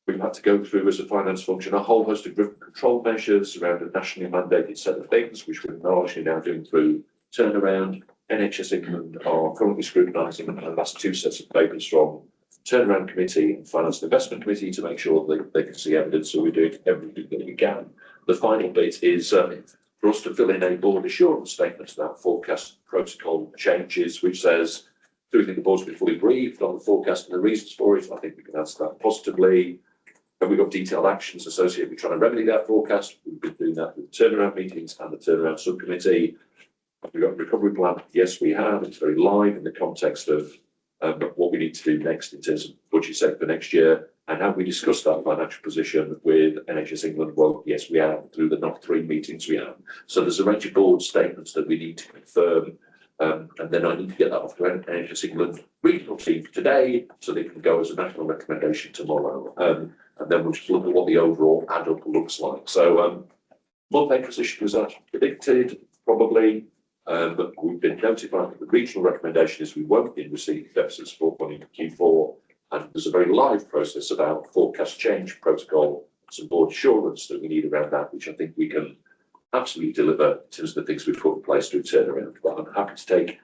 we've had to go through as a finance function a whole host of different control measures around a nationally mandated set of things, which we're largely now doing through turnaround. NHS England are currently scrutinising the last two sets of papers from Turnaround Committee and Finance and Investment Committee to make sure that they can see evidence. So we're doing everything that we can. The final bit is for us to fill in a board assurance statement about forecast protocol changes, which says, do we think the board's been fully briefed on the forecast and the reasons for it? I think we can answer that positively. Have we got detailed actions associated with trying to remedy that forecast? We've been doing that with the turnaround meetings and the turnaround subcommittee. Have we got a recovery plan? Yes, we have. It's very live in the context of what we need to do next in terms of budget set for next year. And have we discussed our financial position with NHS England? Well, yes, we have, through the NOC3 meetings we have. So there's a range of board statements that we need to confirm. And then I need to get that off to NHS England regional team today, so they can go as a national recommendation tomorrow. And then we'll just look at what the overall add-up looks like. So month-end position was as predicted, probably. But we've been notified that the regional recommendation is we won't be in receipt of deficit support money in Q4. And there's a very live process about forecast change protocol, some board assurance that we need around that, which I think we can absolutely deliver in terms of the things we've put in place through turnaround. But I'm happy to take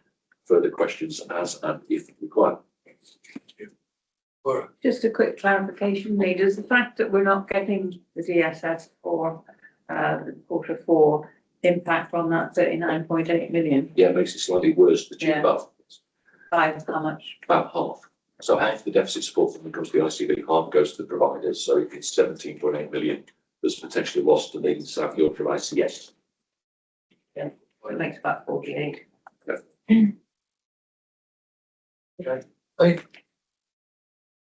further questions as and if required. Just a quick clarification, Lee. Does the fact that we're not getting the DSS for Q4 impact on that 39.8 million? Yeah, it makes it slightly worse to tune above. By how much? About half. So half the deficit support funding comes to the ICB, half goes to the providers. So if it's 17.8 million that's potentially lost to the South Yorkshire ICS. Yeah, it makes about 48. Yeah. Okay. I mean,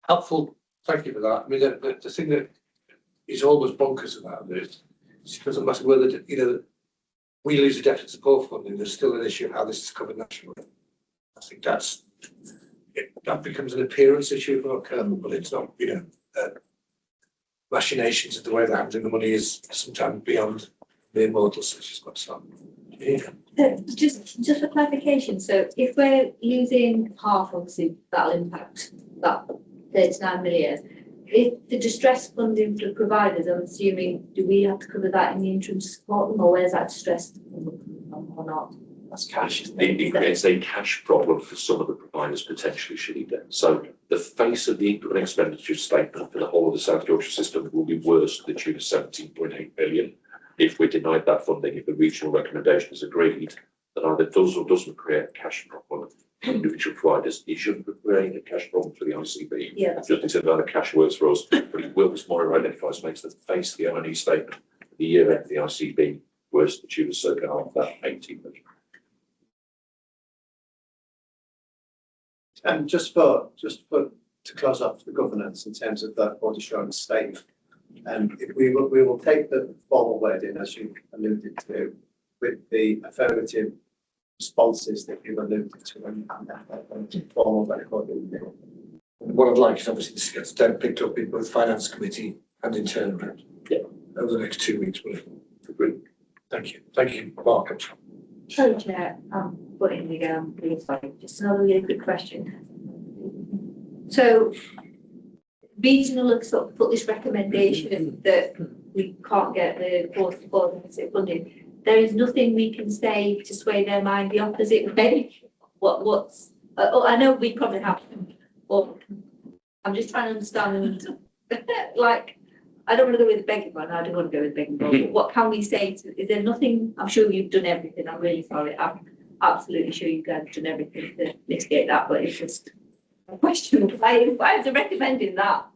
helpful. Thank you for that. I mean, the thing that is almost bonkers about this, it doesn't matter whether, we lose the deficit support funding, there's still an issue of how this is covered nationally. I think that becomes an appearance issue for Kermel, but it's not, machinations of the way that handling the money is sometimes beyond mere mortals, which is what's on. Yeah. Just for clarification, so if we're losing half, obviously that'll impact that 39 million. If the distress funding for providers, I'm assuming, do we have to cover that in the interim to support them, or where's that distress or not? That's cash. It creates a cash problem for some of the providers potentially should it then. So the face of the income and expenditure statement for the whole of the South Yorkshire system will be worse to the tune of 17.8 million if we're denied that funding. If the regional recommendation is agreed, that either does or doesn't create a cash problem for individual providers. It shouldn't create a cash problem for the ICB. Yeah. Just in terms of how the cash works for us, but it will, as Moira identifies, makes the face of the O&E statement for the year end of the ICB worse to the tune of circa half that 18 million. And just to close off the governance in terms of that board assurance statement, if we will take the formal wording as you alluded to, with the affirmative responses that you've alluded to, and that formal record. What I'd like is obviously this gets then picked up in both finance committee and in turnaround. Yeah. Over the next 2 weeks. Agreed. Thank you, Mark. Sorry, Chair, putting the please, sorry, just another really quick question. So regional have sort of put this recommendation that we can't get the board deficit funding. There is nothing we can say to sway their mind the opposite way. I know we probably have, but I'm just trying to understand, like, I don't want to go with the begging one, I don't want to go with the begging bowl, but what can we say to, is there nothing, I'm sure you've done everything, I'm really sorry, I'm absolutely sure you guys have done everything to mitigate that, but it's just a question, why is it recommending that?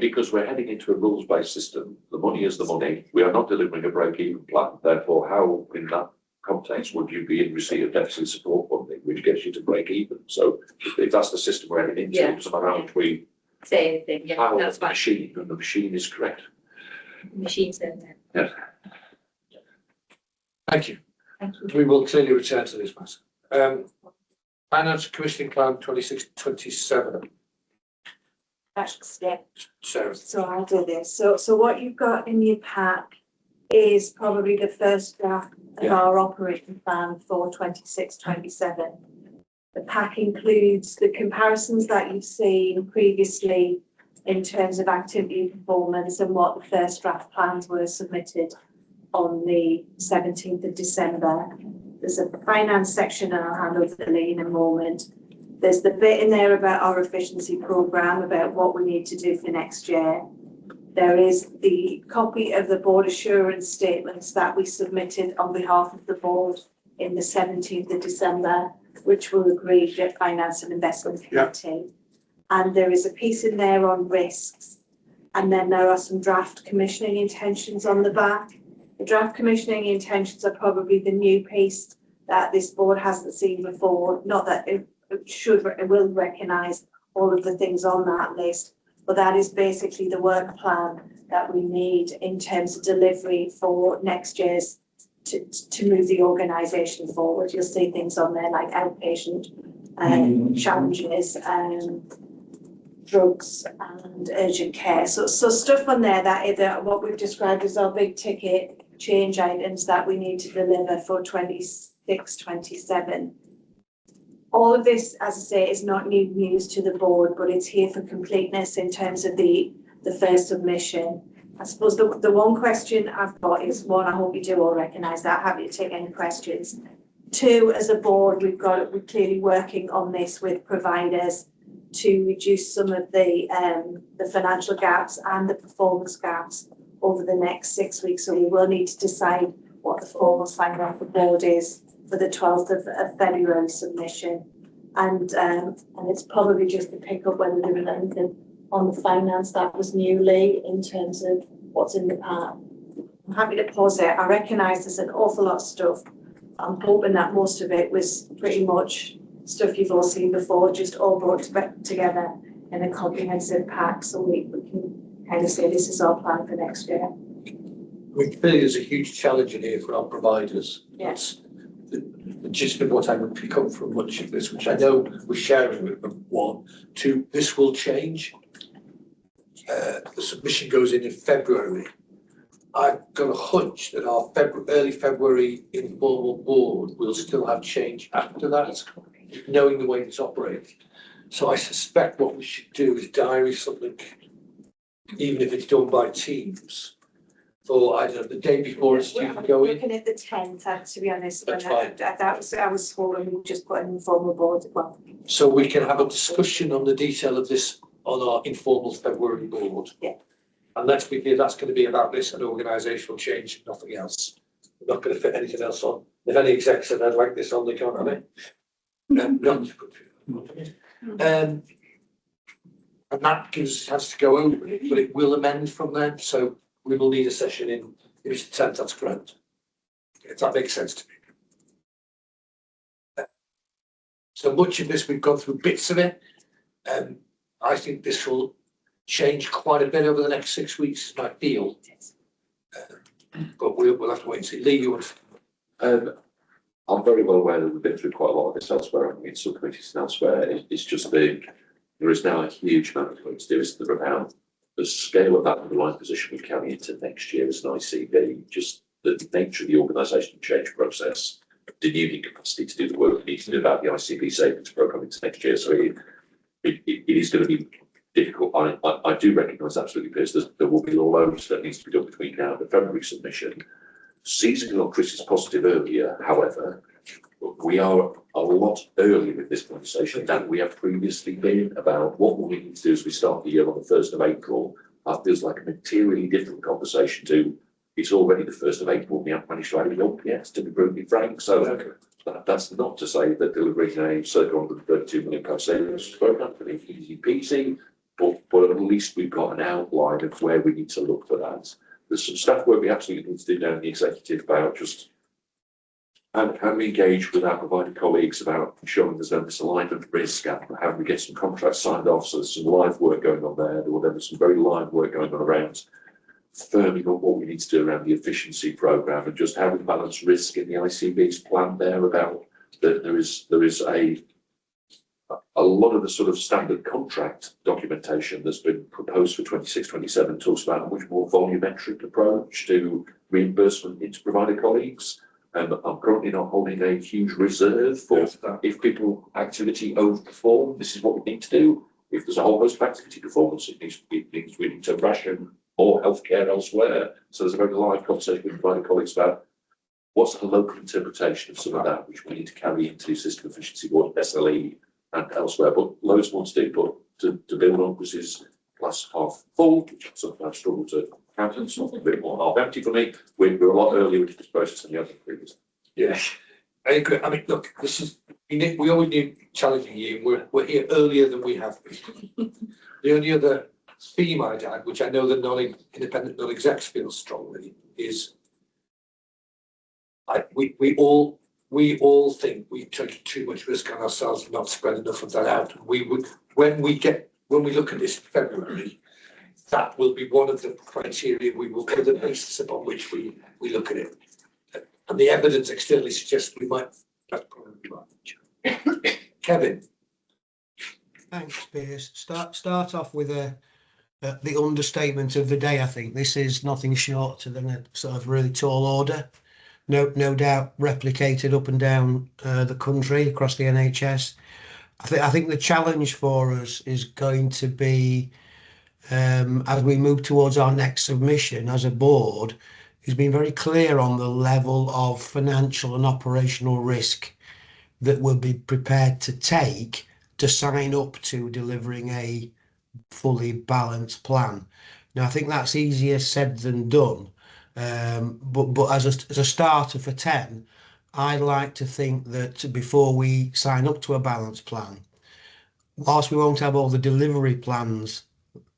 Because we're heading into a rules-based system, the money is the money, we are not delivering a break-even plan, therefore how in that context would you be in receipt of deficit support funding, which gets you to break even? So if that's the system we're heading into, it's about which we say anything, yeah, power that's the fine. machine, and the machine is correct. Machines there. Yes. Thank you. Thank you. We will clearly return to this matter. Finance Commissioning Plan 26-27. Sarah. So I'll do this. So what you've got in your pack is probably the first draft of our operating plan for 26-27. The pack includes the comparisons that you've seen previously in terms of activity performance and what the first draft plans were submitted on the 17th of December. There's a finance section, and I'll hand over to Lee in a moment. There's the bit in there about our efficiency programme, about what we need to do for next year. There is the copy of the board assurance statements that we submitted on behalf of the board in the 17th of December, which were agreed at Finance and Investment Committee. And there is a piece in there on risks. And then there are some draft commissioning intentions on the back. The draft commissioning intentions are probably the new piece that this board hasn't seen before. Not that it will recognise all of the things on that list, but that is basically the work plan that we need in terms of delivery for next year's to move the organisation forward. You'll see things on there like outpatient challenges, drugs and urgent care. So stuff on there that what we've described as our big ticket change items that we need to deliver for 26-27. All of this, as I say, is not new news to the board, but it's here for completeness in terms of the first submission. I suppose the one question I've got is, one, I hope you do all recognise that, happy to take any questions. Two, as a board, we're clearly working on this with providers to reduce some of the financial gaps and the performance gaps over the next 6 weeks. So we will need to decide what the formal sign off the board is for the 12th of February submission. And it's probably just to pick up whether there was anything on the finance that was newly in terms of what's in the pack. I'm happy to pause it. I recognise there's an awful lot of stuff. I'm hoping that most of it was pretty much stuff you've all seen before, just all brought together in a comprehensive pack, so we can kind of say this is our plan for next year. I mean, clearly there's a huge challenge in here for our providers. Yes. The gist of what I would pick up from much of this, which I know we're sharing with them, one, two, this will change. The submission goes in February. I've got a hunch that our early February informal board will still have change after that, knowing the way it's operating. So I suspect what we should do is diary something, even if it's done by teams, for, I don't know, the day before it's due to go in. Looking at the 10th, to be honest, That's when fine. I was hoping we just put an informal board as well. So we can have a discussion on the detail of this on our informal February board. Yeah. And let's be clear, that's going to be about this and organisational change, nothing else. We're not going to fit anything else on. If any execs said I'd like this on, they can't have it. And that has to go over it, but it will amend from then. So we will need a session in, if it's the 10th, that's correct. If that makes sense to me. So much of this, we've gone through bits of it. I think this will change quite a bit over the next 6 weeks, I feel. But we'll have to wait and see. Lee, you want to... I'm very well aware that we've been through quite a lot of this elsewhere, in subcommittees and elsewhere. It's just there is now a huge amount of work to do, isn't there, around the scale of that underlying position we carry into next year as an ICB, just the nature of the organisational change process, the new capacity to do the work we need to do about the ICB savings programme into next year. So it is going to be difficult. I do recognise absolutely, Piers, there will be loads that needs to be done between now and the February submission. Seizing on Chris's positive earlier, however, we are a lot earlier with this conversation than we have previously been about what we need to do as we start the year on the 1st of April. That feels like a materially different conversation to it's already the 1st of April, we haven't managed to add it up yet, to be brutally frank. So that's not to say that delivering a circa 132 million pound savings programme can be easy peasy, but at least we've got an outline of where we need to look for that. There's some stuff where we absolutely need to do down in the executive about just how we engage with our provider colleagues about ensuring there's no misalignment risk and how we get some contracts signed off. So there's some live work going on there. There was some very live work going on around firming up what we need to do around the efficiency programme and just how we balance risk in the ICB's plan there about that there is a lot of the sort of standard contract documentation that's been proposed for 26-27 talks about a much more volumetric approach to reimbursement into provider colleagues. And I'm currently not holding a huge reserve for if people activity overperform, this is what we need to do. If there's a whole host of activity performance, it means we need to ration more healthcare elsewhere. So there's a very live conversation with provider colleagues about what's the local interpretation of some of that, which we need to carry into System Efficiency Board, SLE, and elsewhere. But loads more to do. But to build on Chris's glass half full, which sometimes I struggle to count, it's not a bit more half empty for me. We're a lot earlier with this process than the other previous. Yeah, I agree. I mean, look, this is we always knew challenging you. We're here earlier than we have been. The only other theme I'd add, which I know the independent non-execs feel strongly, is we all think we take too much risk on ourselves and not spread enough of that out. We would when we look at this in February, that will be one of the criteria we will put the basis upon which we look at it. And the evidence externally suggests we might. That's probably right. Kevin. Thanks, Piers. Start off with the understatement of the day. I think this is nothing shorter than a sort of really tall order. No doubt replicated up and down the country across the NHS. I think the challenge for us is going to be as we move towards our next submission as a board, is being very clear on the level of financial and operational risk that we'll be prepared to take to sign up to delivering a fully balanced plan. Now, I think that's easier said than done. But as a starter for 10, I'd like to think that before we sign up to a balanced plan, whilst we won't have all the delivery plans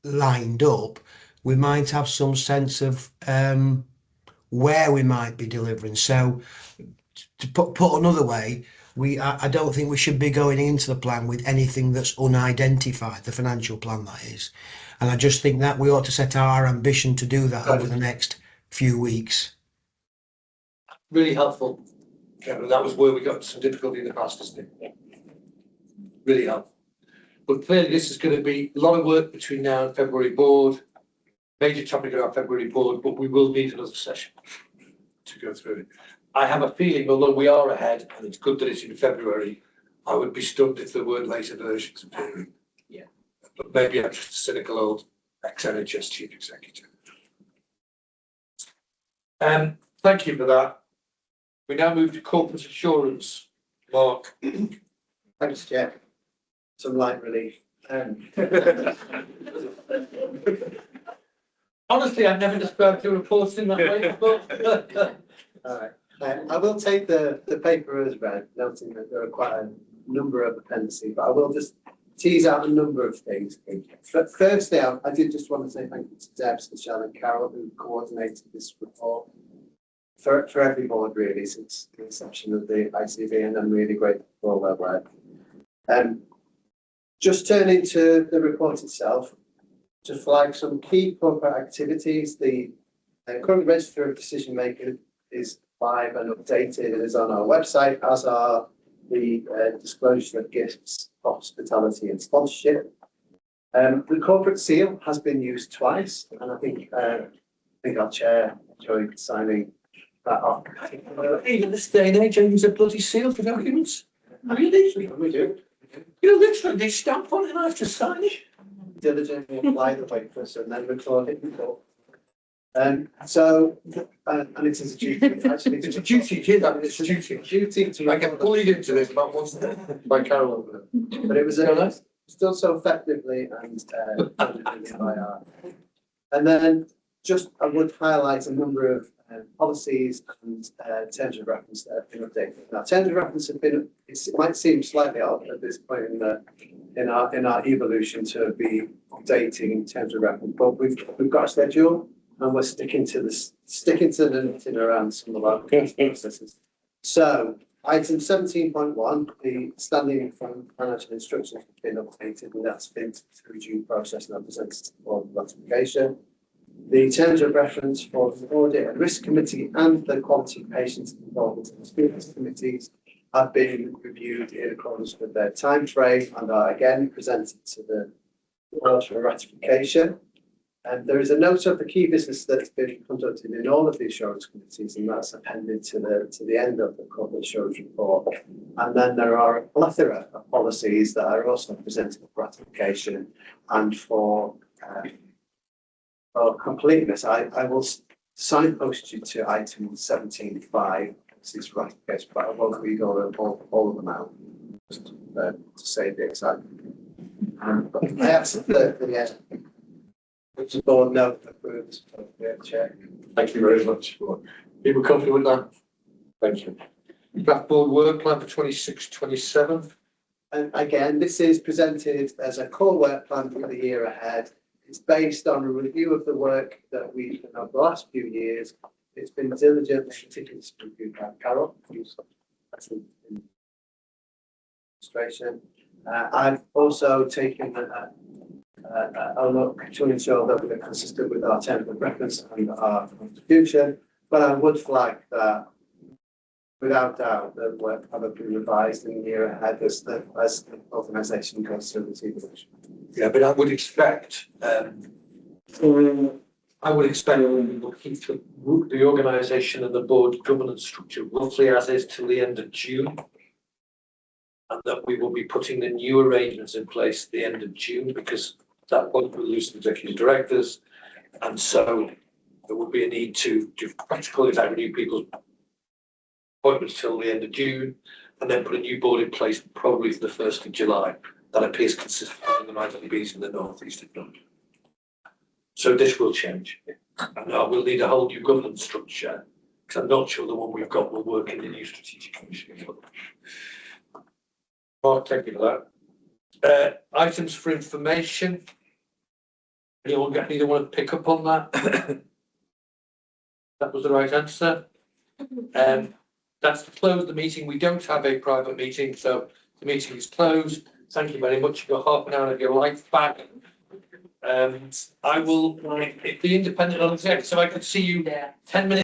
lined up, we might have some sense of where we might be delivering. So to put another way, I don't think we should be going into the plan with anything that's unidentified, the financial plan that is. And I just think that we ought to set our ambition to do that over the next few weeks. Really helpful, Kevin. That was where we got some difficulty in the past, isn't it? Yeah. Really helpful. But clearly this is going to be a lot of work between now and February board. Major topic at our February board, but we will need another session to go through it. I have a feeling, although we are ahead, and it's good that it's in February, I would be stunned if there weren't later versions appearing. Yeah. But maybe I'm just a cynical old ex-NHS chief executive. Thank you for that. We now move to corporate insurance. Mark. Thanks, Jeff. Some light relief. Honestly, I've never described your reports in that way before. All right. I will take the paper as read, noting that there are quite a number of appendices, but I will just tease out a number of things. Firstly, I did just want to say thank you to Deb, Michelle and Carol, who coordinated this report for every board really since the inception of the ICB, and I'm really grateful for all their work. Just turning to the report itself, to flag some key corporate activities. The current register of decision maker is live and updated and is on our website, as are the disclosure of gifts, hospitality and sponsorship. The corporate seal has been used twice, and I think our chair enjoyed signing that off. Even this day and age, I use a bloody seal for documents. Really? We do. You know, literally, they stamp on it and I have to sign it. diligently apply the papers and then record it in court. And it is a duty, actually. It's a duty, it's a duty to. I get bullied into this about once by Carol. But it was still so effectively and by our. And then just I would highlight a number of policies and terms of reference that have been updated. Now, terms of reference have been, it might seem slightly odd at this point in our evolution to be updating terms of reference, but we've got a schedule and we're sticking to the knitting around some of our processes. So item 17.1, the standing from financial instructions have been updated, and that's been through due process and presented for ratification. The terms of reference for the audit and risk committee and the quality patients involvement in the experience committees have been reviewed in accordance with their time frame and are again presented to the board for ratification. And there is a note of the key business that's been conducted in all of the assurance committees, and that's appended to the end of the corporate assurance report. And then there are a plethora of policies that are also presented for ratification. And for completeness, I will signpost you to item 17.5. This is ratification, but I won't read all of them out just to save the excitement. But I asked which the board note approves of the chair. Thank you very much. People comfortable with that? Thank you. Draft board work plan for 26-27. And again, this is presented as a core work plan for the year ahead. It's based on a review of the work that we've done over the last few years. It's been diligently reviewed by Carol, who's in administration. I've also taken a look to ensure that we're consistent with our terms of reference and our constitution, but I would flag that without doubt the work will be revised in the year ahead as the organisation goes through this evolution. Yeah, but I would expect we'll keep through the organisation and the board governance structure roughly as is till the end of June. And that we will be putting the new arrangements in place at the end of June, because that point we'll lose the executive directors. And so there would be a need to do practical exact new people's appointments till the end of June, and then put a new board in place probably for the 1st of July. That appears consistent with the ICBs in the North East of London. So this will change. And we'll need a whole new governance structure, because I'm not sure the one we've got will work in the new strategic commission. Mark, thank you for that. Items for information. Anyone want to pick up on that? That was the right answer. That's to close the meeting. We don't have a private meeting, so the meeting is closed. Thank you very much. You've got half an hour of your life back. I will, if the independent, so I could see you 10 minutes.